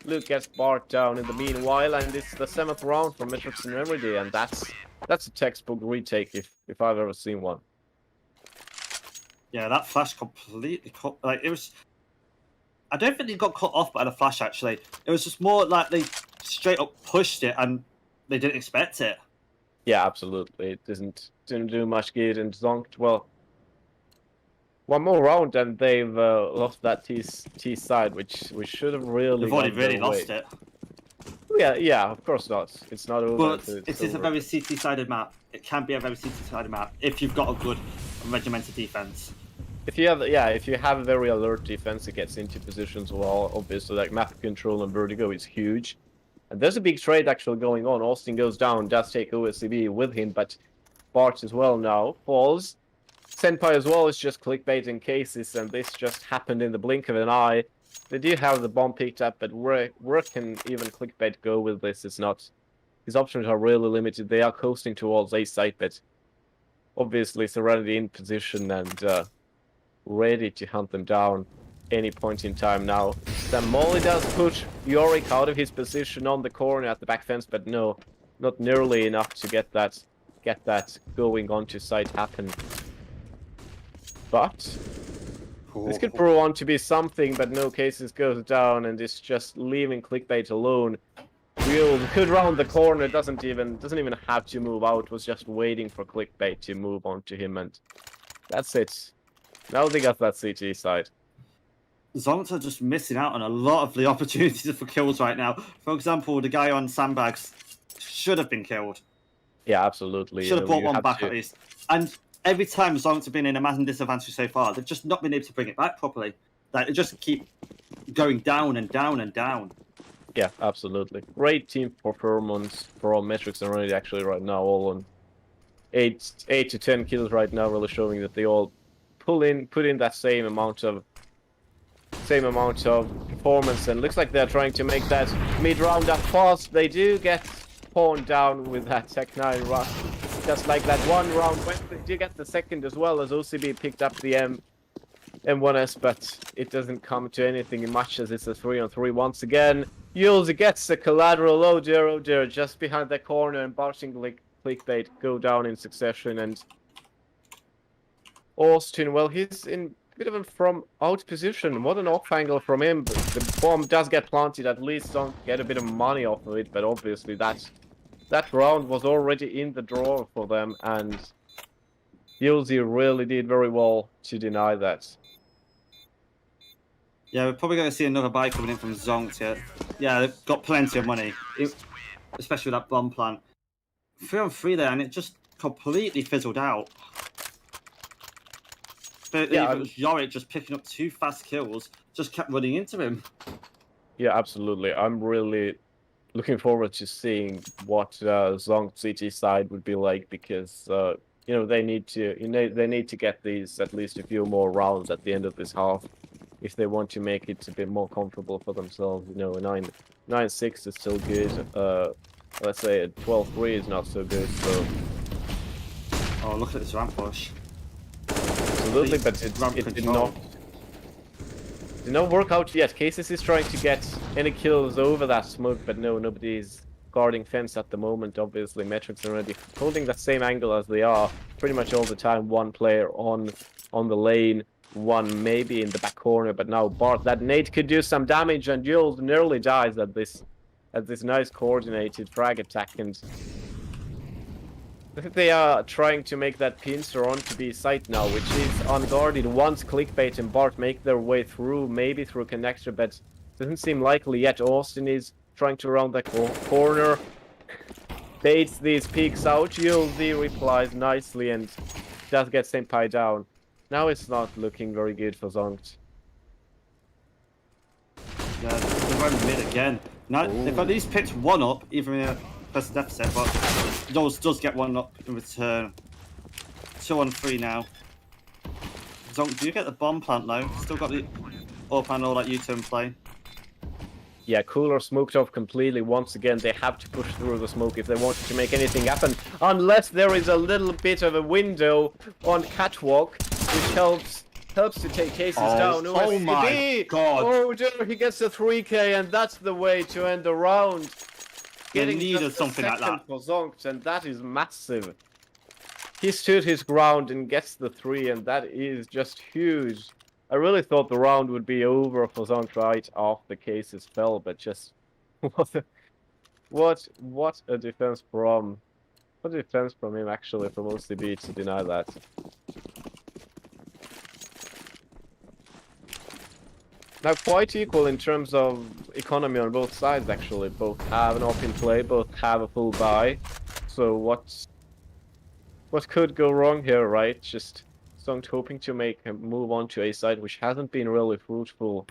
Luke gets Bart down in the meanwhile, and it's the 7th round for Matrix and Remedy, and that's a textbook retake if I've ever seen one. Yeah, that flash completely cut. Like, it was. I don't think they got cut off by the flash, actually. It was just more like they straight up pushed it and they didn't expect it. Yeah, absolutely. It didn't do much good, and Zonked, well, one more round and they've lost that T side, which should have really. They've already really lost it. Yeah, of course not. It's not over. But it is a very CT-sided map. It can be a very CT-sided map if you've got a good regimented defense. If you have a very alert defense, it gets into positions well. Obviously, like map control and vertigo is huge. And there's a big trade actually going on. Austin goes down, does take OSCB with him, but Bart as well now falls. Senpai as well is just clickbaiting Cases, and this just happened in the blink of an eye. They do have the bomb picked up, but where can even clickbait go with this? It's not. His options are really limited. They are coasting towards A site, but obviously Serenity in position and ready to hunt them down any point in time now. Then Molly does push Yorick out of his position on the corner at the back fence, but no, not nearly enough to get that going onto site happen. But this could prove on to be something, but no, Cases goes down and is just leaving clickbait alone. Real could round the corner, doesn't even have to move out, was just waiting for clickbait to move on to him, and that's it. Now they got that CT side. Zonks are just missing out on a lot of the opportunities for kills right now. For example, the guy on sandbags should have been killed. Yeah, absolutely. Should have brought one back at least. And every time Zonks have been in a massive disadvantage so far, they've just not been able to bring it back properly. Like, they just keep going down and down and down. Yeah, absolutely. Great team performance for all metrics already actually right now, all on 8 to 10 kills right now, really showing that they all put in that same amount of performance, and looks like they're trying to make that mid round up fast. They do get pawned down with that Tech 9 rush. Just like that one round when they do get the second as well, as OCB picked up the M1S, but it doesn't come to anything much as it's a 3-on-3 once again. Yulzi gets the collateral, oh dear, just behind the corner, and bouncing clickbait go down in succession. And Austin, well, he's in a bit of a from out position. What an off angle from him, but the bomb does get planted. At least don't get a bit of money off of it, but obviously that round was already in the draw for them, and Yulzi really did very well to deny that. Yeah, we're probably going to see another buy coming in from Zonk here. Yeah, they've got plenty of money, especially with that bomb plan. 3-on-3 there, and it just completely fizzled out. But Yeah, it was Yorick just picking up 2 fast kills, just kept running into him. Yeah, absolutely. I'm really looking forward to seeing what Zonk CT side would be like, because they need to get these at least a few more rounds at the end of this half if they want to make it a bit more comfortable for themselves. A 9-6 is still good. Let's say a 12-3 is not so good. So Oh, look at this ramp push. absolutely, but it did not work out yet. Cases is trying to get any kills over that smoke, but no, nobody's guarding fence at the moment. Obviously, Metrics are already holding that same angle as they are pretty much all the time. One player on the lane, one maybe in the back corner, but now Bart, that nade could do some damage, and Jules nearly dies at this nice coordinated frag attack. And I think they are trying to make that pincer onto B site now, which is unguarded. Once clickbait and Bart make their way through, maybe through connector, but doesn't seem likely yet. Austin is trying to round that corner, baits these peaks out. Yulzi replies nicely and does get Senpai down. Now it's not looking very good for Zonkt. Yeah, they're running mid again. Now they've at least picked one up, even in a plus deficit, but Knowles does get one up in return. 2-on-3 now. Zonk, do you get the bomb plant though? Still got the up and all that U-turn play. Yeah, Cooler smoked off completely. Once again, they have to push through the smoke if they wanted to make anything happen. Unless there is a little bit of a window on Catwalk, which helps to take cases down. Oh my god! Oh dear, he gets a 3k, and that's the way to end the round. Getting needed just something a like second that. for Zonkt, and that is massive. He stood his ground and gets the 3, and that is just huge. I really thought the round would be over for Zonk right after cases fell, but just what a defense from him actually from OCB to deny that. Now quite equal in terms of economy on both sides actually. Both have an open play, both have a full buy. So what could go wrong here, right? Just Zonk hoping to make a move on to A side, which hasn't been really fruitful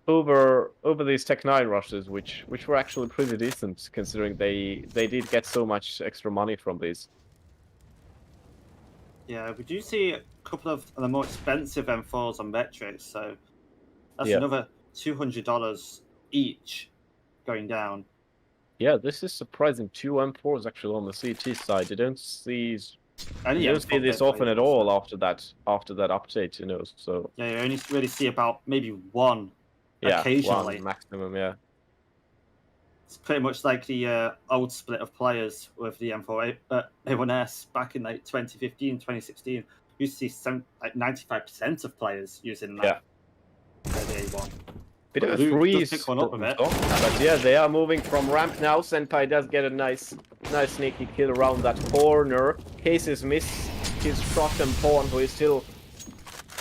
over these Tech 9 rushes, which were actually pretty decent considering they did get so much extra money from these. Yeah, we do see a couple of the more expensive M4s on Metrics, so that's Yeah. another $200 each going down. Yeah, this is surprising. 2 M4s actually on the CT side. You don't see this often at all after that update, so Yeah, you only really see about maybe one occasionally. one maximum, yeah. It's pretty much like the old split of players with the M4 A1S back in like 2015, 2016. You used to see 95% of players using that. The A1. Bit of a Luke does freeze. pick one up a bit. But yeah, they are moving from ramp now. Senpai does get a nice sneaky kill around that corner. Cases miss his shot, and Pawn, who is still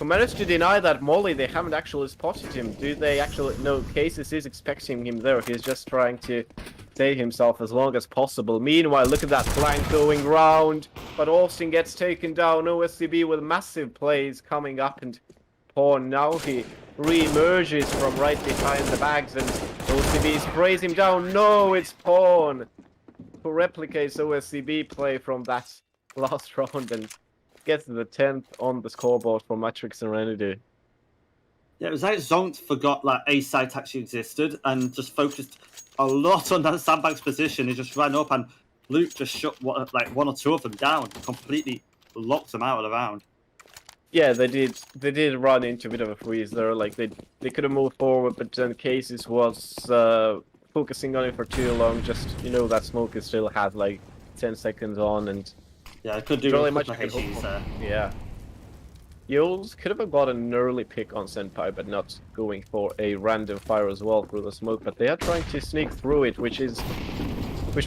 managed to deny that molly. They haven't actually spotted him. Do they actually? No, Cases is expecting him there. He's just trying to stay himself as long as possible. Meanwhile, look at that flank going round. But Austin gets taken down. OSCB with massive plays coming up, and Pawn. Now he re-emerges from right behind the bags and OCB sprays him down. No, it's Pawn who replicates OSCB play from that last round and gets the 10th on the scoreboard for Matrix Serenity. Yeah, it was like Zonk forgot like A site actually existed and just focused a lot on that sandbag's position. He just ran up and Luke just shut like one or two of them down, completely locked them out of the round. Yeah, they did run into a bit of a freeze there. Like they could have moved forward, but then Cases was focusing on it for too long. Just that smoke still had like 10 seconds on, and yeah, it could do really much much there. Yeah. Yules could have got an early pick on Senpai, but not going for a random fire as well through the smoke. But they are trying to sneak through it, which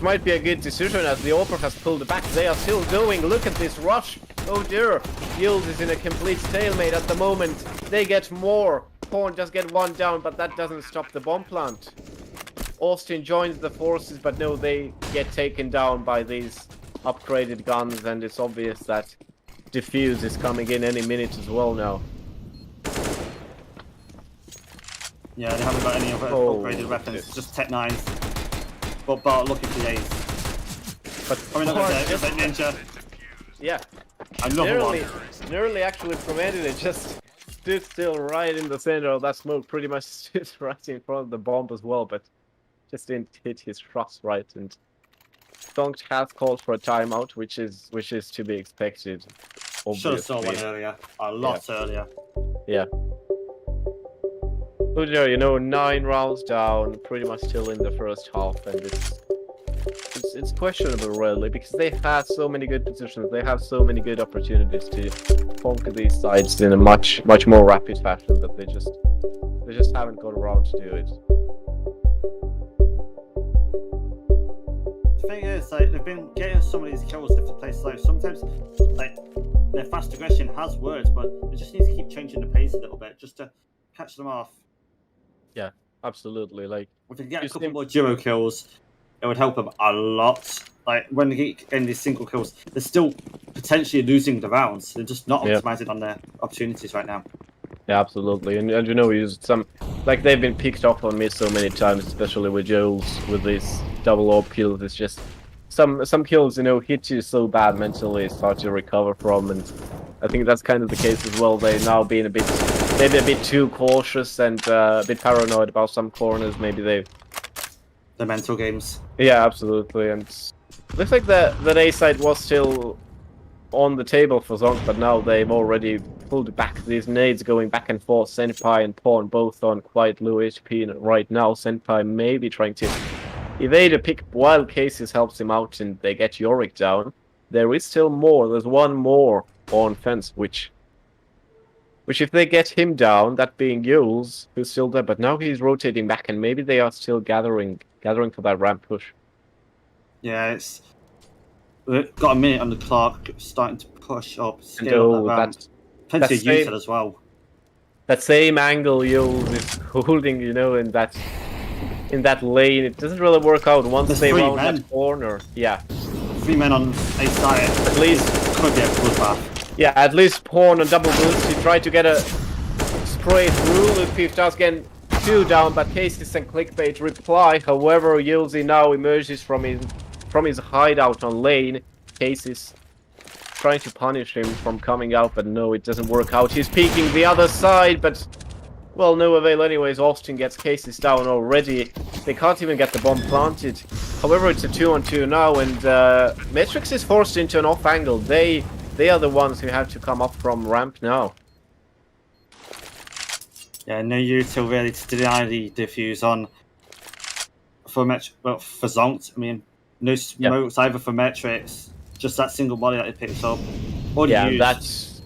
might be a good decision as the Opera has pulled back. They are still going. Look at this rush. Oh dear. Yules is in a complete stalemate at the moment. They get more. Pawn just get one down, but that doesn't stop the bomb plant. Austin joins the forces, but no, they get taken down by these upgraded guns, and it's obvious that Diffuse is coming in any minute as well now. Yeah, they haven't got any other upgraded weapons, just Tech 9s. But Bart looking for the A's. But I mean, it's a Ninja. Yeah. Another one. Nearly actually prevented it, just stood still right in the center of that smoke, pretty much stood right in front of the bomb as well, but just didn't hit his thrust right. And Zonk has called for a timeout, which is to be expected. Should have saw one earlier. A lot earlier. Yeah. But yeah, 9 rounds down, pretty much still in the first half, and it's questionable really, because they had so many good positions, they have so many good opportunities to conquer these sides in a much more rapid fashion, but they just haven't got around to do it. The thing is, like, they've been getting some of these kills if they play slow. Sometimes, like, their fast aggression has worked, but they just need to keep changing the pace a little bit just to catch them off. Yeah, absolutely. Like, if they get a couple more duo kills, it would help them a lot. Like, when they get getting these single kills, they're still potentially losing the rounds. They're just not optimizing on their opportunities right now. Yeah, absolutely. And we used some, like, they've been picked off on mid so many times, especially with Joel's, with these double orb kills. It's just some kills, hit you so bad mentally, it's hard to recover from, and I think that's kind of the case as well. They're now being maybe a bit too cautious and a bit paranoid about some corners. Maybe the mental games. Yeah, absolutely. And looks like the A side was still on the table for Zonk, but now they've already pulled back. These nades going back and forth. Senpai and Pawn both on quite low HP right now. Senpai may be trying to evade a pick while Cases helps him out and they get Yorick down. There is still more. There's one more on fence, which if they get him down, that being Yules, who's still there, but now he's rotating back and maybe they are still gathering for that ramp push. Yeah, we've got a minute on the clock, starting to push up, scale up that ramp. Plenty of user as well. That same angle Yules is holding, in that lane. It doesn't really work out once they round that corner. Yeah. 3 men on A side. At least could be a bloodbath. Yeah, at least Pawn on double boost. He tried to get a spray through. Luke does get 2 down, but Cases and Clickbait reply. However, Yulzi now emerges from his hideout on lane. Cases trying to punish him from coming out, but no, it doesn't work out. He's peeking the other side, but well, no avail anyways. Austin gets Cases down already. They can't even get the bomb planted. However, it's a 2-on-2 now, and Matrix is forced into an off angle. They are the ones who have to come up from ramp now. Yeah, no util really to deny the diffuse on for Zonk. I mean, no smokes either for Matrix. Just that single body that he picked up.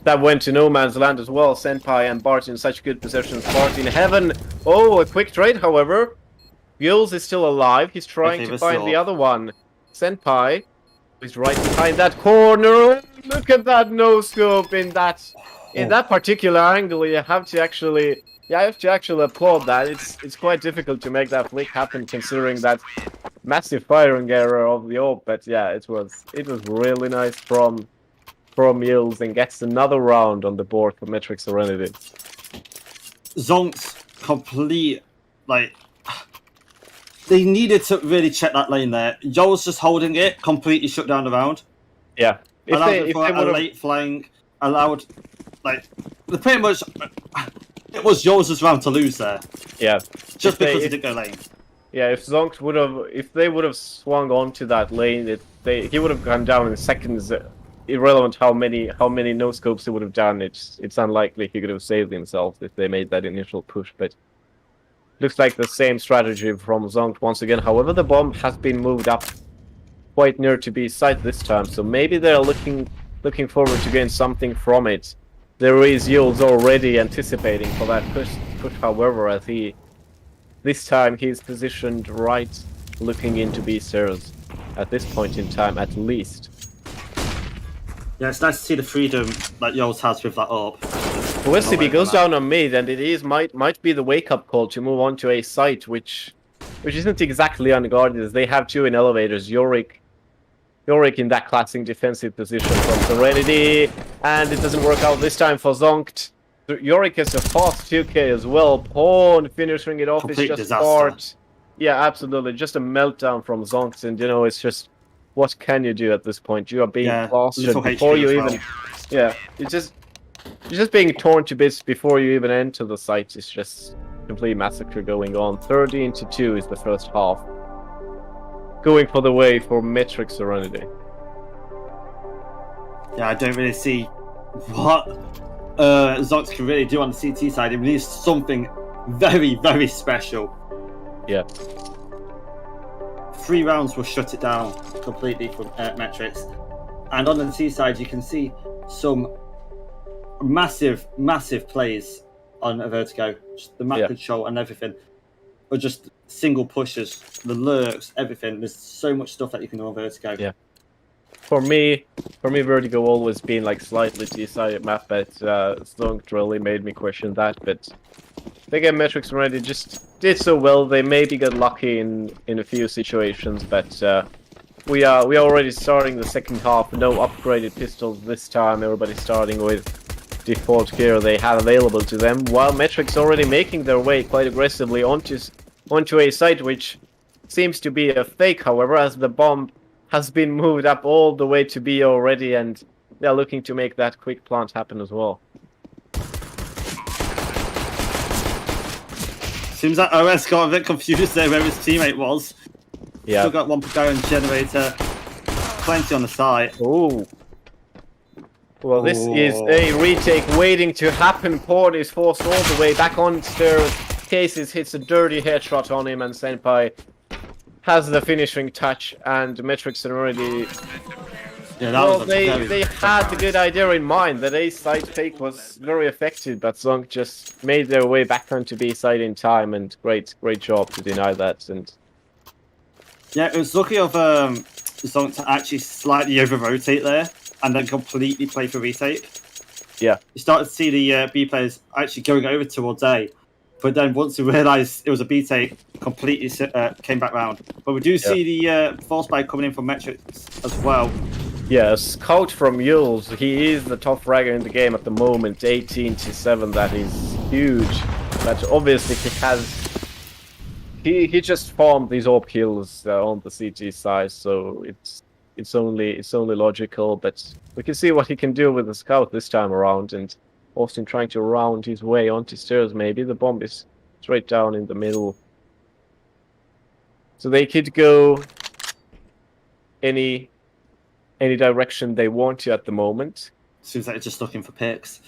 That went to no man's land as well. Senpai and Bart in such good positions. Bart in heaven. Oh, a quick trade, however. Yules is still alive. He's trying to find the other one. Senpai is right behind that corner. Look at that no scope in that particular angle. You have to actually applaud that. It's quite difficult to make that flick happen considering that massive firing error of the orb. But yeah, it was really nice from Yules and gets another round on the board for Matrix Serenity. Zonk's complete, like, they needed to really check that lane there. Yo's just holding it, completely shut down the round. Yeah. If Allowed they it for a would have, late flank, allowed, like, pretty much, it was Yo's round to lose there. yeah, Just because he didn't go lane. yeah. If Zonk would have, if they would have swung onto that lane, he would have gone down in seconds. Irrelevant how many no scopes he would have done. It's unlikely he could have saved himself if they made that initial push. But looks like the same strategy from Zonk once again. However, the bomb has been moved up quite near to B site this time, so maybe they're looking forward to gain something from it. There is Yules already anticipating for that push. However, as this time he's positioned right, looking into B stairs at this point in time, at least. Yeah, it's nice to see the freedom that Yo's has with that AWP. OSCB goes down on mid, and it might be the wake-up call to move on to a site which isn't exactly unguarded, as they have two in elevators. Yorick in that classic defensive position from Serenity, and it doesn't work out this time for Zonkt. Yorick has a fast 2k as well. Pawn finishing it off. Complete It's just disaster. smart. Yeah, absolutely. Just a meltdown from Zonkt, and it's just, what can you do at this point? You are being plastered little before HP you as even. well. Yeah, you're just being torn to bits before you even enter the site. It's just complete massacre going on. 30-2 is the first half. Going for the way for Metric Serenity. Yeah, I don't really see what Zox can really do on the CT side. It needs something very, very special. Yeah. 3 rounds will shut it down completely from Metrics. And on the T side, you can see some massive, massive plays on a Vertigo. Just the map control and everything. Or just single pushes, the lurks, everything. There's so much stuff that you can do on Vertigo. Yeah. For me, Vertigo always been like slightly T-sided map, but Zonk really made me question that. But they get Metrics already, just did so well. They maybe got lucky in a few situations, but we are already starting the second half. No upgraded pistols this time. Everybody's starting with default gear they have available to them, while Metrics already making their way quite aggressively onto a site which seems to be a fake. However, as the bomb has been moved up all the way to B already, and they're looking to make that quick plant happen as well. Seems like OS got a bit confused there where his teammate was. Yeah. Still got one per guy on generator. Plenty on the side. Oh. Well, this is a retake waiting to happen. Port is forced all the way back on stairs. Cases hits a dirty headshot on him, and Senpai has the finishing touch, and Metrics already. Yeah, that well, was they had the good idea in mind. That A side fake was very effective, but Zonk just made their way back onto B side in time, and great job to deny that. And yeah, it was lucky of Zonk to actually slightly over rotate there, and then completely play for retake. Yeah, you started to see the B players actually going over towards A, but then once they realised it was a B take, completely came back round. But we do see the force buy coming in from Metrics as well. Yeah, Scout from Yules. He is the top fragger in the game at the moment. 18-7. That is huge. But obviously he just farmed these AWP kills on the CT side, so it's only logical. But we can see what he can do with the Scout this time around, and Austin trying to round his way onto stairs. Maybe the bomb is straight down in the middle, so they could go any direction they want to at the moment. Seems like they're just looking for picks.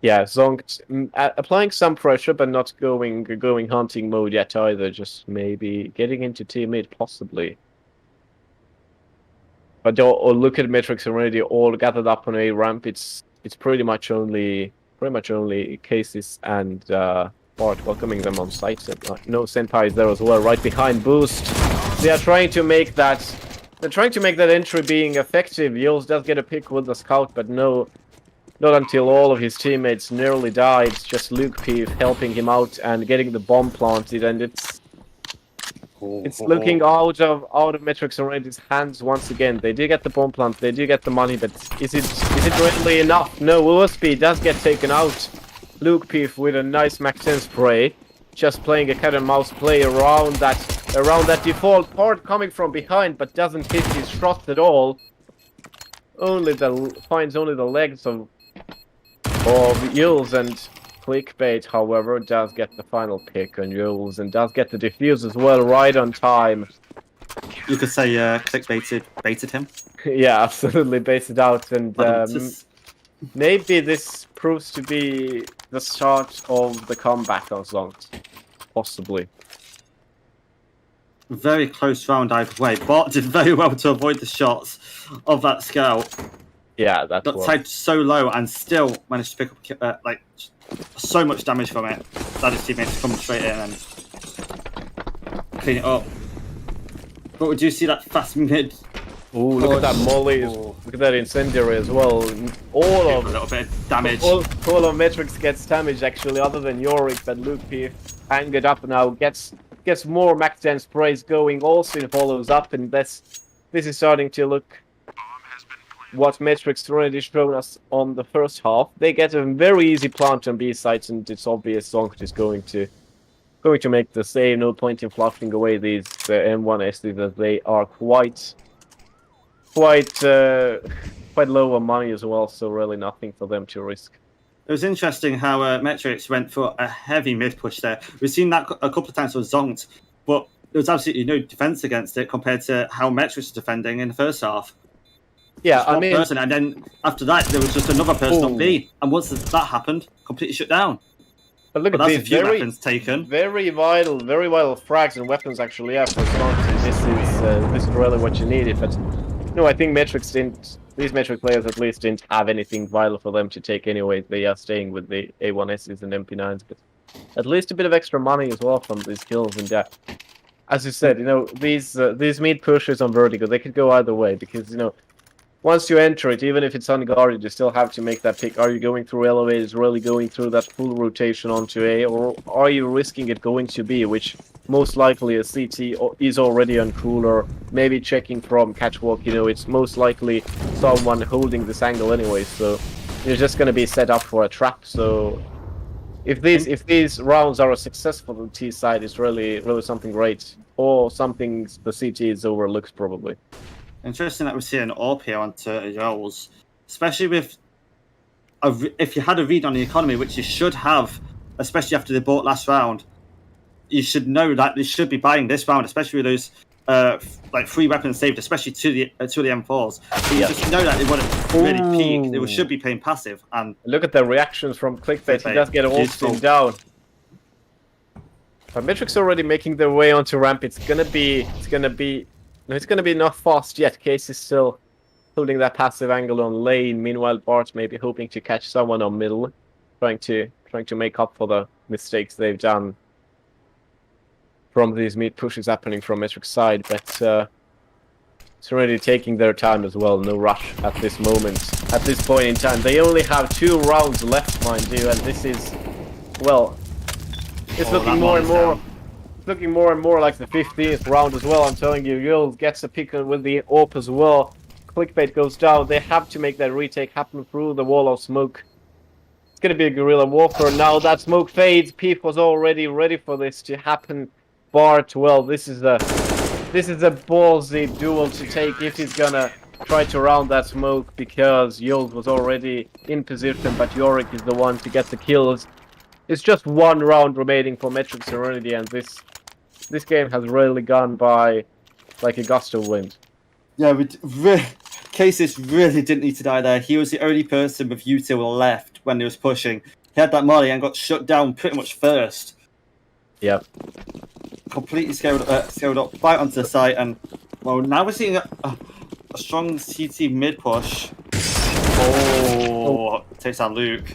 Yeah, Zonk applying some pressure, but not going hunting mode yet either. Just maybe getting into team mid, possibly. But or look at Metrics already, all gathered up on a ramp. It's pretty much only Cases and Bart welcoming them on site. No, Senpai is there as well, right behind Boost. They are trying to make that. They're trying to make that entry being effective. Yules does get a pick with the Scout, but no, not until all of his teammates nearly died. It's just Luke P helping him out and getting the bomb planted, and it's looking out of Metrics Already's hands once again. They do get the bomb plant, they do get the money, but is it really enough? No, OSP does get taken out. Luke Peef with a nice Max 10 spray, just playing a cat and mouse play around that default part coming from behind, but doesn't hit his shots at all. Finds only the legs of Yules, and Clickbait, however, does get the final pick on Yules and does get the defuse as well, right on time. You could say Clickbait baited him. Yeah, absolutely baited out, and maybe this proves to be the start of the comeback of Zonk. Possibly. Very close round either way. Bart did very well to avoid the shots of that scout. Yeah, that's got tagged so low and still managed to pick up like so much damage from it that his teammates come straight in and clean it up. But would you see that fast mid? Oh, look at that molly! Look at that incendiary as well. All of a little bit of damage. All of Metrics gets damage actually, other than Yorick. But Luke P angered up now gets more Max 10 sprays going. Also follows up, and this is starting to look what Metrics already shown us on the first half. They get a very easy plant on B sites, and it's obvious Zonk is going to make the same. No point in fluffing away these M1 as they are quite low on money as well, so really nothing for them to risk. It was interesting how Metrics went for a heavy mid push there. We've seen that a couple of times with Zonk, but there was absolutely no defense against it compared to how Metrics was defending in the first half. Yeah, I mean, and then after that there was just another person on B, and once that happened, completely shut down. But look at these weapons taken. Very vital frags and weapons actually. Yeah, for Zonk, this is really what you need. No, I think Metrics didn't. These Metric players at least didn't have anything vital for them to take anyway. They are staying with the A1Ss and MP9s, but at least a bit of extra money as well from these kills. And as you said, these mid pushes on Vertigo, they could go either way because once you enter it, even if it's unguarded, you still have to make that pick. Are you going through elevators, really going through that full rotation onto A, or are you risking it going to B, which most likely a CT is already on cooler, maybe checking from catwalk, it's most likely someone holding this angle anyway, so you're just going to be set up for a trap. So if these rounds are successful on T side, it's really something great, or something the CT is overlooked probably. Interesting that we're seeing an AWP here onto Yols, especially with if you had a read on the economy, which you should have, especially after they bought last round. You should know that they should be buying this round, especially with those like free weapons saved, especially to the M4s. So you just know that they wouldn't really peak. They should be playing passive. And look at the reactions from Clickbait. He does get Austin down. But Metrics already making their way onto ramp. It's gonna be not fast yet. Case is still holding that passive angle on lane. Meanwhile, Bart's maybe hoping to catch someone on middle, trying to make up for the mistakes they've done from these mid pushes happening from Metric's side. But it's already taking their time as well. No rush at this moment. At this point in time, they only have 2 rounds left, mind you, and this is, well, it's looking more and more. Looking more and more like the 15th round as well. I'm telling you, Yul gets a pick with the AWP as well. Clickbait goes down. They have to make that retake happen through the wall of smoke. It's going to be a guerrilla warfare now. That smoke fades. Peef was already ready for this to happen. Bart, well, this is a ballsy duel to take if he's gonna try to round that smoke, because Yul was already in position, but Yorick is the one to get the kills. It's just 1 round remaining for Metric Serenity, and this game has really gone by like a gust of wind. Yeah, Cases really didn't need to die there. He was the only person with util left when he was pushing. He had that molly and got shut down pretty much first. Yep. Completely scaled up right onto the site, and well, now we're seeing a strong CT mid push. Oh, takes out Luke.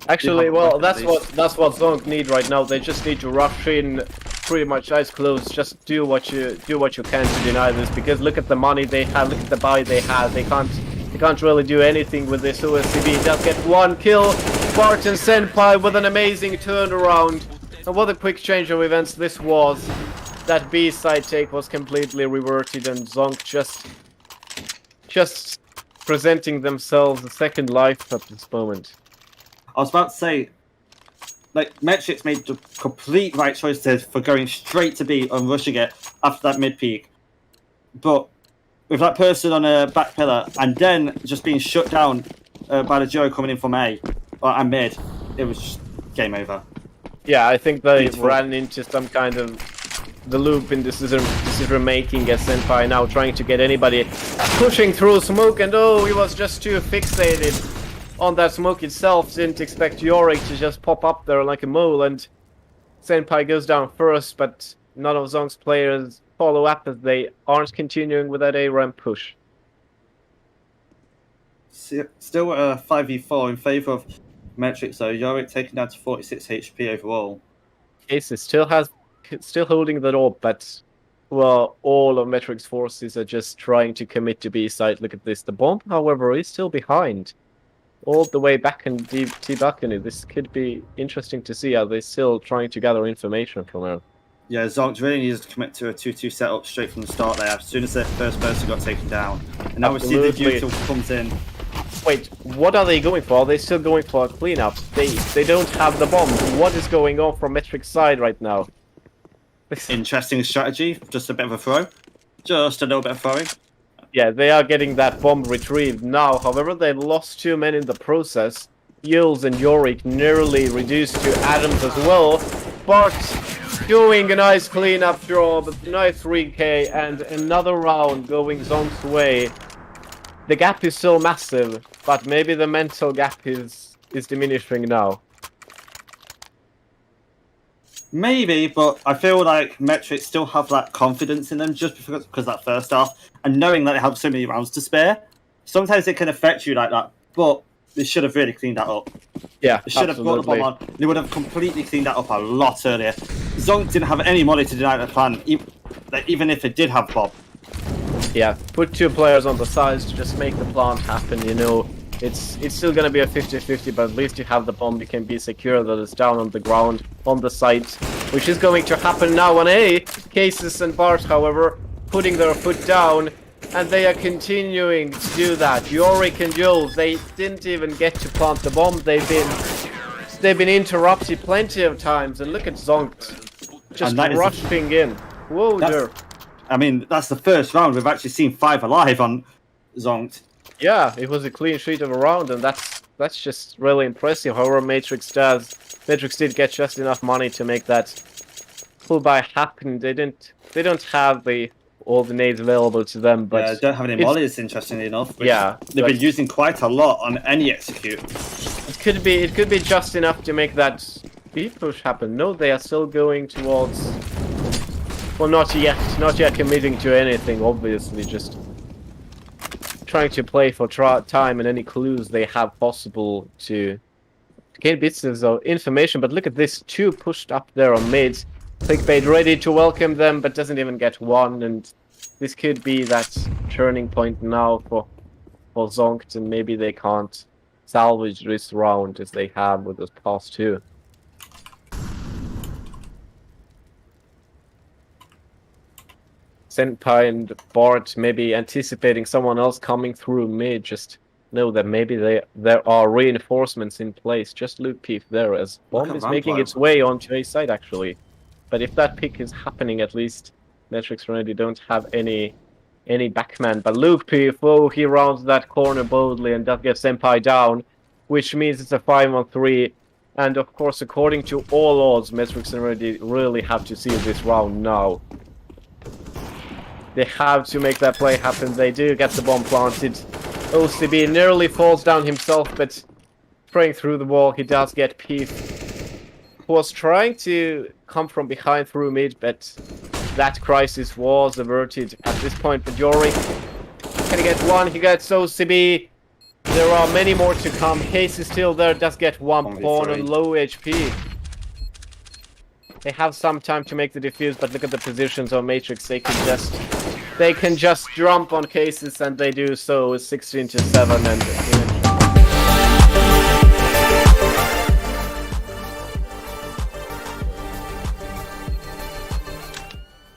Actually, well, that's what Zonk need right now. They just need to rush in, pretty much eyes closed. Just do what you can to deny this. Because look at the money they have, look at the buy they have. They can't really do anything with this. OSCB does get 1 kill. Spartan Senpai with an amazing turnaround. And what a quick change of events this was. That B side take was completely reverted, and Zonk just presenting themselves a second life at this moment. I was about to say, like, Metrics made the complete right choices for going straight to B and rushing it after that mid peak. But with that person on a back pillar and then just being shut down by the duo coming in from A and mid, it was just game over. Yeah, I think they Beautiful. ran into some kind of the loop in decision making as Senpai now trying to get anybody pushing through smoke, and oh, he was just too fixated on that smoke itself, didn't expect Yorick to just pop up there like a mole, and Senpai goes down first, but none of Zong's players follow up as they aren't continuing with that A-ramp push. Still a 5v4 in favour of Metrics, though. Yorick taken down to 46 HP overall. Aces still holding the door, but well, all of Metric's forces are just trying to commit to B side. Look at this. The bomb, however, is still behind. All the way back in T-Balcony. This could be interesting to see how they're still trying to gather information from her. Yeah, Zonk really needs to commit to a 2-2 setup straight from the start there, as soon as the first person got taken down. And now we see the Util comes in. Wait, what are they going for? Are they still going for a cleanup? They don't have the bomb. What is going on from Metric's side right now? Interesting strategy, just a bit of a throw. Just a little bit of throwing. Yeah, they are getting that bomb retrieved now. However, they lost 2 men in the process. Yules and Yorick nearly reduced to atoms as well. But doing a nice cleanup job, nice 3k, and another round going Zong's way. The gap is still massive, but maybe the mental gap is diminishing now. Maybe, but I feel like Metrics still have that confidence in them just because that first half, and knowing that they have so many rounds to spare. Sometimes it can affect you like that, but they should have really cleaned that up. Yeah, they should have brought the bomb on. They would have completely cleaned that up a lot earlier. Zonk didn't have any money to deny the plan, even if it did have bomb. Yeah, put 2 players on the sides to just make the plant happen, you know. It's still gonna be a 50-50, but at least you have the bomb, you can be secure that it's down on the ground, on the site, which is going to happen now on A. Cases and Bart, however, putting their foot down, and they are continuing to do that. Yorick and Jules, they didn't even get to plant the bomb, they've been interrupted plenty of times, and look at Zonk just rushing in. Whoa there. I mean, that's the first round we've actually seen 5 alive on Zonk. Yeah, it was a clean sheet of a round, and that's just really impressive. However, Matrix did get just enough money to make that pull by happen. They don't have all the nades available to them, but yeah, don't have any mollies, interestingly enough. Yeah, they've been using quite a lot on any execute. It could be just enough to make that B push happen. No, they are still going towards. Well, not yet committing to anything. Obviously, just trying to play for time and any clues they have possible to gain bits of information. But look at this, 2 pushed up there on mid. Clickbait ready to welcome them, but doesn't even get 1. And this could be that turning point now for Zonk, and maybe they can't salvage this round as they have with those past 2. Senpai and Bart maybe anticipating someone else coming through mid, just know that maybe there are reinforcements in place. Just Luke Peef there as bomb is making its way onto A side actually. But if that pick is happening, at least Metrics already don't have any backman. But Luke Peef, oh, he rounds that corner boldly and does get Senpai down, which means it's a 5-on-3. And of course, according to all odds, Metrics already really have to seal this round now. They have to make that play happen. They do get the bomb planted. OCB nearly falls down himself, but praying through the wall, he does get Peef. Was trying to come from behind through mid, but that crisis was averted at this point. But Yorick can he get 1? He gets OCB. There are many more to come. Case is still there, does get 1 pawn on low HP. They have some time to make the defuse, but look at the positions on Matrix. They can just jump on Cases, and they do so with 16-7 and.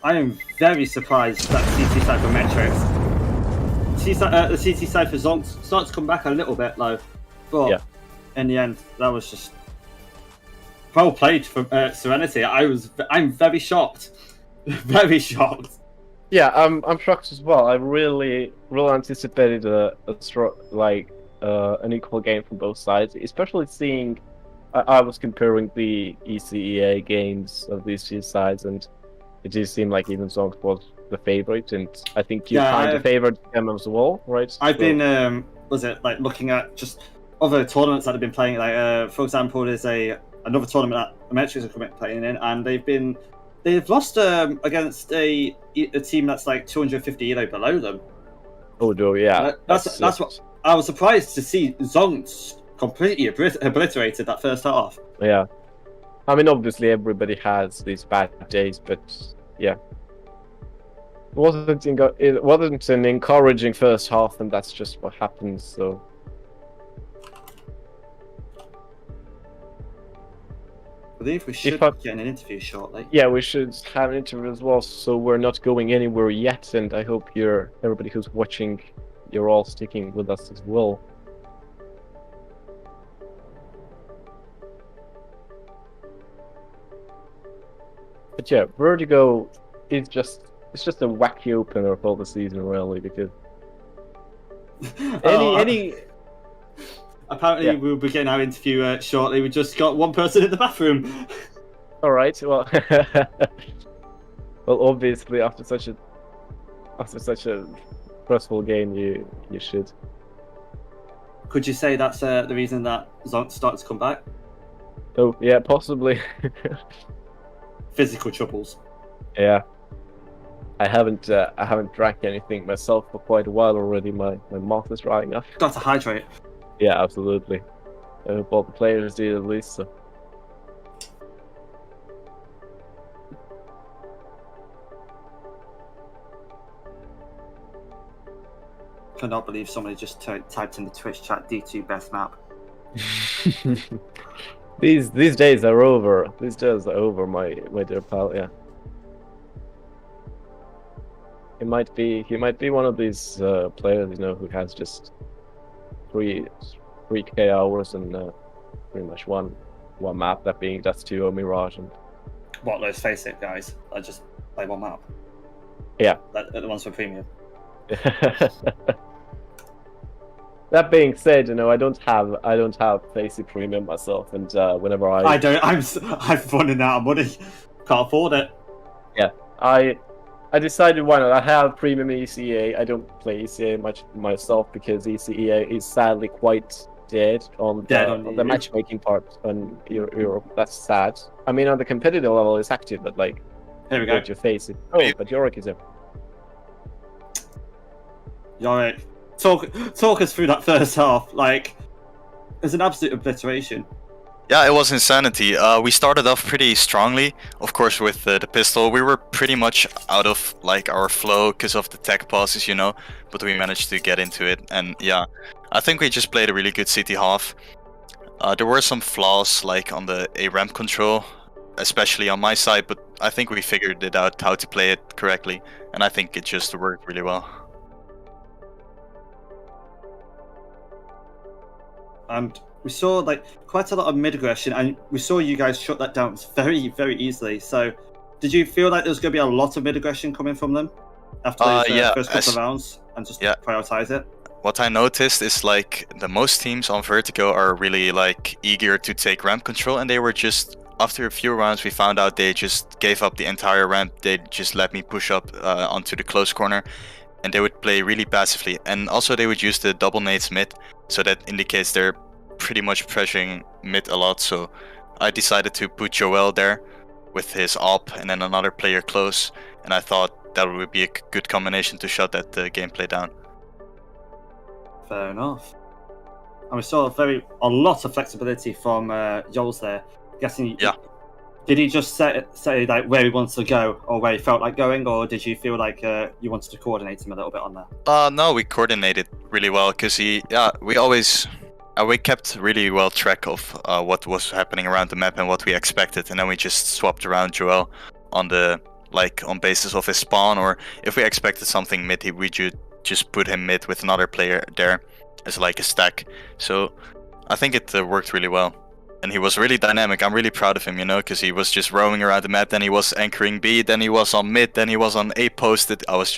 I am very surprised that CT side for Metrics the CT side for Zonk started to come back a little bit low, but in the end, that was just well played from Serenity. I'm very shocked, very shocked. Yeah, I'm shocked as well. I really anticipated an equal game from both sides, especially seeing. I was comparing the ECEA games of these two sides, and it did seem like even Zonk was the favorite, and I think you kind of favored them as well, right? I've been looking at just other tournaments that have been playing. Like for example, there's another tournament that the Metrics are playing in, and they've lost against a team that's like 250 elo below them. Oh no, yeah. That's what I was surprised to see. Zonk completely obliterated that first half. Yeah, I mean, obviously everybody has these bad days, but yeah, it wasn't an encouraging first half, and that's just what happens. So. I believe we should get an interview shortly. Yeah, we should have an interview as well, so we're not going anywhere yet, and I hope everybody who's watching, you're all sticking with us as well. But yeah, Vertigo is just a wacky opener for the season, really, because apparently we'll be getting our interview shortly. We just got one person in the bathroom. All right, well, well, obviously after such a stressful game, you should. Could you say that's the reason that Zonk started to come back? Oh yeah, possibly. Physical troubles. Yeah, I haven't drank anything myself for quite a while already. My mouth is drying up. Got to hydrate. Yeah, absolutely. I hope all the players did at least. So. Cannot believe somebody just typed in the Twitch chat D2 best map. These days are over. These days are over, my dear pal. Yeah. He might be one of these players, who has just 3K hours and pretty much one map. That's 2 Mirage and. What? Let's face it, guys. I just play one map. Yeah. The ones for premium. That being said, I don't have Facey Premium myself, and whenever I've running out of money. Can't afford it. Yeah, I decided why not. I have Premium ECA. I don't play ECA much myself because ECA is sadly quite dead on the matchmaking part on Europe. That's sad. I mean, on the competitive level, it's active, but like, here we go. Your face. Oh, but Yorick is there. Yorick, talk us through that first half. Like, it's an absolute obliteration. Yeah, it was insanity. We started off pretty strongly, of course, with the pistol. We were pretty much out of like our flow because of the tech pauses, but we managed to get into it. And yeah, I think we just played a really good CT half. There were some flaws like on the A ramp control, especially on my side, but I think we figured it out how to play it correctly, and I think it just worked really well. And we saw like quite a lot of mid aggression, and we saw you guys shut that down very, very easily. So, did you feel like there was going to be a lot of mid aggression coming from them after those first couple of rounds, and just prioritize it? What I noticed is like the most teams on Vertigo are really like eager to take ramp control, and they were just after a few rounds we found out they just gave up the entire ramp. They just let me push up onto the close corner, and they would play really passively. And also they would use the double nades mid, so that indicates they're pretty much pressuring mid a lot. So I decided to put Joel there with his op and then another player close, and I thought that would be a good combination to shut that gameplay down. Fair enough. And we saw a lot of flexibility from Joel's there. Guessing, did he just say like where he wants to go or where he felt like going, or did you feel like you wanted to coordinate him a little bit on that? No, we coordinated really well because we kept really well track of what was happening around the map and what we expected, and then we just swapped around Joel on basis of his spawn, or if we expected something mid, we just put him mid with another player there as like a stack. So I think it worked really well. And he was really dynamic. I'm really proud of him, because he was just roaming around the map. Then he was anchoring B, then he was on mid, then he was on A posted. It was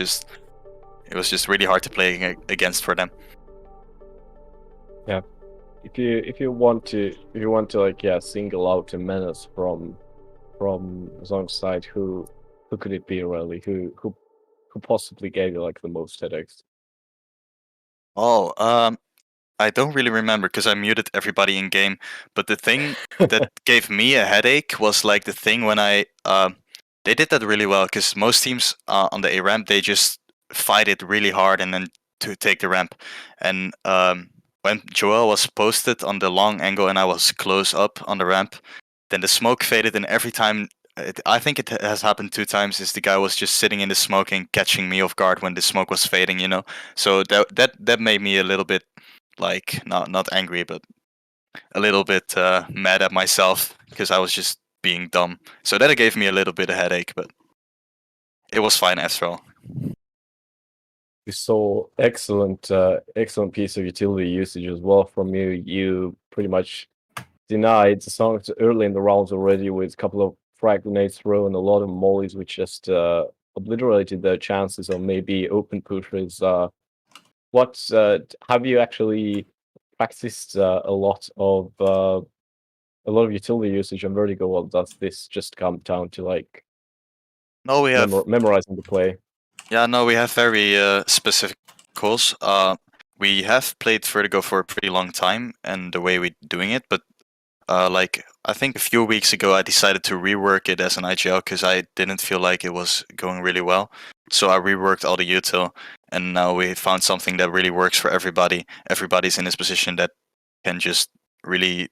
just really hard to play against for them. Yeah. If you want to like single out a menace from Zong's side, who could it be really? Who possibly gave you like the most headaches? Oh, I don't really remember because I muted everybody in game. But the thing that gave me a headache was like the thing when they did that really well, because most teams on the A ramp, they just fight it really hard and then to take the ramp. And when Joel was posted on the long angle and I was close up on the ramp, then the smoke faded, and every time, I think it has happened 2 times, is the guy was just sitting in the smoke and catching me off guard when the smoke was fading, So that made me a little bit, like, not angry, but a little bit mad at myself because I was just being dumb. So that gave me a little bit of headache, but it was fine after all. We saw excellent piece of utility usage as well from you. You pretty much denied the songs early in the rounds already with a couple of frag grenades thrown, a lot of mollies, which just obliterated their chances of maybe open pushes. What have you actually practiced a lot of utility usage on Vertigo, or does this just come down to like No, we have memorizing the play? Yeah, no, we have very specific calls. We have played Vertigo for a pretty long time, and the way we're doing it, but like I think a few weeks ago, I decided to rework it as an IGL because I didn't feel like it was going really well. So I reworked all the util, and now we found something that really works for everybody. Everybody's in this position that can just really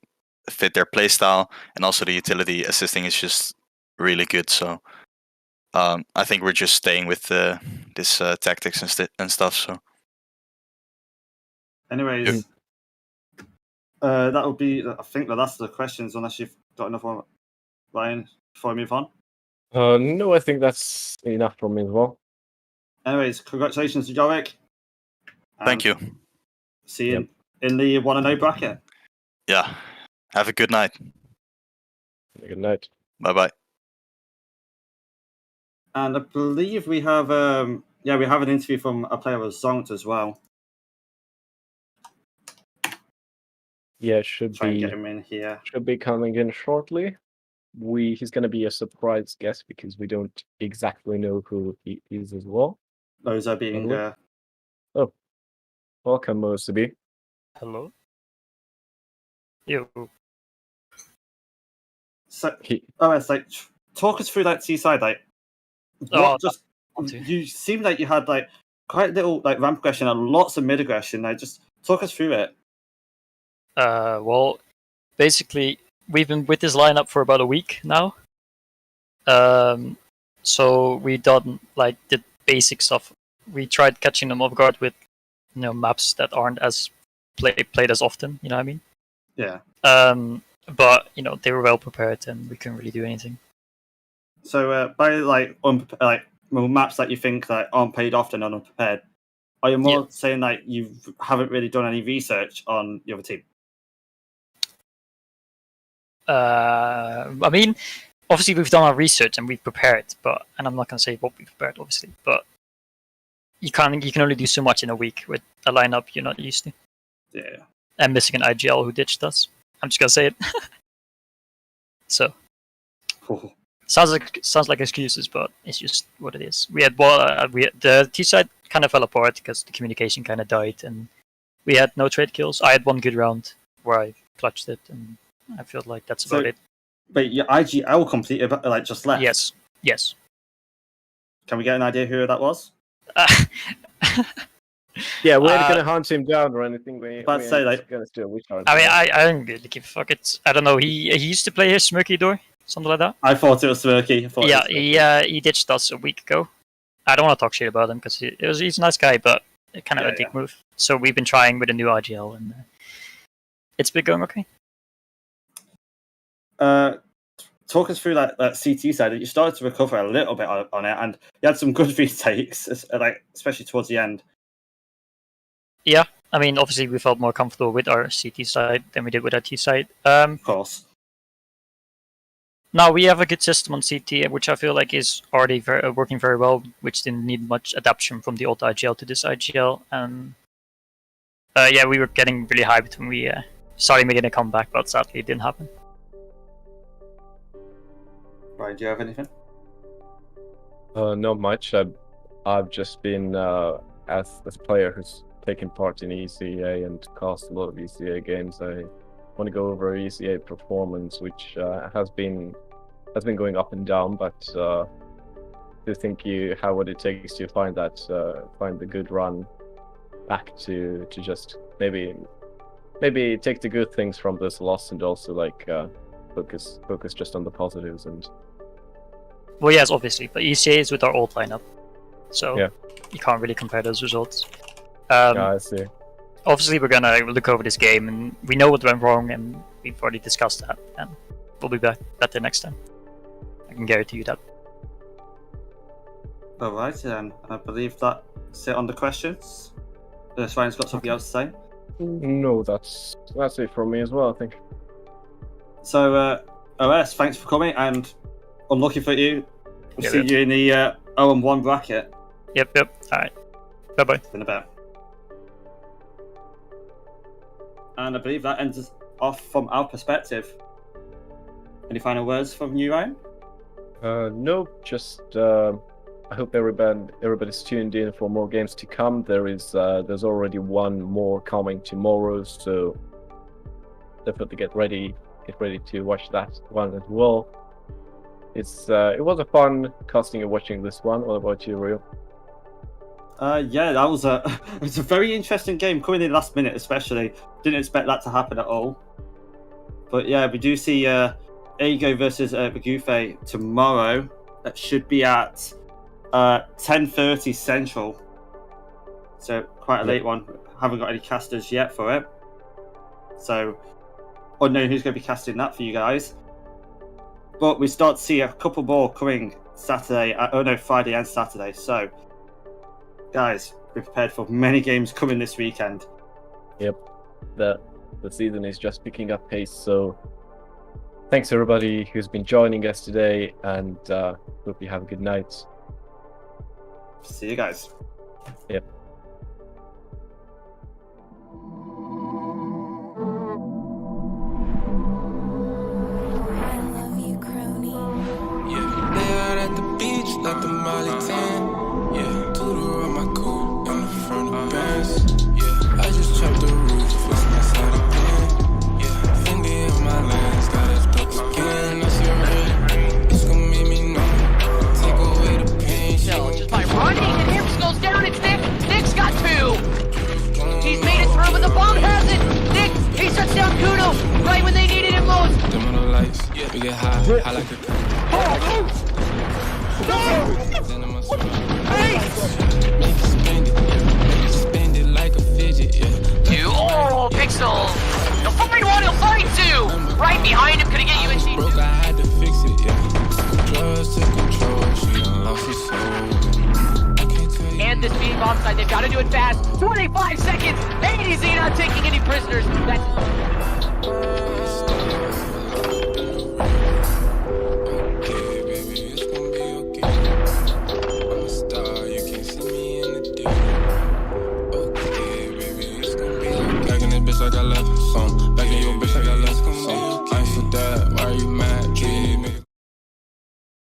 fit their playstyle, and also the utility assisting is just really good. So I think we're just staying with this tactics and stuff. So, anyways, that would be. I think that's the questions. Unless you've got another one, Ryan, before we move on. No, I think that's enough from me as well. Anyways, congratulations to Jorik. Thank you. See you in the 1-0 bracket. Yeah. Have a good night. Good night. Bye bye. And I believe we have we have an interview from a player of Zongt as well. Yeah, should Try and be get him in here. Should be coming in shortly. He's going to be a surprise guest because we don't exactly know who he is as well. Those are being. Oh, welcome, Mosabi. Hello. Yo. So, it's like talk us through that T-side. Like, you seem like you had like quite little like ramp aggression and lots of mid aggression. Like, just talk us through it. Well, basically, we've been with this lineup for about a week now. So we done like the basic stuff. We tried catching them off guard with, maps that aren't as played as often. You know what I mean? Yeah. But they were well prepared and we couldn't really do anything. So by maps that you think that aren't played often and unprepared, are you more saying that you haven't really done any research on the other team? I mean, obviously we've done our research and we've prepared, and I'm not going to say what we've prepared, obviously, but you can only do so much in a week with a lineup you're not used to. Yeah. And missing an IGL who ditched us. I'm just going to say it. So. Sounds like excuses, but it's just what it is. The T side kind of fell apart because the communication kind of died, and we had no trade kills. I had one good round where I clutched it, and I feel like that's about it. But your IGL completed, like just left. Yes. Can we get an idea who that was? Yeah, we're not gonna hunt him down or anything. We're gonna do a witch hunt. I mean, I don't really give a fuck. I don't know. He used to play his Smirky Door. Something like that. I thought it was Smirky. He ditched us a week ago. I don't want to talk shit about him because he's a nice guy, but kind of a dick move. So we've been trying with a new RGL, and it's been going okay. Talk us through that CT side. You started to recover a little bit on it, and you had some good retakes, like especially towards the end. Yeah, I mean, obviously we felt more comfortable with our CT side than we did with our T side. Of course. Now we have a good system on CT, which I feel like is already working very well, which didn't need much adaptation from the old IGL to this IGL. And yeah, we were getting really hyped when we started making a comeback, but sadly it didn't happen. Ryan, do you have anything? Not much. I've just been as a player who's taken part in ECA and cast a lot of ECA games. I want to go over ECA performance, which has been going up and down. But do you think you have what it takes to find the good run back to just maybe take the good things from this loss and also like focus just on the positives and. Well, yes, obviously, but ECA is with our old lineup, so yeah. You can't really compare those results. Yeah, I see. Obviously, we're gonna look over this game, and we know what went wrong, and we've already discussed that, and we'll be better next time. I can guarantee you that. All right, and I believe that's it on the questions. Ryan's got something else to say. No, that's it from me as well, I think. So, OS, thanks for coming, and unlucky for you. We'll see you in the 0-1 bracket. Yep. Alright. Bye-bye. In a bit. And I believe that ends us off from our perspective. Any final words from you, Ryan? No, just I hope everybody's tuned in for more games to come. There's already one more coming tomorrow, so definitely get ready to watch that one as well. It was a fun casting and watching this one. What about you, Rio? Yeah, that was it was a very interesting game coming in last minute, especially. Didn't expect that to happen at all. But yeah, we do see Ego versus Bagufe tomorrow. That should be at 10:30 Central. So quite a late one. Haven't got any casters yet for it. So unknown who's going to be casting that for you guys. But we start to see a couple more coming Friday and Saturday. So, guys, be prepared for many games coming this weekend. Yep, the season is just picking up pace. So, thanks everybody who's been joining us today, and hope you have a good night. See you guys. Yep. Like the Molly 10, yeah. Tutor on my coupe in the front of Benz, yeah. I just chopped the roof with my side of pen, yeah. Fendi on my lens, got us dope again. I see red, it's gonna make me numb. Take away the pain. Just by running, and Hips goes down. It's Nick. Nick's got two. He's made it through, but the bomb has it. Nick, he shuts down Kudo right when they needed him most. Dim on the lights, we get high like a. Spend it like a fidget, yeah. Two. Oh, Pixel. He'll find one, he'll find two. Right behind him, could've get you in team. Broke, I had to fix it, yeah. Drugs took control, she done lost her soul. And this being bomb side, they've got to do it fast. 25 seconds. 80 Xena taking any prisoners. That's